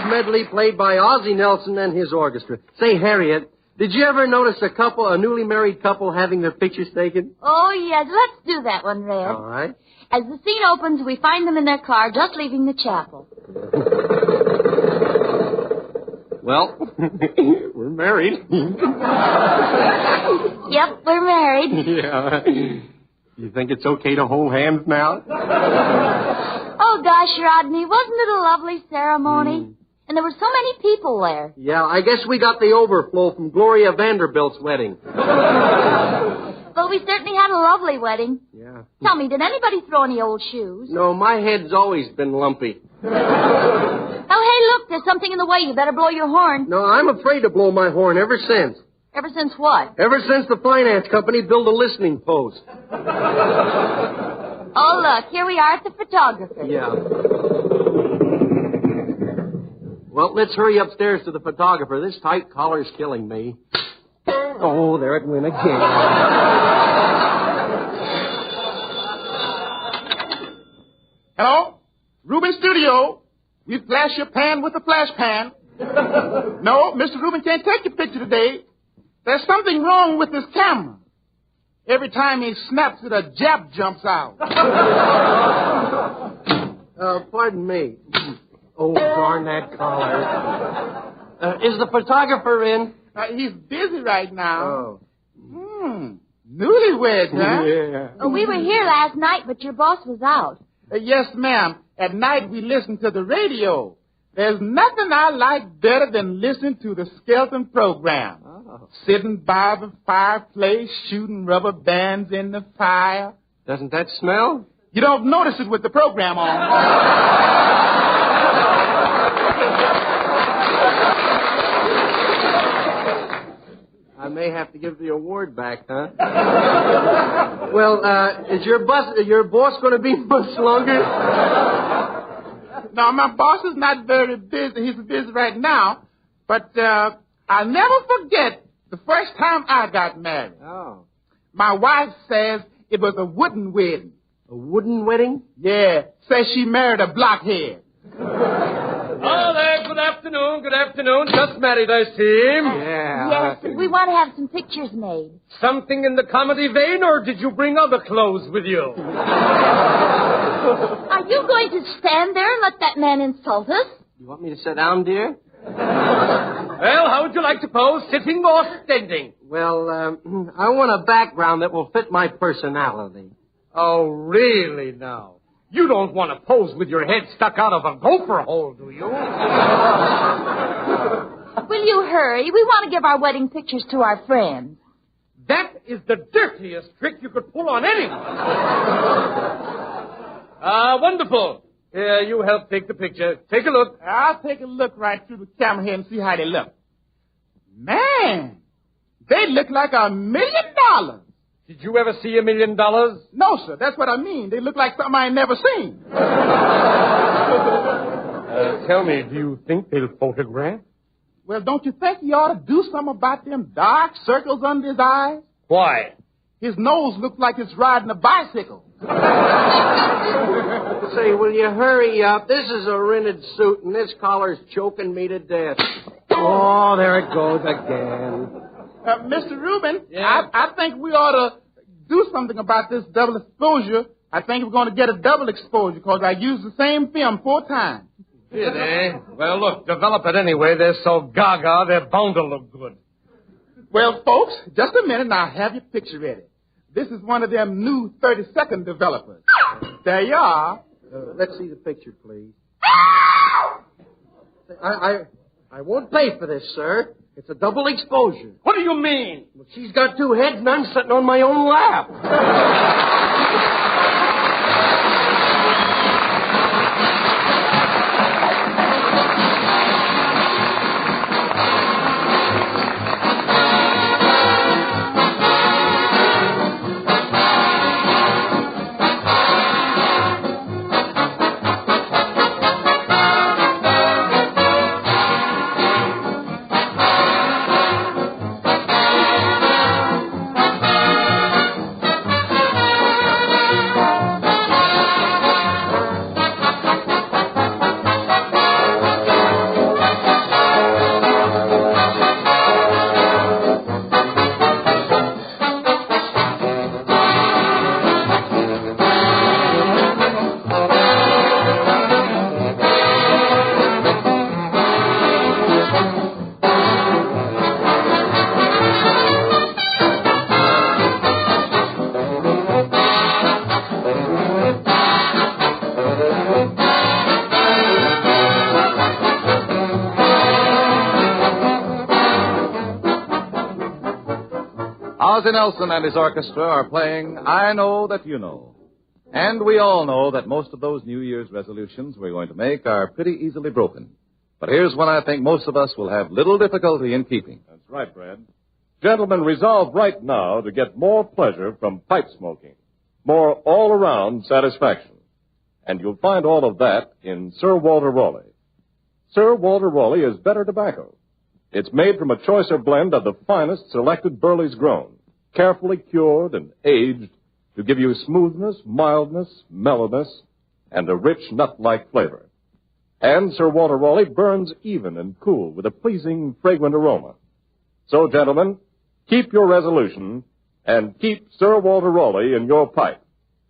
Medley played by Ozzie Nelson and his orchestra. Say, Harriet, did you ever notice a newly married couple having their pictures taken? Oh, yes. Let's do that one, Red. All right. As the scene opens, we find them in their car just leaving the chapel. Well, we're married. Yep, we're married. Yeah. You think it's okay to hold hands now? Oh, gosh, Rodney, wasn't it a lovely ceremony? And there were so many people there. Yeah, I guess we got the overflow from Gloria Vanderbilt's wedding. Well, we certainly had a lovely wedding. Yeah. Tell me, did anybody throw any old shoes? No, my head's always been lumpy. Oh, hey, look, there's something in the way. You better blow your horn. No, I'm afraid to blow my horn ever since. Ever since what? Ever since the finance company built a listening post. Oh, look, here we are at the photographer. Yeah. Well, let's hurry upstairs to the photographer. This tight collar's killing me. Oh, there it went again. Hello? Rubin Studio. We flash your pan with a flash pan. No, Mr. Rubin can't take your picture today. There's something wrong with this camera. Every time he snaps it, a jab jumps out. Pardon me. Oh, darn that collar. Is the photographer in? He's busy right now. Oh. Newlywed, huh? Yeah. Oh, we were here last night, but your boss was out. Yes, ma'am. At night we listen to the radio. There's nothing I like better than listening to the Skelton program. Oh. Sitting by the fireplace, shooting rubber bands in the fire. Doesn't that smell? You don't notice it with the program on. I may have to give the award back, huh? Well, is your boss going to be much longer? No, my boss is not very busy. He's busy right now. But I'll never forget the first time I got married. Oh. My wife says it was a wooden wedding. A wooden wedding? Yeah. Says she married a blockhead. Oh, there. Good afternoon. Good afternoon. Just married, I see. Yeah. Yes, we want to have some pictures made. Something in the comedy vein, or did you bring other clothes with you? Are you going to stand there and let that man insult us? You want me to sit down, dear? Well, how would you like to pose, sitting or standing? Well, I want a background that will fit my personality. Oh, really now? You don't want to pose with your head stuck out of a gopher hole, do you? Will you hurry? We want to give our wedding pictures to our friends. That is the dirtiest trick you could pull on anyone. Wonderful. Here, you help take the picture. Take a look. I'll take a look right through the camera here and see how they look. Man, they look like $1 million. Did you ever see $1 million? No, sir. That's what I mean. They look like something I ain't never seen. Tell me, do you think they'll photograph? Well, don't you think he ought to do something about them dark circles under his eyes? Why? His nose looks like it's riding a bicycle. Say, will you hurry up? This is a rented suit, and this collar's choking me to death. Oh, there it goes again. Mr. Rubin, yeah? I think we ought to do something about this double exposure. I think we're going to get a double exposure because I used the same film 4 times. Did they? Well, look, develop it anyway. They're so gaga, they're bound to look good. Well, folks, just a minute and I'll have your picture ready. This is one of them new 30-second developers. There you are. Let's see the picture, please. I won't pay for this, sir. It's a double exposure. What do you mean? Well, she's got 2 heads and I'm sitting on my own lap. Ozzie Nelson and his orchestra are playing I Know That You Know. And we all know that most of those New Year's resolutions we're going to make are pretty easily broken. But here's one I think most of us will have little difficulty in keeping. That's right, Brad. Gentlemen, resolve right now to get more pleasure from pipe smoking, more all-around satisfaction. And you'll find all of that in Sir Walter Raleigh. Sir Walter Raleigh is better tobacco. It's made from a choicer blend of the finest selected burleys grown, carefully cured and aged to give you smoothness, mildness, mellowness, and a rich nut-like flavor. And Sir Walter Raleigh burns even and cool with a pleasing, fragrant aroma. So, gentlemen, keep your resolution and keep Sir Walter Raleigh in your pipe.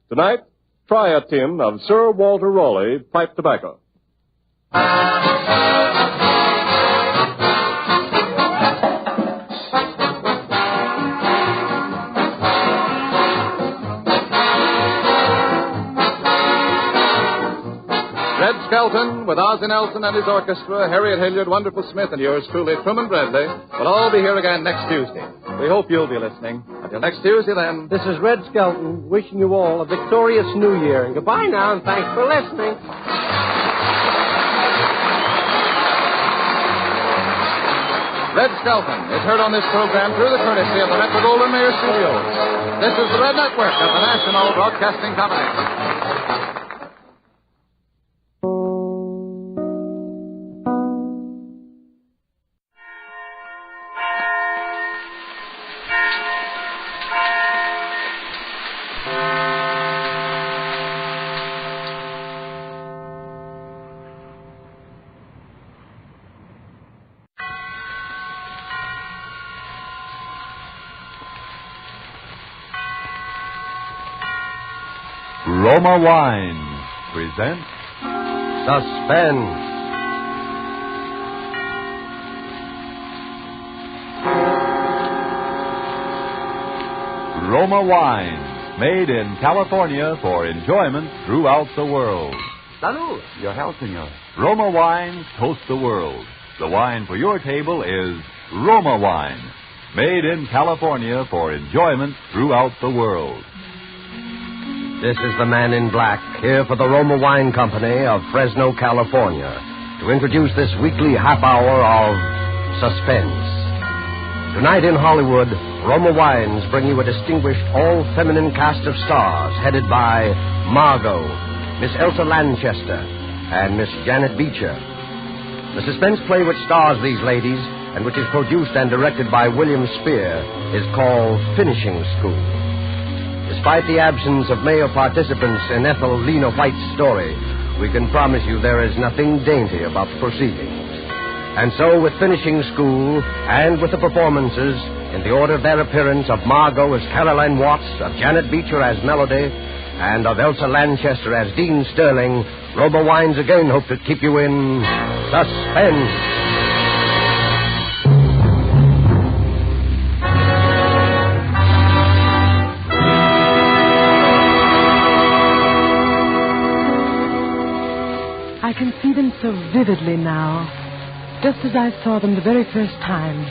Tonight, try a tin of Sir Walter Raleigh pipe tobacco. Skelton, with Ozzie Nelson and his orchestra, Harriet Hilliard, Wonderful Smith, and yours truly, Truman Bradley, will all be here again next Tuesday. We hope you'll be listening. Until next Tuesday, then. This is Red Skelton, wishing you all a victorious New Year. And goodbye now, and thanks for listening. Red Skelton is heard on this program through the courtesy of the Metro-Goldwyn-Mayer Studios. This is the Red Network of the National Broadcasting Company. Roma Wines present Suspense. Roma Wines, made in California for enjoyment throughout the world. Salud. Your health, senor. Roma Wines toast the world. The wine for your table is Roma Wine, made in California for enjoyment throughout the world. This is the man in black, here for the Roma Wine Company of Fresno, California, to introduce this weekly half hour of Suspense. Tonight in Hollywood, Roma Wines bring you a distinguished all-feminine cast of stars headed by Margot, Miss Elsa Lanchester, and Miss Janet Beecher. The suspense play which stars these ladies, and which is produced and directed by William Spear, is called Finishing School. Despite the absence of male participants in Ethel Lena White's story, we can promise you there is nothing dainty about the proceedings. And so, with Finishing School, and with the performances, in the order of their appearance, of Margot as Caroline Watts, of Janet Beecher as Melody, and of Elsa Lanchester as Dean Sterling, Roma Wines again hope to keep you in suspense. I can see them so vividly now, just as I saw them the very first time.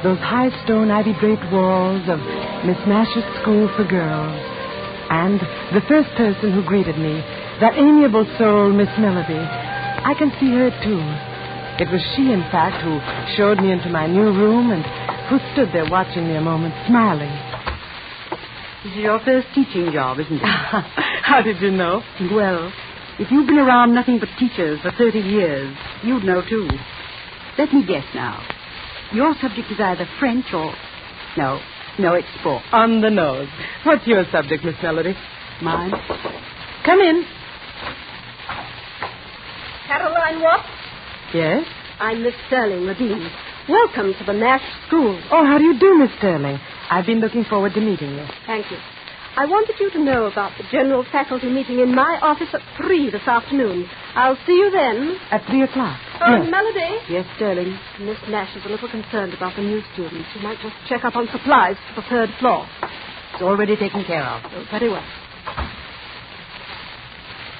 Those high stone ivy-draped walls of Miss Nash's School for Girls. And the first person who greeted me, that amiable soul, Miss Melody. I can see her, too. It was she, in fact, who showed me into my new room and who stood there watching me a moment, smiling. This is your first teaching job, isn't it? How did you know? Well, if you've been around nothing but teachers for 30 years, you'd know, too. Let me guess now. Your subject is either French or... No, it's sport. On the nose. What's your subject, Miss Melody? Mine? Come in. Caroline Watts? Yes? I'm Miss Sterling, the dean. Welcome to the Nash School. Oh, how do you do, Miss Sterling? I've been looking forward to meeting you. Thank you. I wanted you to know about the general faculty meeting in my office at 3 this afternoon. I'll see you then. At 3 o'clock? Yes. Melody? Yes, Sterling. Miss Nash is a little concerned about the new students. You might just check up on supplies for the 3rd floor. It's already taken care of. Oh, very well.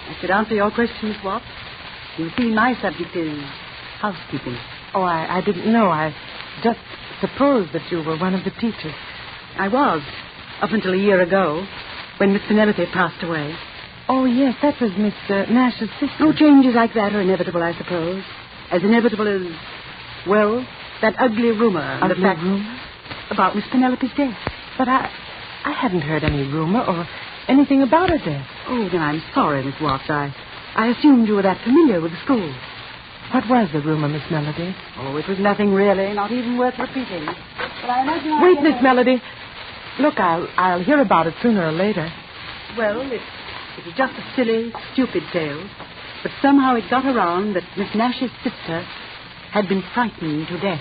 I should answer your question, Miss Watts. You see, my subject is housekeeping. Oh, I didn't know. I just supposed that you were one of the teachers. I was, up until a year ago, when Miss Penelope passed away. Oh, yes, that was Miss Nash's sister. No changes like that are inevitable, I suppose. As inevitable as, well, that ugly rumor. Ugly rumor? About Miss Penelope's death. But I hadn't heard any rumor or anything about her death. Oh, then I'm sorry, Miss Watts. I assumed you were that familiar with the school. What was the rumor, Miss Melody? Oh, it was nothing really, not even worth repeating. But I imagine Wait, Miss Melody. Look, I'll hear about it sooner or later. Well, it was just a silly, stupid tale. But somehow it got around that Miss Nash's sister had been frightened to death.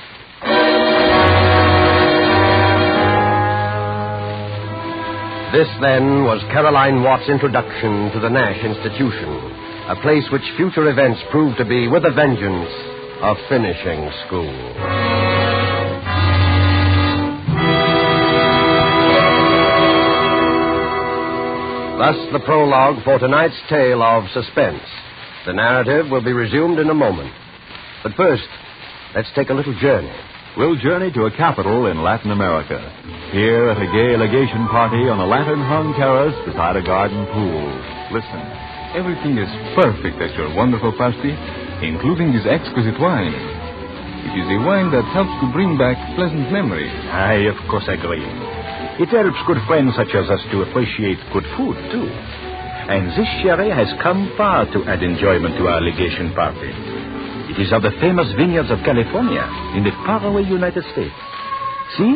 This, then, was Caroline Watts' introduction to the Nash Institution, a place which future events proved to be, with a vengeance, a finishing school. Thus, the prologue for tonight's tale of Suspense. The narrative will be resumed in a moment. But first, let's take a little journey. We'll journey to a capital in Latin America. Here at a gay legation party on a lantern-hung terrace beside a garden pool. Listen. Everything is perfect at your wonderful party, including this exquisite wine. It is a wine that helps to bring back pleasant memories. I, of course, agree. It helps good friends such as us to appreciate good food, too. And this sherry has come far to add enjoyment to our legation party. It is of the famous vineyards of California in the faraway United States. See?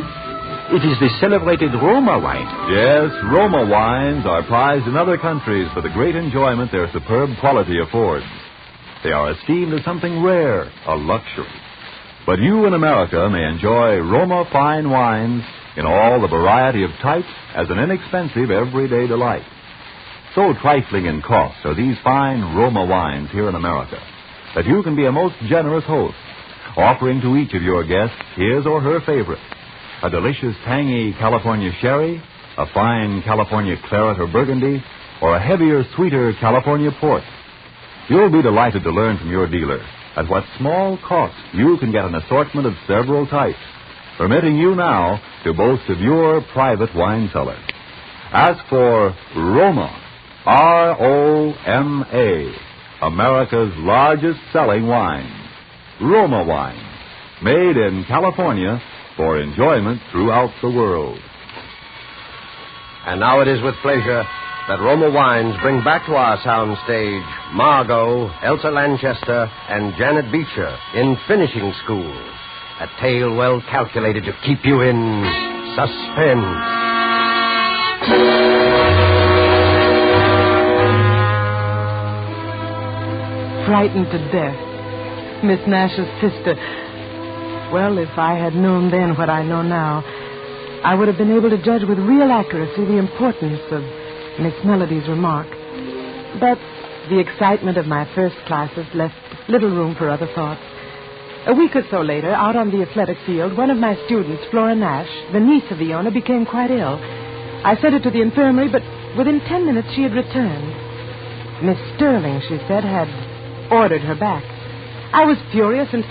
It is the celebrated Roma wine. Yes, Roma wines are prized in other countries for the great enjoyment their superb quality affords. They are esteemed as something rare, a luxury. But you in America may enjoy Roma fine wines in all the variety of types as an inexpensive everyday delight. So trifling in cost are these fine Roma wines here in America that you can be a most generous host, offering to each of your guests his or her favorite. A delicious, tangy California sherry, a fine California claret or burgundy, or a heavier, sweeter California port. You'll be delighted to learn from your dealer at what small cost you can get an assortment of several types, permitting you now to boast of your private wine cellar. Ask for Roma, R-O-M-A, America's largest selling wine. Roma wine, made in California for enjoyment throughout the world. And now it is with pleasure that Roma Wines bring back to our soundstage Margot, Elsa Lanchester, and Janet Beecher in Finishing School, a tale well calculated to keep you in suspense. Frightened to death. Miss Nash's sister. Well, if I had known then what I know now, I would have been able to judge with real accuracy the importance of Miss Melody's remark. But the excitement of my first classes left little room for other thoughts. A week or so later, out on the athletic field, one of my students, Flora Nash, the niece of the owner, became quite ill. I sent her to the infirmary, but within 10 minutes she had returned. Miss Sterling, she said, had ordered her back. I was furious, and,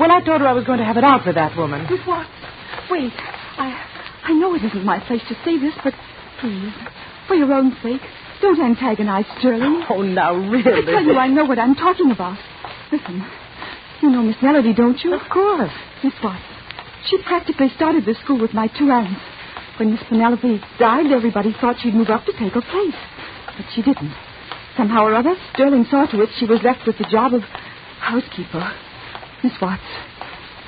well, I told her I was going to have it out with that woman. With what? Wait, I know it isn't my place to say this, but please, for your own sake, don't antagonize Sterling. Oh, now, really? I tell you, I know what I'm talking about. Listen, you know Miss Melody, don't you? Of course. Miss Watts. She practically started this school with my two aunts. When Miss Penelope died, everybody thought she'd move up to take her place. But she didn't. Somehow or other, Sterling saw to it she was left with the job of housekeeper. Miss Watts,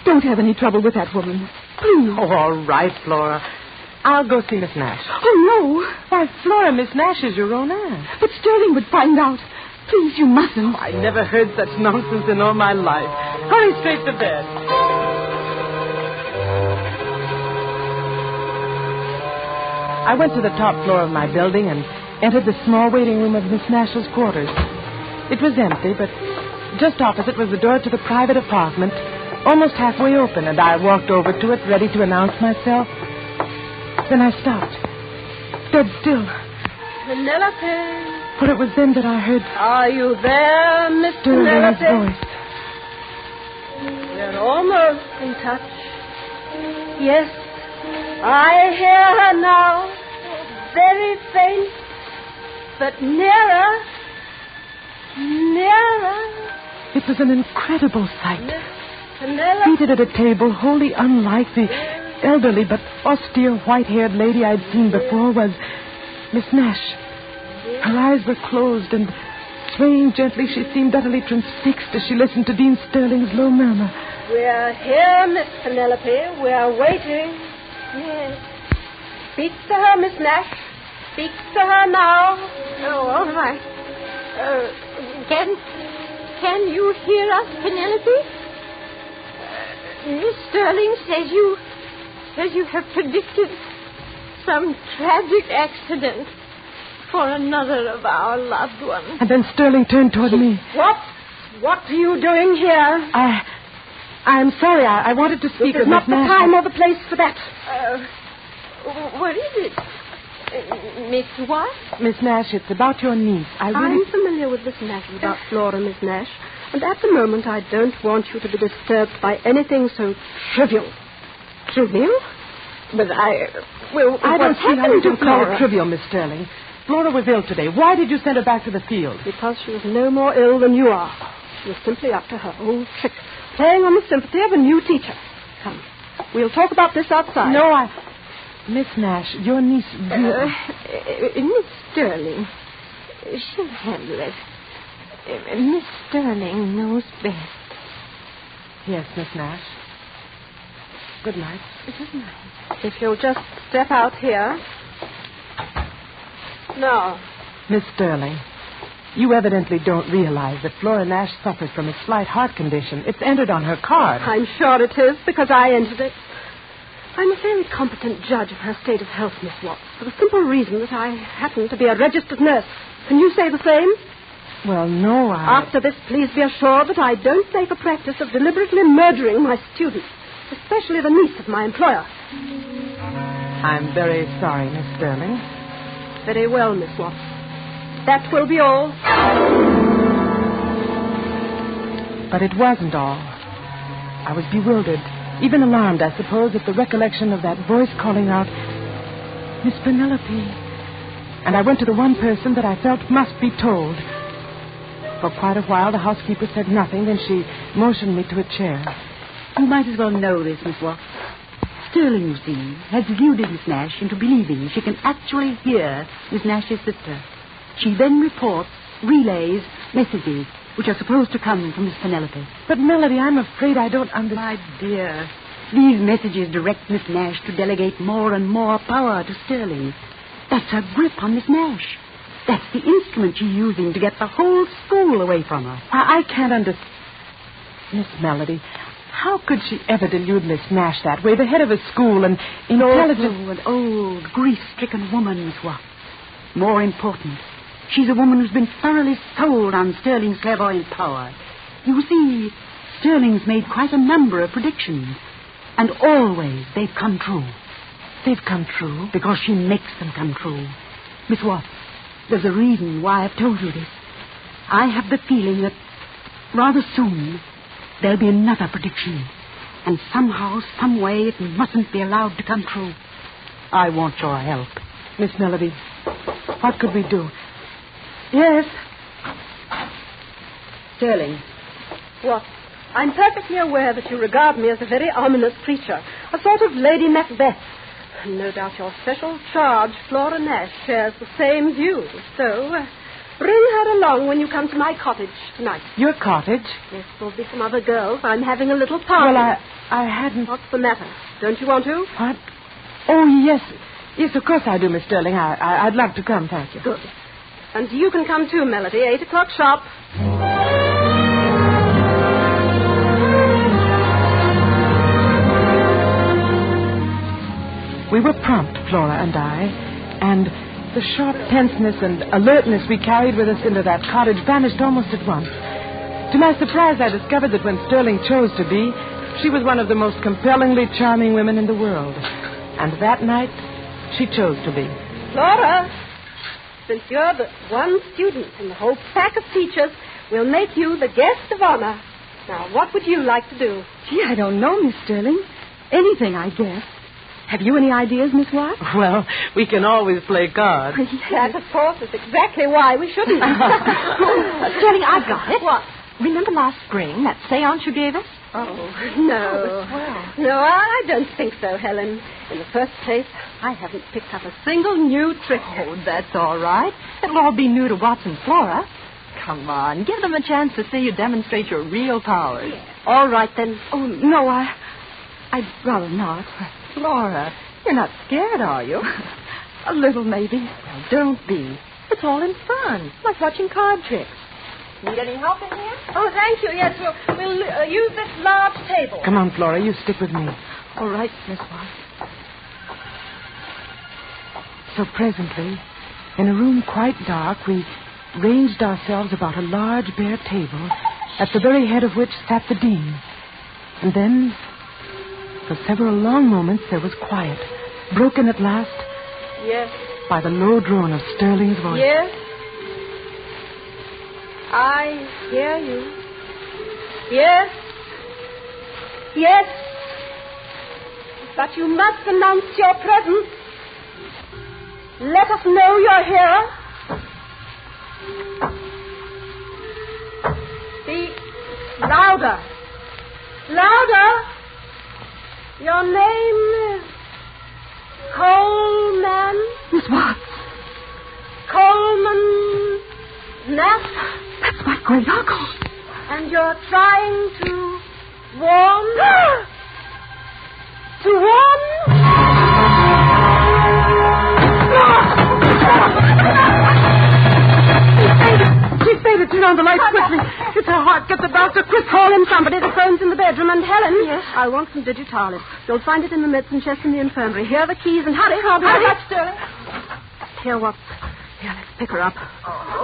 don't have any trouble with that woman. Please. Oh, all right, Flora. I'll go see Miss Nash. Oh, no. Why, Flora, Miss Nash is your own aunt. But Sterling would find out. Please, you mustn't. Oh, I never heard such nonsense in all my life. Hurry straight to bed. I went to the top floor of my building and entered the small waiting room of Miss Nash's quarters. It was empty, but just opposite was the door to the private apartment, almost halfway open, and I walked over to it, ready to announce myself. Then I stopped, dead still. Penelope. For it was then that I heard... Are you there, Miss Sterling's Penelope? voice. We're almost in touch. Yes, I hear her now. Very faint, but nearer. Nearer. It was an incredible sight. Miss Penelope. Seated at a table wholly unlike the elderly but austere white-haired lady I'd seen before was Miss Nash. Her eyes were closed, and swaying gently, she seemed utterly transfixed as she listened to Dean Sterling's low murmur. We're here, Miss Penelope. We're waiting. Yes. Speak to her, Miss Nash. Speak to her now. Oh, all right. Can you hear us, Penelope? Miss Sterling says you have predicted some tragic accident for another of our loved ones. And then Sterling turned toward me. What are you doing here? I'm sorry. I wanted to speak with Miss Nash. This is not the time or the place for that. What is it? Miss what? Miss Nash, it's about your niece. I'm familiar with this matter about Flora, Miss Nash. And at the moment, I don't want you to be disturbed by anything so trivial. Trivial? But I don't see how you can call it trivial, Miss Sterling. Flora was ill today. Why did you send her back to the field? Because she was no more ill than you are. She was simply up to her old trick, playing on the sympathy of a new teacher. Come, we'll talk about this outside. No, Miss Nash, your niece... Miss Sterling, she'll handle it. Miss Sterling knows best. Yes, Miss Nash. Good night. Good night. If you'll just step out here. Now. Miss Sterling, you evidently don't realize that Flora Nash suffers from a slight heart condition. It's entered on her card. I'm sure it is, because I entered it. I'm a very competent judge of her state of health, Miss Watts, for the simple reason that I happen to be a registered nurse. Can you say the same? Well, no, After this, please be assured that I don't take a practice of deliberately murdering my students, especially the niece of my employer. I'm very sorry, Miss Sterling. Very well, Miss Watts. That will be all. But it wasn't all. I was bewildered, even alarmed, I suppose, at the recollection of that voice calling out, Miss Penelope. And I went to the one person that I felt must be told. For quite a while, the housekeeper said nothing, then she motioned me to a chair. You might as well know this, Miss Watts. Sterling, you see, has deluded Miss Nash into believing she can actually hear Miss Nash's sister. She then reports, relays, messages which are supposed to come from Miss Penelope. But, Melody, I'm afraid I don't understand. My dear, these messages direct Miss Nash to delegate more and more power to Sterling. That's her grip on Miss Nash. That's the instrument she's using to get the whole school away from her. I can't understand. Miss Melody, how could she ever delude Miss Nash that way? The head of a school and intelligent... An old, grief-stricken woman, Miss Watts. More important, she's a woman who's been thoroughly sold on Sterling's clairvoyant power. You see, Sterling's made quite a number of predictions, and always they've come true. They've come true? Because she makes them come true. Miss Watts, there's a reason why I've told you this. I have the feeling that rather soon there'll be another prediction, and somehow, some way, it mustn't be allowed to come true. I want your help. Miss Melody, what could we do? Yes? Sterling. What? I'm perfectly aware that you regard me as a very ominous creature, a sort of Lady Macbeth. No doubt your special charge, Flora Nash, shares the same view. So, bring her along when you come to my cottage tonight. Your cottage? Yes, there'll be some other girls. I'm having a little party. Well, I hadn't... What's the matter? Don't you want to? What? Oh, yes. Yes, of course I do, Miss Sterling. I'd love to come, thank you. Good. And you can come too, Melody. 8 o'clock sharp. We were prompt, Flora and I, and the sharp tenseness and alertness we carried with us into that cottage vanished almost at once. To my surprise, I discovered that when Sterling chose to be, she was one of the most compellingly charming women in the world. And that night, she chose to be. Flora, since you're the one student in the whole pack of teachers, we'll make you the guest of honor. Now, what would you like to do? Gee, I don't know, Miss Sterling. Anything, I guess. Have you any ideas, Miss Watts? Well, we can always play cards. That, of course, is exactly why we shouldn't. Sterling, I've got it. What? Remember last spring, that seance you gave us? Oh, no. No, I don't think so, Helen. In the first place, I haven't picked up a single new trick. Oh, that's all right. It'll all be new to Watts and Flora. Come on, give them a chance to see you demonstrate your real powers. Yeah. All right, then. Oh, no, I'd rather not. Flora, you're not scared, are you? A little, maybe. Well, don't be. It's all in fun, like watching card tricks. Need any help in here? Oh, thank you. Yes, we'll use this large table. Come on, Flora, you stick with me. All right, Miss Watts. So presently, in a room quite dark, we ranged ourselves about a large bare table, at the very head of which sat the dean. And then, for several long moments, there was quiet, broken at last Yes. by the low drone of Sterling's voice. Yes. I hear you. Yes. Yes. But you must announce your presence. Let us know you're here. Speak louder. Louder. Your name is Coleman. Miss Watts. Coleman Nash. That's my great uncle. And you're trying to warn? To warn? She's fainted. Turn on the lights quickly. It's her heart. Get the doctor. Quick, call him somebody. The phone's in the bedroom. And Helen? Yes? I want some digitalis. You'll find it in the medicine chest in the infirmary. Here are the keys and hurry. Hurry. Sterling. Here, what? Here, let's pick her up.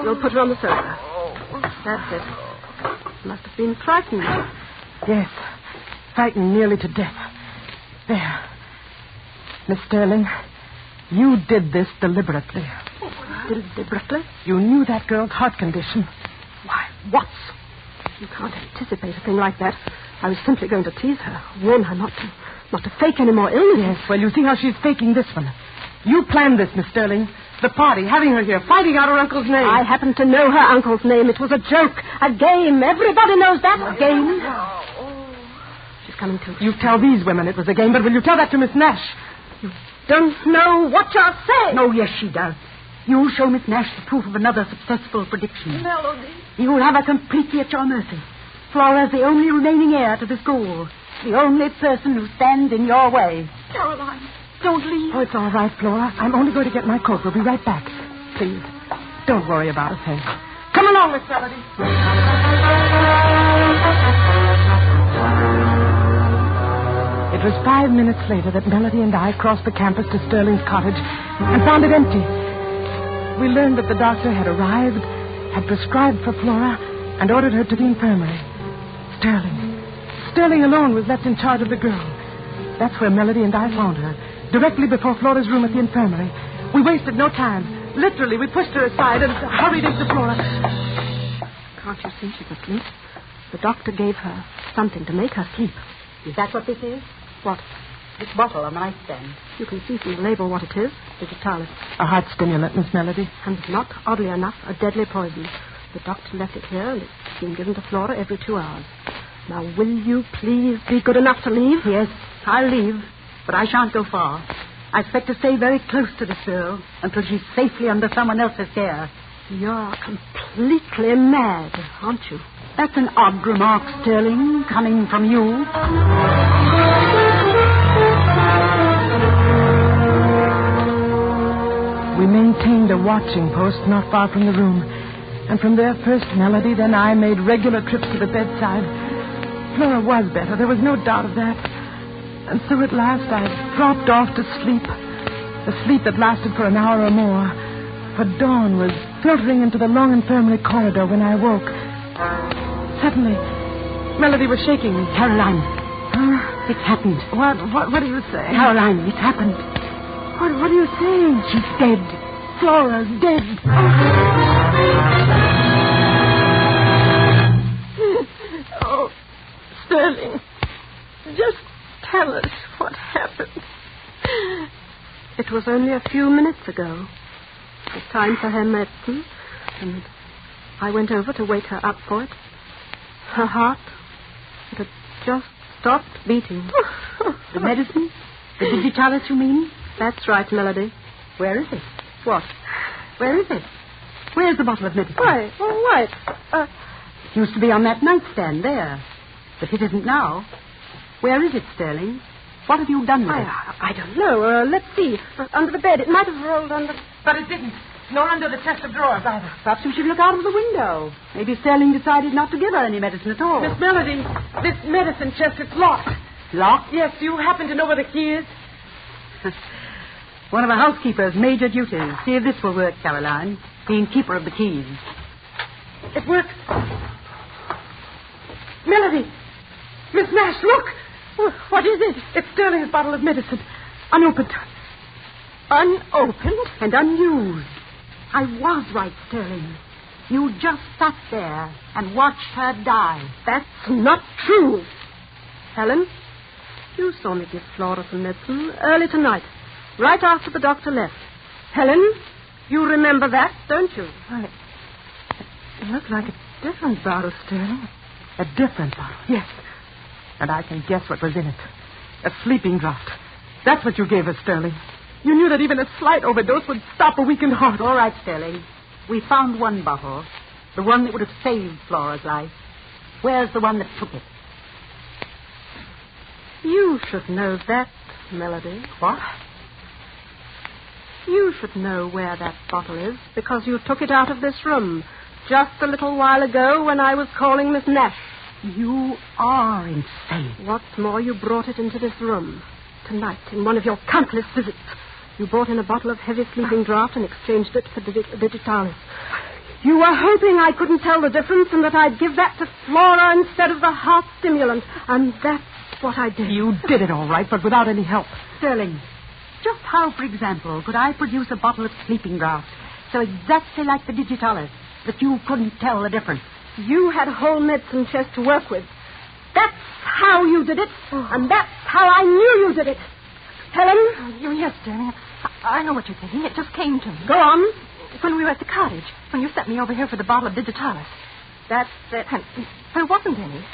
We'll put her on the sofa. That's it. Must have been frightened. Yes. Frightened nearly to death. There. Miss Sterling, you did this deliberately. Deliberately? You knew that girl's heart condition. Why, what? You can't anticipate a thing like that. I was simply going to tease her, warn her not to fake any more illness. Yes, well, you see how she's faking this one. You planned this, Miss Sterling. The party, having her here, fighting out her uncle's name. I happen to know her uncle's name. It was a joke, a game. Everybody knows that. A game. She's coming to. You tell these women it was a game, but will you tell that to Miss Nash? You don't know what you're saying. Oh, yes, she does. You show Miss Nash the proof of another successful prediction. Melody. You'll have her completely at your mercy. Flora's the only remaining heir to the school. The only person who stands in your way. Caroline, don't leave. Oh, it's all right, Flora. I'm only going to get my coat. We'll be right back. Please, don't worry about a thing. Come along, Miss Melody. It was 5 minutes later that Melody and I crossed the campus to Sterling's cottage and found it empty. We learned that the doctor had arrived, had prescribed for Flora, and ordered her to the infirmary. Sterling alone was left in charge of the girl. That's where Melody and I found her, directly before Flora's room at the infirmary. We wasted no time. Literally, we pushed her aside and hurried into Flora. Can't you see she's asleep? The doctor gave her something to make her sleep. Is that what this is? What? This bottle on the nightstand. You can see from the label what it is. Digitalis. A heart stimulant, Miss Melody. And not, oddly enough, a deadly poison. The doctor left it here, and it's been given to Flora every 2 hours. Now, will you please be good enough to leave? Yes, I'll leave, but I shan't go far. I expect to stay very close to this girl until she's safely under someone else's care. You're completely mad, aren't you? That's an odd remark, Sterling, coming from you. We maintained a watching post not far from the room. And from there, first Melody, then I made regular trips to the bedside. Flora was better. There was no doubt of that. And so at last I dropped off to sleep. A sleep that lasted for an hour or more. For dawn was filtering into the long infirmary corridor when I woke. Suddenly, Melody was shaking me. Caroline, it's happened. What do you say? Caroline, it's happened. What are you saying? She's dead. Flora's dead. Oh, Sterling, just tell us what happened. It was only a few minutes ago. It was time for her medicine, and I went over to wake her up for it. Her heart, it had just stopped beating. The medicine? The digitalis, you mean? That's right, Melody. Where is it? What? Where is it? Where's the bottle of medicine? Why? All right. It used to be on that nightstand there. But it isn't now. Where is it, Sterling? What have you done with it? I don't know. Let's see. Under the bed. It might have rolled under... But it didn't. Nor under the chest of drawers, either. Perhaps we should look out of the window. Maybe Sterling decided not to give her any medicine at all. Miss Melody, this medicine chest is locked. Locked? Yes, do you happen to know where the key is? One of a housekeeper's major duties. See if this will work, Caroline. Being keeper of the keys. It works. Melody! Miss Nash, look! What is it? It's Sterling's bottle of medicine. Unopened. Unopened and unused. I was right, Sterling. You just sat there and watched her die. That's not true. Helen, you saw me give Flora some medicine early tonight, right after the doctor left. Helen, you remember that, don't you? It looked like a different bottle, Sterling. A different bottle, yes. And I can guess what was in it. A sleeping draught. That's what you gave us, Sterling. You knew that even a slight overdose would stop a weakened heart. All right, Sterling. We found one bottle. The one that would have saved Flora's life. Where's the one that took it? You should know that, Melody. What? You should know where that bottle is because you took it out of this room just a little while ago when I was calling Miss Nash. You are insane. What's more, you brought it into this room tonight in one of your countless visits. You bought in a bottle of heavy sleeping draught and exchanged it for digitalis. You were hoping I couldn't tell the difference and that I'd give that to Flora instead of the heart stimulant. And that's what I did. You did it all right, but without any help. Sterling, just how, for example, could I produce a bottle of sleeping draught so exactly like the digitalis that you couldn't tell the difference? You had a whole medicine chest to work with. That's how you did it, and that's how I knew you did it. Helen? Yes, Sterling. I know what you're thinking. It just came to me. Go on. When we were at the cottage, when you sent me over here for the bottle of digitalis. That's it. And there wasn't any.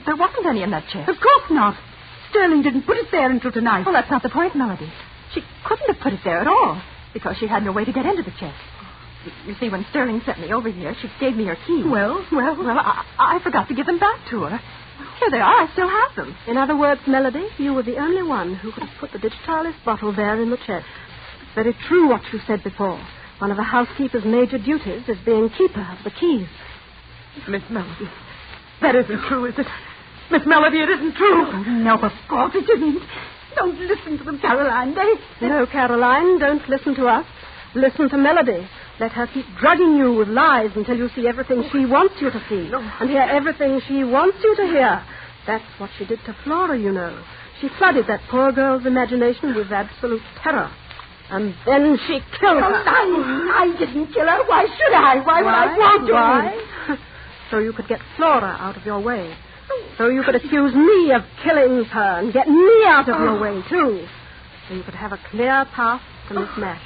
There wasn't any in that chest. Of course not. Sterling didn't put it there until tonight. Well, that's not the point, Melody. She couldn't have put it there at all because she had no way to get into the chest. You see, when Sterling sent me over here, she gave me her keys. Well, I forgot to give them back to her. Here they are. I still have them. In other words, Melody, you were the only one who could have put the digitalis bottle there in the chest. It's very true what you said before. One of a housekeeper's major duties is being keeper of the keys. Miss Melody, that isn't true, is it? Miss Melody, it isn't true. Oh, no, of course it isn't. Don't listen to them, Caroline. No, Caroline, don't listen to us. Listen to Melody. Let her keep drugging you with lies until you see everything she wants you to see. And hear everything she wants you to hear. That's what she did to Flora, you know. She flooded that poor girl's imagination with absolute terror. And then she killed her. I didn't kill her. Why should I? Why would I want to? Why? So you could get Flora out of your way. So you could accuse me of killing her and get me out of your way, too. So you could have a clear path to Miss Nash.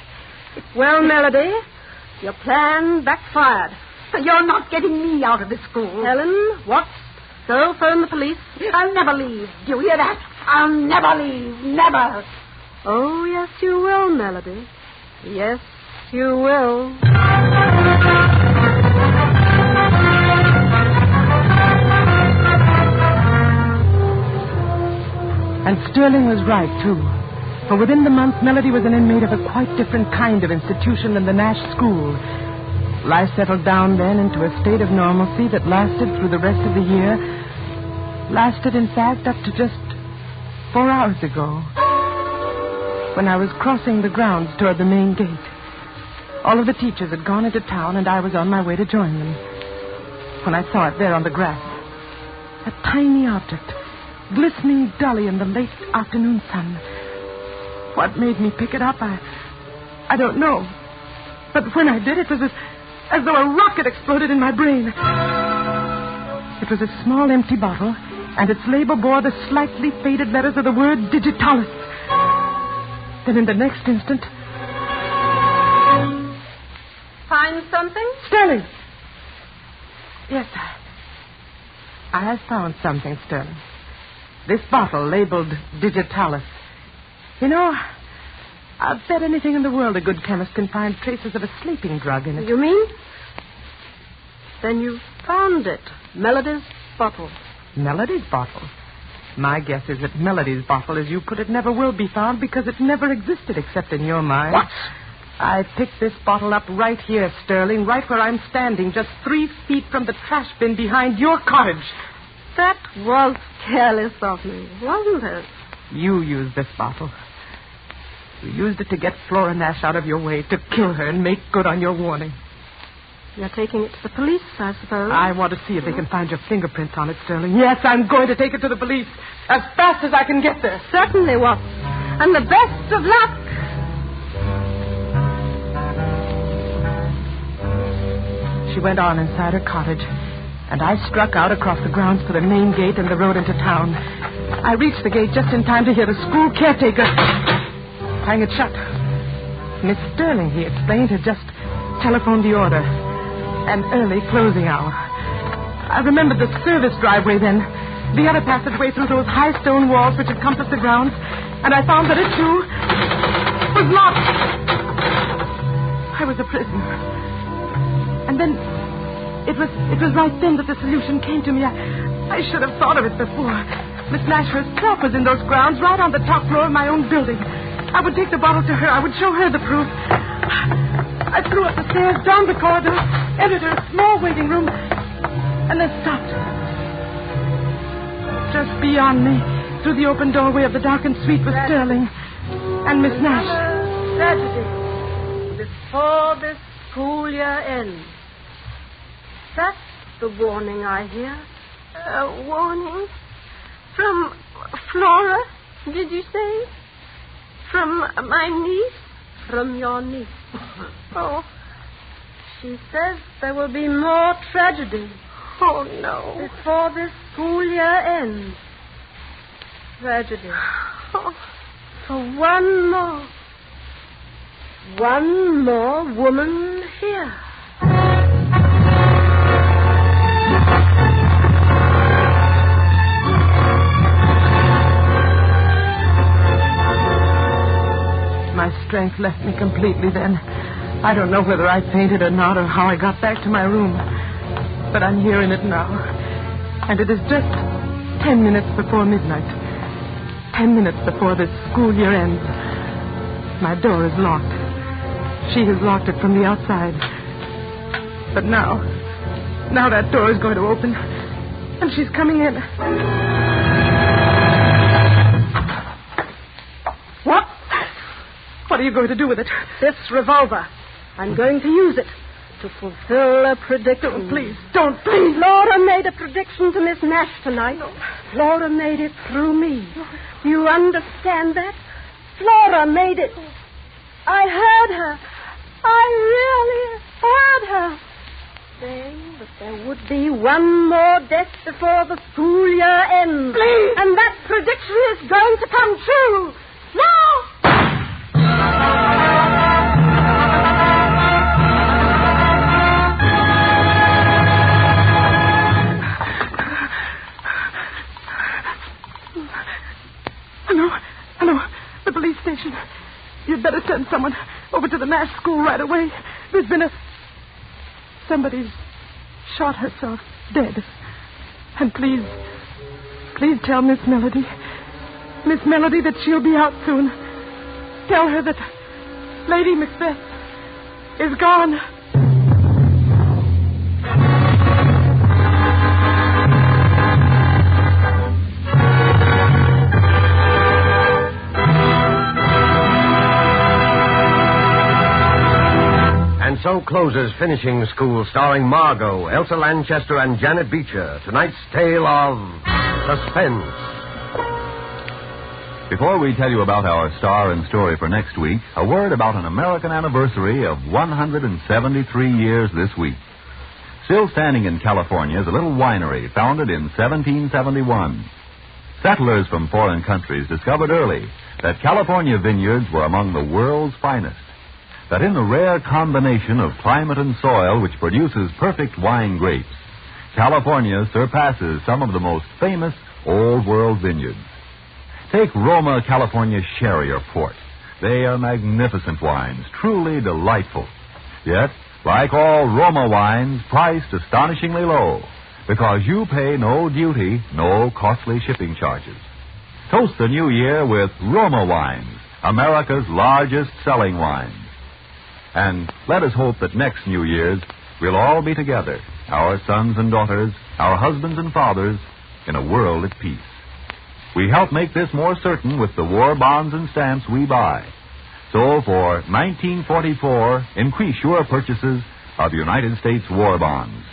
Well, Melody, your plan backfired. You're not getting me out of this school. Helen, what? Go phone the police. I'll never leave. Do you hear that? I'll never leave. Never. Oh, yes, you will, Melody. Yes, you will. And Sterling was right, too. For within the month, Melody was an inmate of a quite different kind of institution than the Nash School. Life settled down then into a state of normalcy that lasted through the rest of the year. Lasted, in fact, up to just 4 hours ago, when I was crossing the grounds toward the main gate. All of the teachers had gone into town, and I was on my way to join them. When I saw it there on the grass, a tiny object, glistening dully in the late afternoon sun. What made me pick it up, I don't know. But when I did, it was as though a rocket exploded in my brain. It was a small empty bottle, and its label bore the slightly faded letters of the word digitalis. Then in the next instant... Find something? Sterling! Yes, I have found something, Sterling. This bottle labeled digitalis. You know, I'll bet anything in the world a good chemist can find traces of a sleeping drug in it. You mean? Then you found it. Melody's bottle. Melody's bottle? My guess is that Melody's bottle, as you put it, never will be found because it never existed except in your mind. What? I picked this bottle up right here, Sterling, right where I'm standing, just 3 feet from the trash bin behind your cottage. That was careless of me, wasn't it? You used this bottle. You used it to get Flora Nash out of your way, to kill her and make good on your warning. You're taking it to the police, I suppose. I want to see if they can find your fingerprints on it, Sterling. Yes, I'm going to take it to the police as fast as I can get there. Certainly, Watts. And the best of luck. She went on inside her cottage, and I struck out across the grounds for the main gate and the road into town. I reached the gate just in time to hear the school caretaker hang it shut. Miss Sterling, he explained, had just telephoned the order. An early closing hour. I remembered the service driveway then, the other passageway through those high stone walls which had compassed the grounds, and I found that it, too, was locked. I was a prisoner. And then it was right then that the solution came to me. I should have thought of it before. Miss Nash herself was in those grounds, right on the top floor of my own building. I would take the bottle to her. I would show her the proof. I flew up the stairs, down the corridor, entered her small waiting room, and then stopped. Just beyond me, through the open doorway of the darkened suite, was Sterling and Miss Nash. Tragedy. Before this school year ends. That's the warning I hear. A warning? From Flora, did you say? From my niece? From your niece. Oh. She says there will be more tragedy. Oh, no. Before this school year ends. Tragedy. Oh. For one more woman here. My strength left me completely then. I don't know whether I fainted or not or how I got back to my room. But I'm here in it now. And it is just 10 minutes before midnight. 10 minutes before this school year ends. My door is locked. She has locked it from the outside. But now that door is going to open. And she's coming in. What? What are you going to do with it? This revolver. I'm going to use it to fulfill a prediction. Please, don't, please. Flora made a prediction to Miss Nash tonight. No. Flora made it through me. You understand that? Flora made it. I heard her. I really heard her saying that there would be one more death before the school year ends. Please. And that prediction is going to come true. Now! Hello. The police station. You'd better send someone over to the Nash school right away. There's been somebody's shot herself dead. And please tell Miss Melody that she'll be out soon. Tell her that Lady Macbeth is gone. And so closes Finishing School, starring Margot, Elsa Lanchester, and Janet Beecher. Tonight's tale of Suspense. Before we tell you about our star and story for next week, a word about an American anniversary of 173 years this week. Still standing in California is a little winery founded in 1771. Settlers from foreign countries discovered early that California vineyards were among the world's finest. That in the rare combination of climate and soil which produces perfect wine grapes, California surpasses some of the most famous old world vineyards. Take Roma California Sherry or Port. They are magnificent wines, truly delightful. Yet, like all Roma wines, priced astonishingly low, because you pay no duty, no costly shipping charges. Toast the new year with Roma wines, America's largest selling wines. And let us hope that next New Year's we'll all be together, our sons and daughters, our husbands and fathers, in a world at peace. We help make this more certain with the war bonds and stamps we buy. So for 1944, increase your purchases of United States war bonds.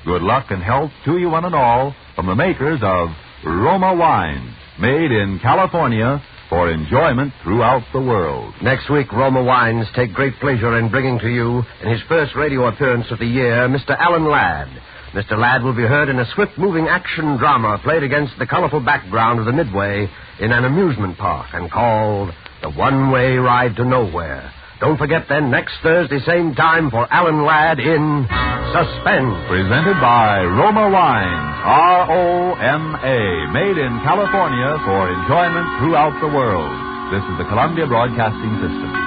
Good luck and health to you one and all from the makers of Roma wines, made in California for enjoyment throughout the world. Next week, Roma Wines take great pleasure in bringing to you, in his first radio appearance of the year, Mr. Alan Ladd. Mr. Ladd will be heard in a swift-moving action drama played against the colorful background of the Midway in an amusement park and called The One-Way Ride to Nowhere. Don't forget then, next Thursday, same time, for Alan Ladd in Suspense. Presented by Roma Wines, R-O-M-A, made in California for enjoyment throughout the world. This is the Columbia Broadcasting System.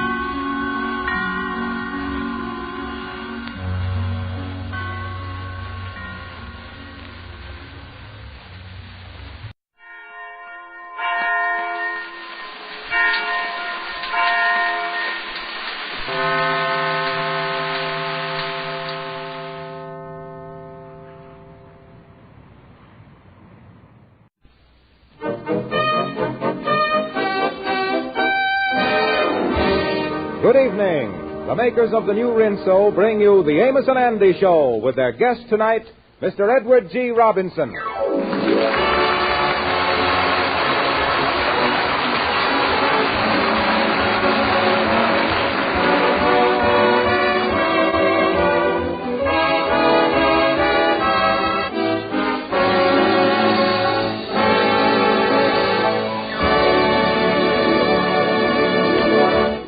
Good evening. The makers of the new Rinso bring you the Amos and Andy Show with their guest tonight, Mr. Edward G. Robinson.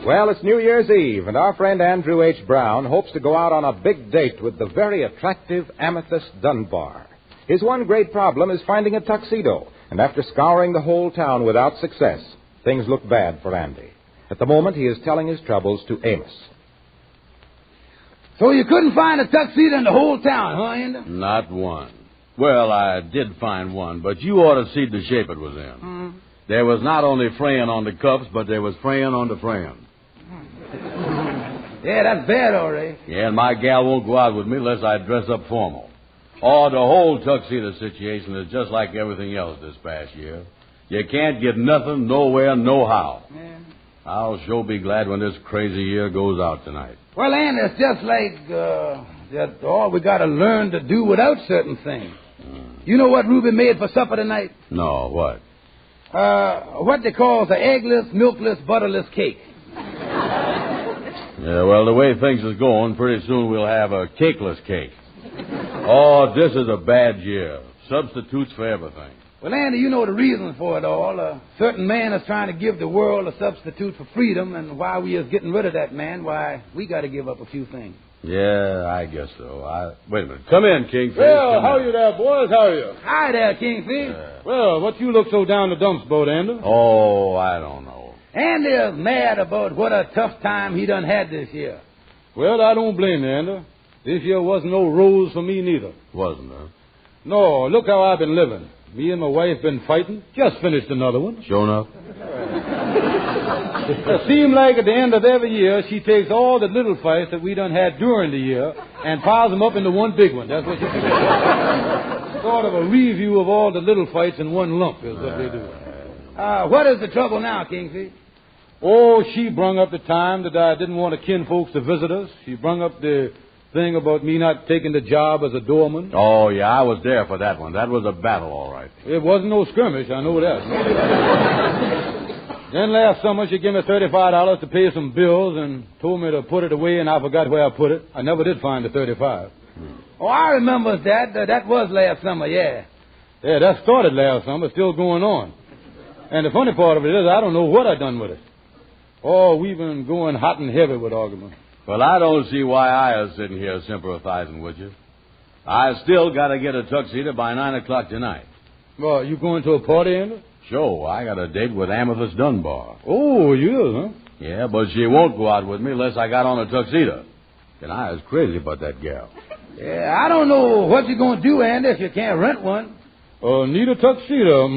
Well, it's New Year's Eve, and our friend Andrew H. Brown hopes to go out on a big date with the very attractive Amethyst Dunbar. His one great problem is finding a tuxedo, and after scouring the whole town without success, things look bad for Andy. At the moment, he is telling his troubles to Amos. So you couldn't find a tuxedo in the whole town, huh, Andy? Not one. Well, I did find one, but you ought to see the shape it was in. There was not only fraying on the cuffs, but there was fraying on the frame. Yeah, that's bad, all right. Yeah, and my gal won't go out with me unless I dress up formal. Oh, the whole tuxedo situation is just like everything else this past year. You can't get nothing, nowhere, nohow. Yeah. I'll sure be glad when this crazy year goes out tonight. Well, Andy, it's just like that all we got to learn to do without certain things. You know what Ruby made for supper tonight? No, what? What they call the eggless, milkless, butterless cake. Yeah, well, the way things is going, pretty soon we'll have a cakeless cake. Oh, this is a bad year. Substitutes for everything. Well, Andy, you know the reason for it all. A certain man is trying to give the world a substitute for freedom, and while we is getting rid of that man, why, we got to give up a few things. Yeah, I guess so. Wait a minute. Come in, Kingfish. Well, how are you there, boys? How are you? Hi there, Kingfish. Well, what you look so down the dumps boat, Andy? Oh, I don't know. Andy is mad about what a tough time he done had this year. Well, I don't blame you, Andy. This year wasn't no rose for me neither. Wasn't, huh? No, look how I've been living. Me and my wife been fighting. Just finished another one. Sure enough. It seems like at the end of every year, she takes all the little fights that we done had during the year and piles them up into one big one. That's what she does. Sort of a review of all the little fights in one lump is what they do. What is the trouble now, Kingfish? Oh, she brung up the time that I didn't want the kinfolks to visit us. She brung up the thing about me not taking the job as a doorman. Oh, yeah, I was there for that one. That was a battle, all right. It wasn't no skirmish, I know that. Then last summer, she gave me $35 to pay some bills and told me to put it away, and I forgot where I put it. I never did find the $35. Oh, I remember that. That was last summer, yeah. Yeah, that started last summer, still going on. And the funny part of it is, I don't know what I done with it. Oh, we've been going hot and heavy with argument. Well, I don't see why I is sitting here sympathizing with you. I still got to get a tuxedo by 9 o'clock tonight. Well, you going to a party, Andy? Sure, I got a date with Amethyst Dunbar. Oh, you, huh? Yeah, but she won't go out with me unless I got on a tuxedo. And I is crazy about that gal. Yeah, I don't know what you're going to do, Andy, if you can't rent one. Need a tuxedo.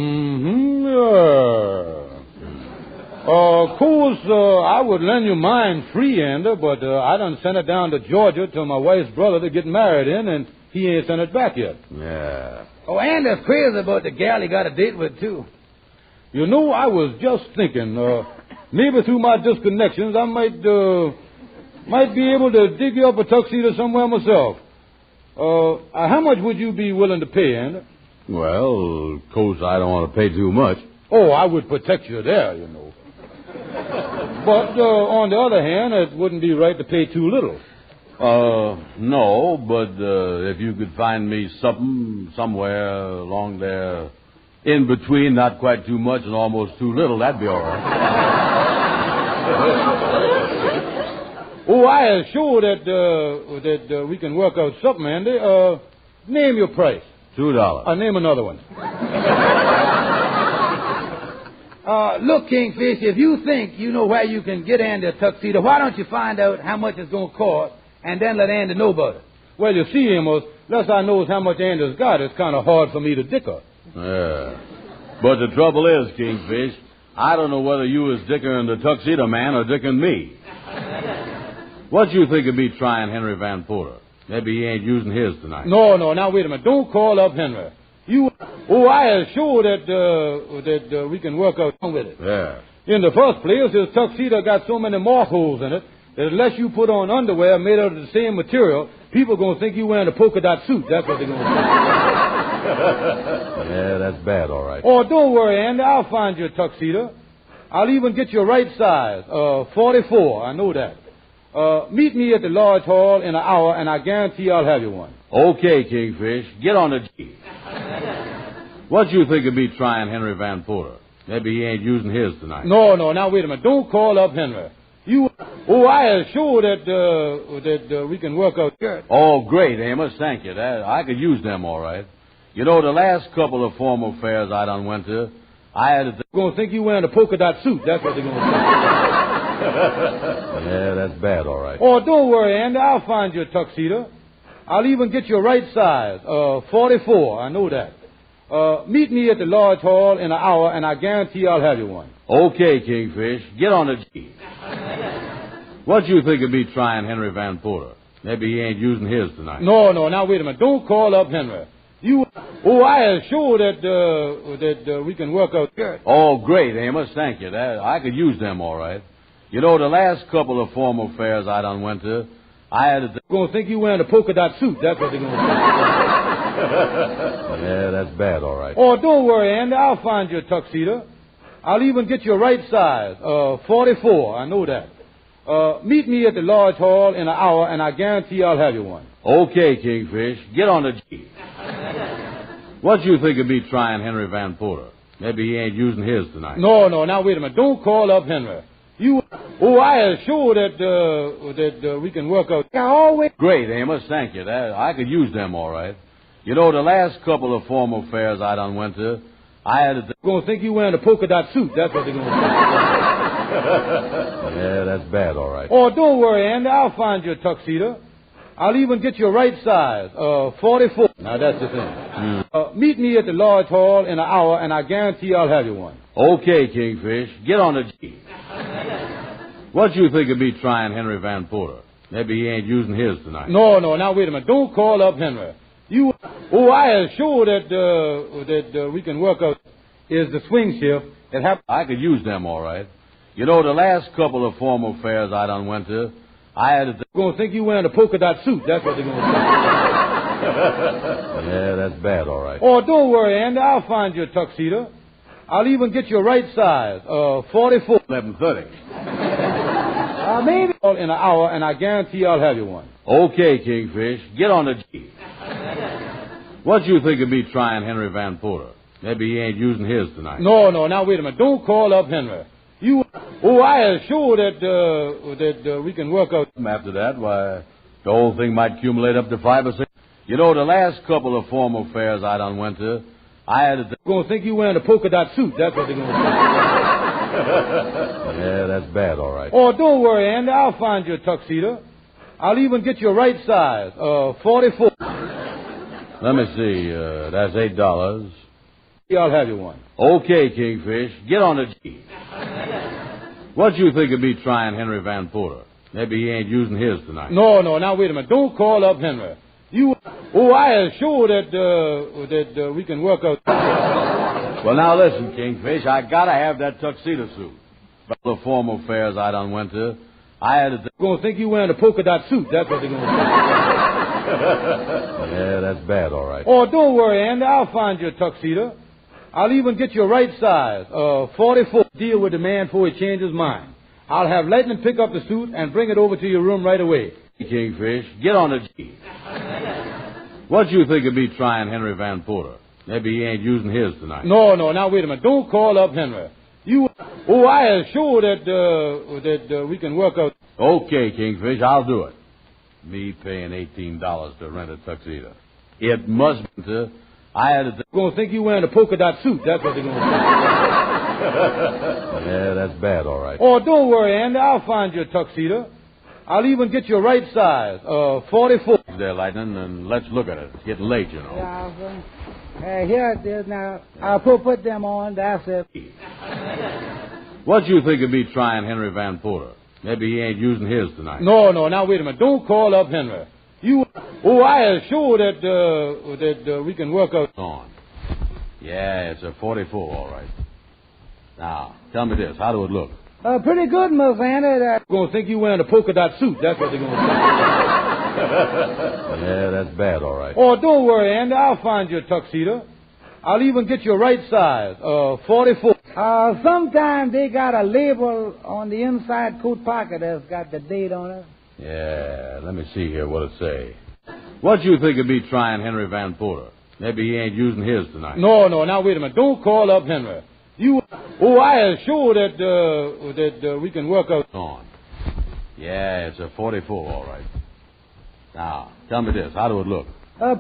Yeah. Of course, I would lend you mine free, Andy, but I done sent it down to Georgia to my wife's brother to get married in, and he ain't sent it back yet. Yeah. Oh, Andy's crazy about the gal he got a date with, too. You know, I was just thinking, maybe through my disconnections, I might be able to dig you up a tuxedo somewhere myself. How much would you be willing to pay, Andy? Well, of course, I don't want to pay too much. Oh, I would protect you there, you know. But on the other hand, it wouldn't be right to pay too little. No, but if you could find me something somewhere along there, in between, not quite too much and almost too little, that'd be all right. Oh, I am sure that we can work out something, Andy. Name your price. $2. Name another one. Look, Kingfish, if you think you know where you can get Andy a tuxedo, why don't you find out how much it's going to cost and then let Andy know about it? Well, you see, Amos, unless I knows how much Andy's got, it's kind of hard for me to dicker. Yeah. But the trouble is, Kingfish, I don't know whether you is dickering the tuxedo man or dickering me. What do you think of me trying Henry Van Porter? Maybe he ain't using his tonight. No, now, wait a minute. Don't call up Henry. I am sure that we can work out with it. Yeah. In the first place, his tuxedo got so many mark holes in it that unless you put on underwear made out of the same material, people are going to think you're wearing a polka dot suit. That's what they're going to think. Yeah, that's bad, all right. Oh, don't worry, Andy. I'll find you a tuxedo. I'll even get you a right size, 44. I know that. Meet me at the Lodge Hall in an hour, and I guarantee I'll have you one. Okay, Kingfish. Get on the G. What do you think of me trying Henry Van Porter? Maybe he ain't using his tonight. No, now wait a minute. Don't call up Henry. I am sure that we can work out good. Oh, great, Amos. Thank you. I could use them all right. You know, the last couple of formal fairs I done went to, I had to... Going to think you wearing a polka dot suit. That's what they're going to think. Yeah, that's bad, all right. Oh, don't worry, Andy. I'll find you a tuxedo. I'll even get you a right size, 44. I know that. Meet me at the Lodge Hall in an hour, and I guarantee I'll have you one. Okay, Kingfish. Get on the G. What do you think of me trying Henry Van Porter? Maybe he ain't using his tonight. No, now wait a minute. Don't call up Henry. I am sure that we can work out good. Oh, great, Amos. Thank you. I could use them all right. You know, the last couple of formal fairs I done went to, I had to... Going to think you wearing a polka dot suit. That's what they're going to think. Yeah, that's bad, all right. Oh, don't worry, Andy. I'll find you a tuxedo. I'll even get you a right size, 44. I know that. Meet me at the Lodge Hall in an hour, and I guarantee I'll have you one. Okay, Kingfish. Get on the G. What do you think of me trying Henry Van Porter? Maybe he ain't using his tonight. No, now wait a minute. Don't call up Henry. I am sure that we can work out. Great, Amos. Thank you. I could use them all right. You know, the last couple of formal fairs I done went to, I had to... Going to think you wearing a polka dot suit. That's what they're going to think. Yeah, that's bad, all right. Oh, don't worry, Andy. I'll find you a tuxedo. I'll even get you a right size, 44. Now, that's the thing. Meet me at the Lodge Hall in an hour, and I guarantee I'll have you one. Okay, Kingfish. Get on the G. What do you think of me trying Henry Van Porter? Maybe he ain't using his tonight. No, now wait a minute. Don't call up Henry. I am sure that we can work out is the swing shift that happens. I could use them all right. You know, the last couple of formal fairs I done went to, I had to... Going to think you wearing a polka dot suit. That's what they're going to think. Yeah, that's bad, all right. Oh, don't worry, Andy. I'll find you a tuxedo. I'll even get you a right size, 44. 11:30. Maybe in an hour, and I guarantee I'll have you one. Okay, Kingfish. Get on the G. What do you think of me trying Henry Van Porter? Maybe he ain't using his tonight. No, now wait a minute. Don't call up Henry. I am sure that we can work out. After that, why, the whole thing might accumulate up to 5 or 6. You know, the last couple of formal fairs I done went to, I had to... Going to think you wearing a polka dot suit. That's what they're going to think. Yeah, that's bad, all right. Oh, don't worry, Andy. I'll find you a tuxedo. I'll even get you a right size, 44. Let me see. That's $8. I'll have you one. Okay, Kingfish. Get on the G. What do you think of me trying Henry Van Porter? Maybe he ain't using his tonight. No, now wait a minute. Don't call up Henry. I am sure that we can work out. Well, now listen, Kingfish. I gotta have that tuxedo suit. But the formal fairs I done went to, I had to... Going to think you wearing a polka dot suit. That's what they're going to think. Yeah, that's bad, all right. Oh, don't worry, Andy. I'll find you a tuxedo. I'll even get you a right size, 44. Deal with the man before he changes his mind. I'll have Lightning pick up the suit and bring it over to your room right away. Kingfish, get on the G. What do you think of me trying Henry Van Porter? Maybe he ain't using his tonight. No, now wait a minute. Don't call up Henry. I am sure that we can work out. Okay, Kingfish, I'll do it. Me paying $18 to rent a tuxedo. It must be... I had to... Going to think you wearing a polka dot suit. That's what they're going to think. Yeah, that's bad, all right. Oh, don't worry, Andy. I'll find you a tuxedo. I'll even get you a right size, 44. There, Lightning, and let's look at it. It's getting late, you know. Yeah, here it is now. I'll put them on. That's it. What do you think of me trying Henry Van Porter? Maybe he ain't using his tonight. No, now wait a minute. Don't call up Henry. I am sure that we can work out. On. Yeah, it's a 44, all right. Now, tell me this. How do it look? Pretty good, Miss Annie. They're going to think you wearing a polka dot suit. That's what they're going to think. Yeah, that's bad, all right. Oh, don't worry, Andy. I'll find you a tuxedo. I'll even get you a right size, 44. Sometimes they got a label on the inside coat pocket that's got the date on it. Yeah, let me see here what it say. What you think of me trying Henry Van Porter? Maybe he ain't using his tonight. No, now wait a minute. Don't call up Henry. I am sure that we can work out on. Yeah, it's a 44, all right. Now, tell me this. How do it look?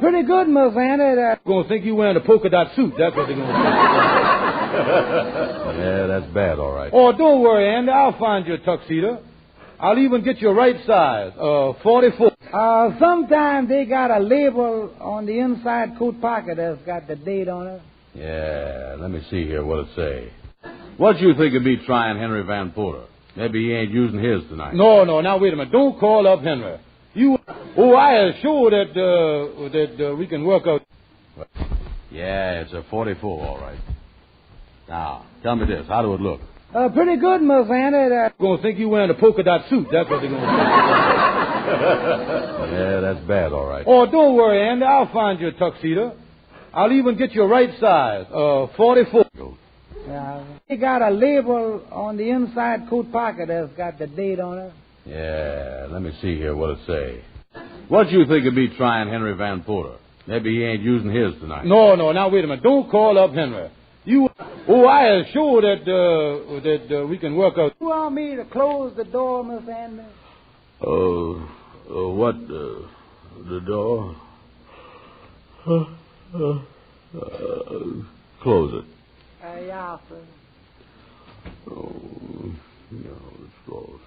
Pretty good, Miss Annie. They're going to think you wearing a polka dot suit. That's what they're going to think. Yeah, that's bad, all right. Oh, don't worry, Andy. I'll find you a tuxedo. I'll even get you a right size, 44. Sometimes they got a label on the inside coat pocket that's got the date on it. Yeah, let me see here what it say. What you think of me trying Henry Van Porter? Maybe he ain't using his tonight. No, now wait a minute. Don't call up Henry. I am sure that we can work out. Yeah, it's a 44, all right. Now, tell me this. How do it look? Pretty good, Miss Annie. They're going to think you wearing a polka dot suit. That's what they're going to think. Yeah, that's bad, all right. Oh, don't worry, Andy. I'll find you a tuxedo. I'll even get you a right size, 44. They got a label on the inside coat pocket that's got the date on it. Yeah, let me see here what it say. What you think of me trying Henry Van Porter? Maybe he ain't using his tonight. No, now wait a minute. Don't call up Henry. I am sure that we can work out. You want me to close the door, Miss Annie? What? The door? Close it. Yeah, sir. Oh, no, it's close.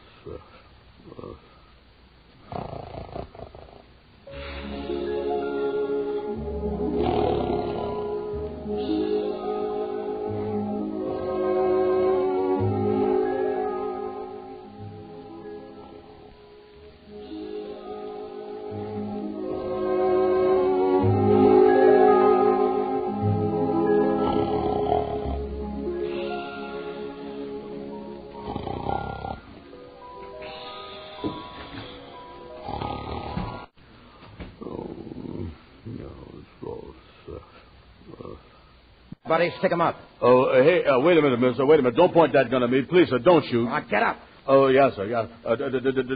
Buddy, stick him up. Oh, hey, wait a minute, mister. Wait a minute. Don't point that gun at me. Please, sir, don't shoot. Get up. Oh, yes, sir, yes.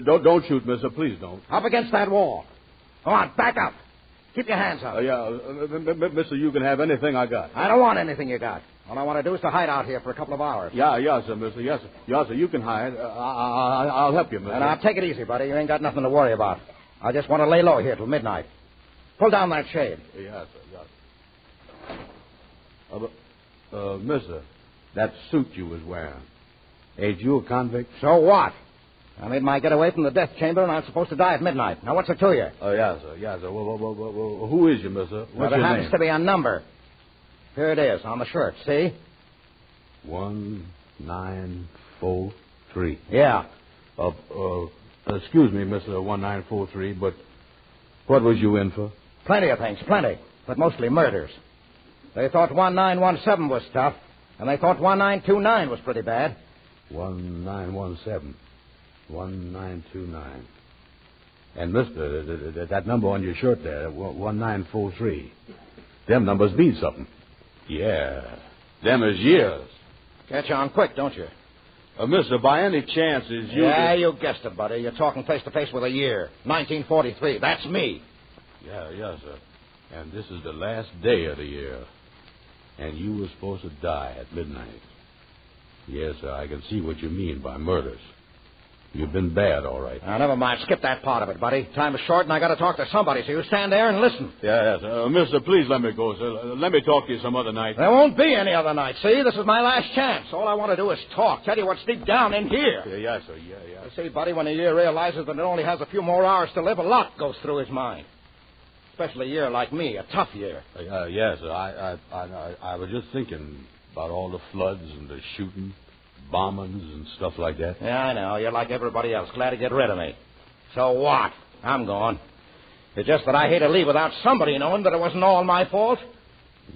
Don't shoot, mister. Please don't. Up against that wall. Go on, back up. Keep your hands up. Mister, you can have anything I got. I don't want anything you got. All I want to do is to hide out here for a couple of hours. Yeah, sir, mister. Yes, sir. Yes, sir, you can hide. I'll help you, mister. And I'll take it easy, buddy. You ain't got nothing to worry about. I just want to lay low here till midnight. Pull down that shade. Yes, sir, yes. Mister, that suit you was wearing, ain't you a convict? So what? I made my getaway from the death chamber, and I'm supposed to die at midnight. Now, what's it to you? Oh, yes, sir. Well, who is you, mister? What's your there happens name? to be a number. Here it is, on the shirt, see? 1943. Yeah. Excuse me, Mr. 1943, but what was you in for? Plenty of things, plenty, but mostly murders. They thought 1917 was tough, and they thought 1929 was pretty bad. 1917. 1929. And, mister, that number on your shirt there, 1943. Them numbers mean something. Yeah. Them is years. Catch on quick, don't you? Mister, by any chance is you... Yeah, you guessed it, buddy. You're talking face to face with a year. 1943. That's me. Yeah, yes, sir. And this is the last day of the year. And you were supposed to die at midnight. Yes, sir, I can see what you mean by murders. You've been bad, all right. Now, never mind. Skip that part of it, buddy. Time is short, and I got to talk to somebody, so you stand there and listen. Yes, mister, please let me go, sir. Let me talk to you some other night. There won't be any other night, see? This is my last chance. All I want to do is talk, tell you what's deep down in here. Yes, sir, yeah. You see, buddy, when a year realizes that it only has a few more hours to live, a lot goes through his mind. Especially a year like me, a tough year. Yes, sir. I was just thinking about all the floods and the shooting, bombings and stuff like that. Yeah, I know. You're like everybody else, glad to get rid of me. So what? I'm gone. It's just that I hate to leave without somebody knowing that it wasn't all my fault.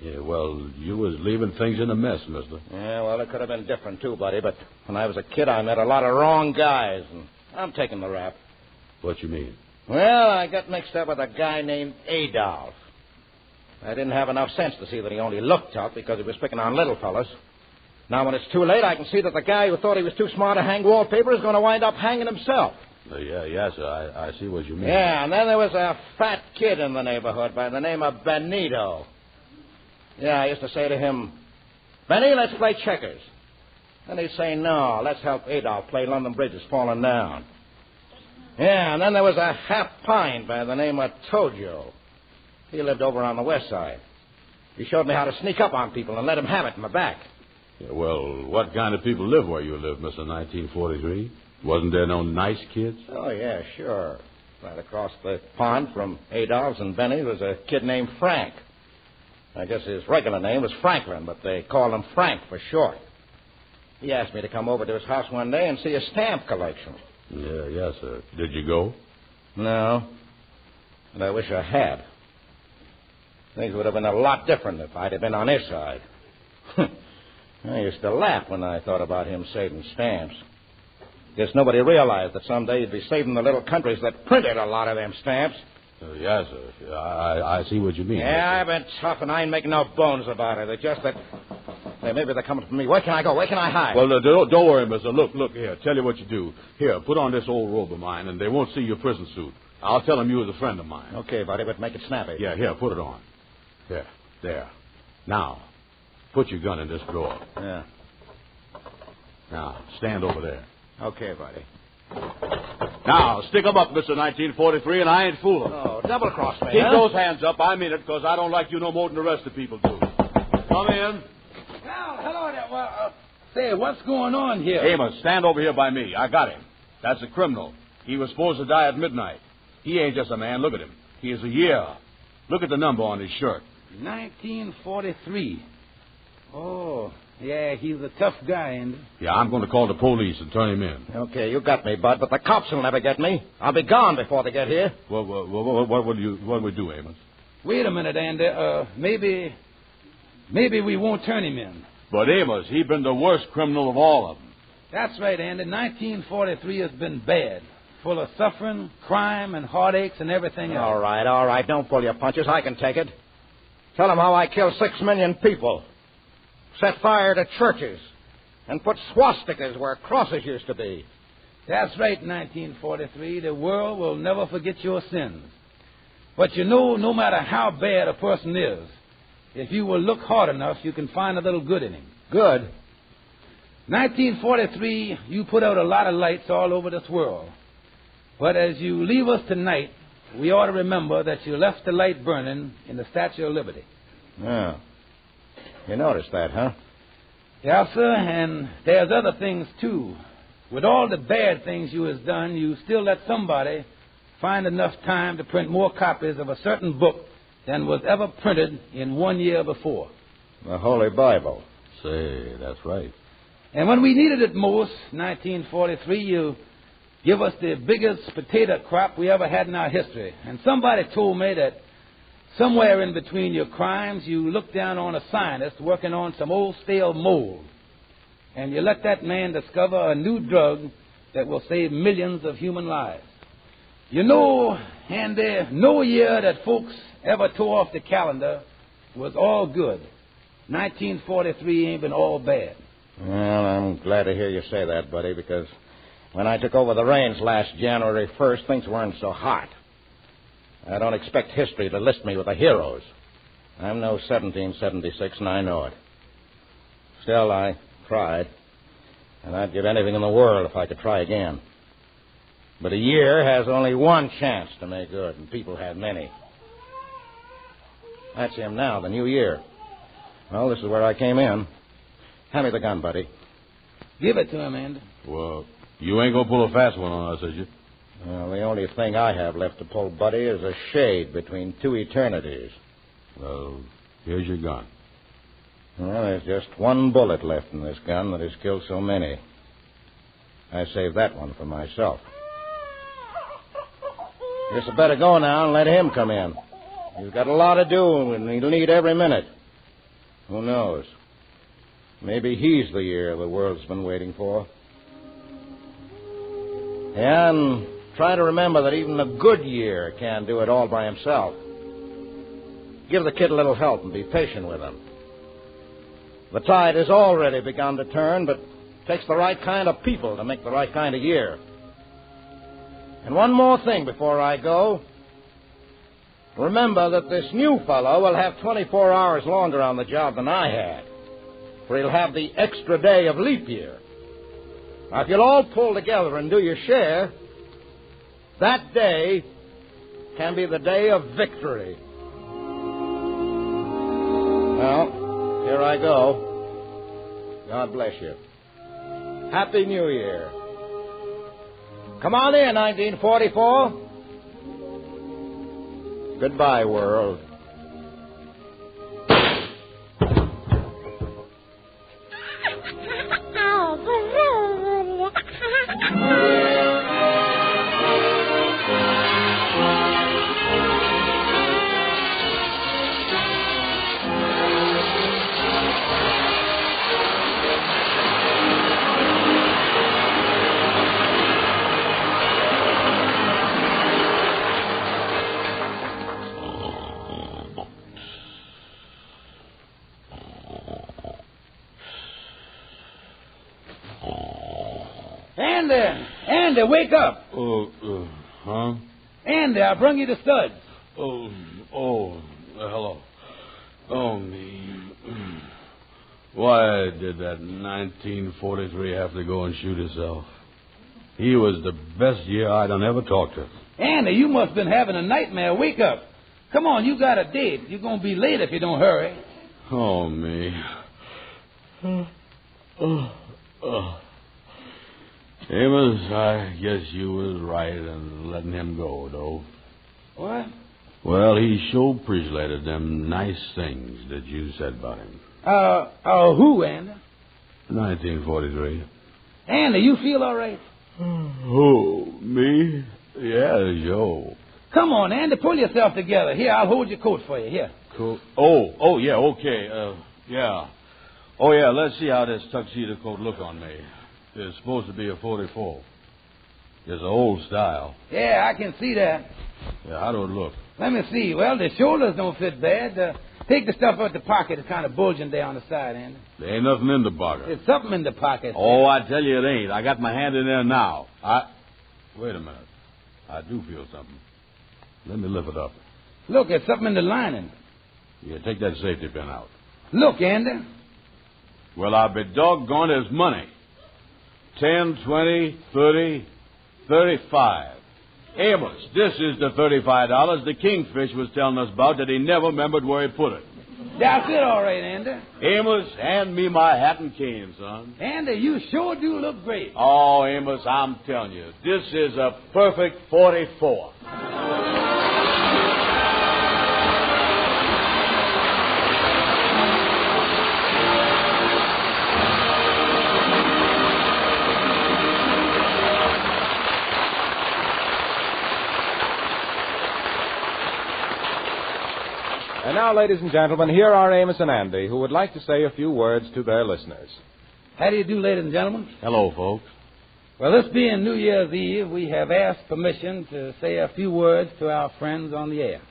Yeah, well, you was leaving things in a mess, mister. Yeah, well, it could have been different, too, buddy, but when I was a kid, I met a lot of wrong guys, and I'm taking the rap. What you mean? Well, I got mixed up with a guy named Adolf. I didn't have enough sense to see that he only looked tough because he was picking on little fellas. Now, when it's too late, I can see that the guy who thought he was too smart to hang wallpaper is going to wind up hanging himself. Yes, sir. I see what you mean. Yeah, and then there was a fat kid in the neighborhood by the name of Benito. Yeah, I used to say to him, Benny, let's play checkers. Then he'd say, no, let's help Adolf play London Bridge is falling down. Yeah, and then there was a half pine by the name of Tojo. He lived over on the west side. He showed me how to sneak up on people and let them have it in the back. Yeah, well, what kind of people live where you live, Mr. 1943? Wasn't there no nice kids? Oh, yeah, sure. Right across the pond from Adolph's and Benny was a kid named Frank. I guess his regular name was Franklin, but they called him Frank for short. He asked me to come over to his house one day and see his stamp collection. Yes, sir. Did you go? No, but I wish I had. Things would have been a lot different if I'd have been on his side. I used to laugh when I thought about him saving stamps. Guess nobody realized that someday he'd be saving the little countries that printed a lot of them stamps. Yes, sir. I see what you mean. Yeah, I've been tough, and I ain't making no bones about it. It's just that... Hey, maybe they're coming for me. Where can I go? Where can I hide? Well, don't worry, mister. Look here. Tell you what you do. Here, put on this old robe of mine, and they won't see your prison suit. I'll tell them you was a friend of mine. Okay, buddy, but make it snappy. Yeah, here, put it on. There. Now, put your gun in this drawer. Yeah. Now, stand over there. Okay, buddy. Now, stick 'em up, Mr. 1943, and I ain't fooling. Oh, double-cross me, Keep those hands up. I mean it, because I don't like you no more than the rest of people do. Come in. Well, hello there. Well, say, what's going on here? Amos, stand over here by me. I got him. That's a criminal. He was supposed to die at midnight. He ain't just a man. Look at him. He is a year. Look at the number on his shirt. 1943. Oh, yeah, he's a tough guy, ain't he? Yeah, I'm going to call the police and turn him in. Okay, you got me, Bud, but the cops will never get me. I'll be gone before they get here. Well, what would we do, Amos? Wait a minute, Andy. Maybe we won't turn him in. But, Amos, he's been the worst criminal of all of them. That's right, Andy. 1943 has been bad. Full of suffering, crime, and heartaches and everything else. All right. Don't pull your punches. I can take it. Tell them how I killed 6 million people, set fire to churches, and put swastikas where crosses used to be. That's right, 1943. The world will never forget your sins. But you know, no matter how bad a person is, if you will look hard enough, you can find a little good in him. Good? 1943, you put out a lot of lights all over this world. But as you leave us tonight, we ought to remember that you left the light burning in the Statue of Liberty. Yeah. You noticed that, huh? Yes, sir, and there's other things, too. With all the bad things you has done, you still let somebody find enough time to print more copies of a certain book than was ever printed in 1 year before. The Holy Bible. Say, that's right. And when we needed it most, 1943, you give us the biggest potato crop we ever had in our history. And somebody told me that somewhere in between your crimes, you looked down on a scientist working on some old stale mold. And you let that man discover a new drug that will save millions of human lives. You know, Andy, no year that folks ever tore off the calendar was all good. 1943 ain't been all bad. Well, I'm glad to hear you say that, buddy, because when I took over the reins last January 1st, things weren't so hot. I don't expect history to list me with the heroes. I'm no 1776, and I know it. Still, I tried, and I'd give anything in the world if I could try again. But a year has only one chance to make good, and people have many. That's him now, the new year. Well, this is where I came in. Hand me the gun, buddy. Give it to him, Andy. Well, you ain't going to pull a fast one on us, is you? Well, the only thing I have left to pull, buddy, is a shade between two eternities. Well, here's your gun. Well, there's just one bullet left in this gun that has killed so many. I saved that one for myself. Guess I better go now and let him come in. He's got a lot to do, and he'll need every minute. Who knows? Maybe he's the year the world's been waiting for. Yeah, and try to remember that even a good year can't do it all by himself. Give the kid a little help and be patient with him. The tide has already begun to turn, but it takes the right kind of people to make the right kind of year. And one more thing before I go. Remember that this new fellow will have 24 hours longer on the job than I had, for he'll have the extra day of leap year. Now, if you'll all pull together and do your share, that day can be the day of victory. Well, here I go. God bless you. Happy New Year. Come on in, 1944. Goodbye, world. Andy, wake up. Huh? Andy, I brung you the studs. Hello. Oh, me. Why did that 1943 have to go and shoot himself? He was the best year I done ever talked to. Andy, you must have been having a nightmare. Wake up. Come on, you got a date. You're going to be late if you don't hurry. Oh, me. Amos, I guess you was right in letting him go, though. What? Well, he sure appreciated them nice things that you said about him. Who, Andy? 1943. Andy, you feel all right? Oh, me? Yeah, Joe. Come on, Andy, pull yourself together. Here, I'll hold your coat for you. Here. Cool. Oh, yeah, okay. Yeah. Oh, yeah, let's see how this tuxedo coat look on me. It's supposed to be a 44. It's an old style. Yeah, I can see that. Yeah, how do it look? Let me see. Well, the shoulders don't fit bad. Take the stuff out the pocket. It's kind of bulging there on the side, Andy. There ain't nothing in the pocket. There's something in the pocket. Oh, I tell you it ain't. I got my hand in there now. Wait a minute. I do feel something. Let me lift it up. Look, there's something in the lining. Yeah, take that safety pin out. Look, Andy. Well, I'll be doggone there's money. 10, 20, 30, 35. Amos, this is the $35 the Kingfish was telling us about that he never remembered where he put it. That's it, all right, Andy. Amos, hand me my hat and cane, son. Andy, you sure do look great. Oh, Amos, I'm telling you, this is a perfect 44. And now, ladies and gentlemen, here are Amos and Andy, who would like to say a few words to their listeners. How do you do, ladies and gentlemen? Hello, folks. Well, this being New Year's Eve, we have asked permission to say a few words to our friends on the air.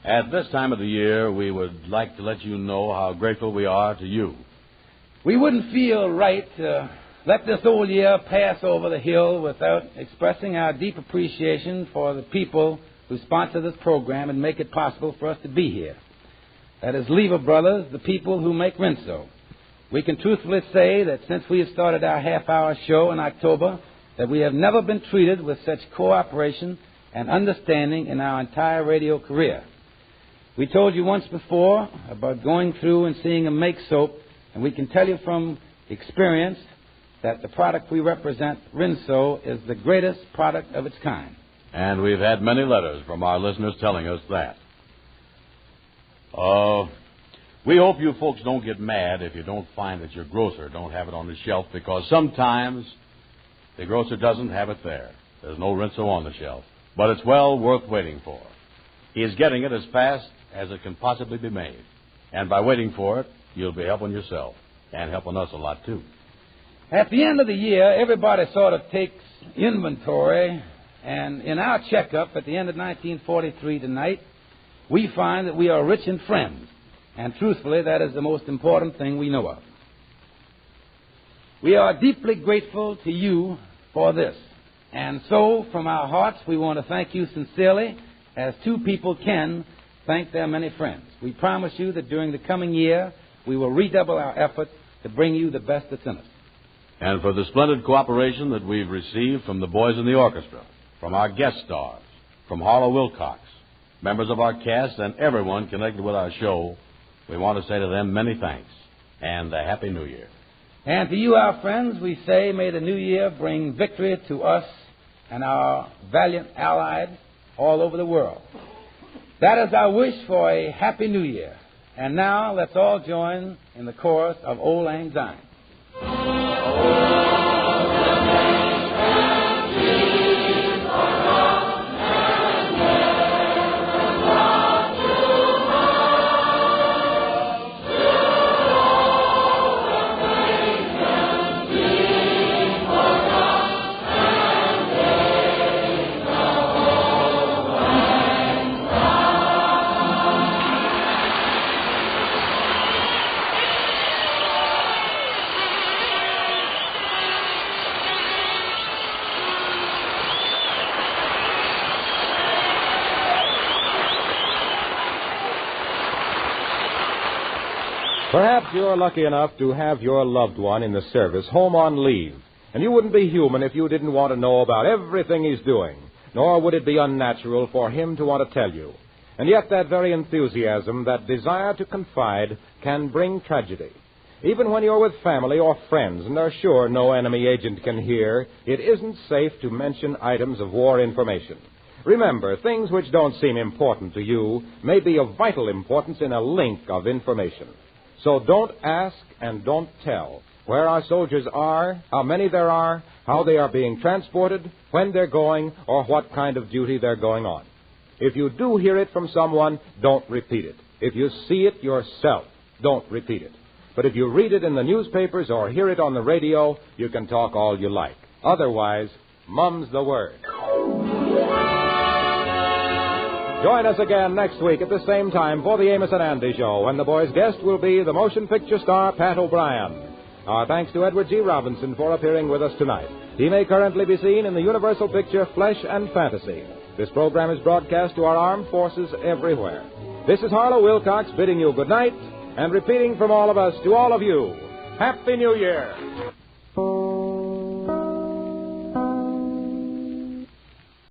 At this time of the year, we would like to let you know how grateful we are to you. We wouldn't feel right to let this old year pass over the hill without expressing our deep appreciation for the people who sponsor this program and make it possible for us to be here. That is Lever Brothers, the people who make Rinso. We can truthfully say that since we have started our half-hour show in October, that we have never been treated with such cooperation and understanding in our entire radio career. We told you once before about going through and seeing a make soap, and we can tell you from experience that the product we represent, Rinso, is the greatest product of its kind. And we've had many letters from our listeners telling us that. We hope you folks don't get mad if you don't find that your grocer don't have it on the shelf, because sometimes the grocer doesn't have it there. There's no Rinso on the shelf. But it's well worth waiting for. He is getting it as fast as it can possibly be made. And by waiting for it, you'll be helping yourself and helping us a lot, too. At the end of the year, everybody sort of takes inventory, and in our checkup at the end of 1943 tonight, we find that we are rich in friends, and truthfully, that is the most important thing we know of. We are deeply grateful to you for this, and so from our hearts, we want to thank you sincerely, as two people can thank their many friends. We promise you that during the coming year, we will redouble our efforts to bring you the best that's in us. And for the splendid cooperation that we've received from the boys in the orchestra, from our guest stars, from Harlow Wilcox, members of our cast, and everyone connected with our show, we want to say to them many thanks and a Happy New Year. And to you, our friends, we say, may the new year bring victory to us and our valiant allies all over the world. That is our wish for a Happy New Year. And now let's all join in the chorus of Old Lang Syne. Perhaps you're lucky enough to have your loved one in the service home on leave, and you wouldn't be human if you didn't want to know about everything he's doing, nor would it be unnatural for him to want to tell you. And yet that very enthusiasm, that desire to confide, can bring tragedy. Even when you're with family or friends and are sure no enemy agent can hear, it isn't safe to mention items of war information. Remember, things which don't seem important to you may be of vital importance in a link of information. So don't ask and don't tell where our soldiers are, how many there are, how they are being transported, when they're going, or what kind of duty they're going on. If you do hear it from someone, don't repeat it. If you see it yourself, don't repeat it. But if you read it in the newspapers or hear it on the radio, you can talk all you like. Otherwise, mum's the word. Join us again next week at the same time for the Amos and Andy Show, and the boys' guest will be the motion picture star Pat O'Brien. Our thanks to Edward G. Robinson for appearing with us tonight. He may currently be seen in the Universal picture Flesh and Fantasy. This program is broadcast to our armed forces everywhere. This is Harlow Wilcox bidding you good night and repeating from all of us to all of you, Happy New Year!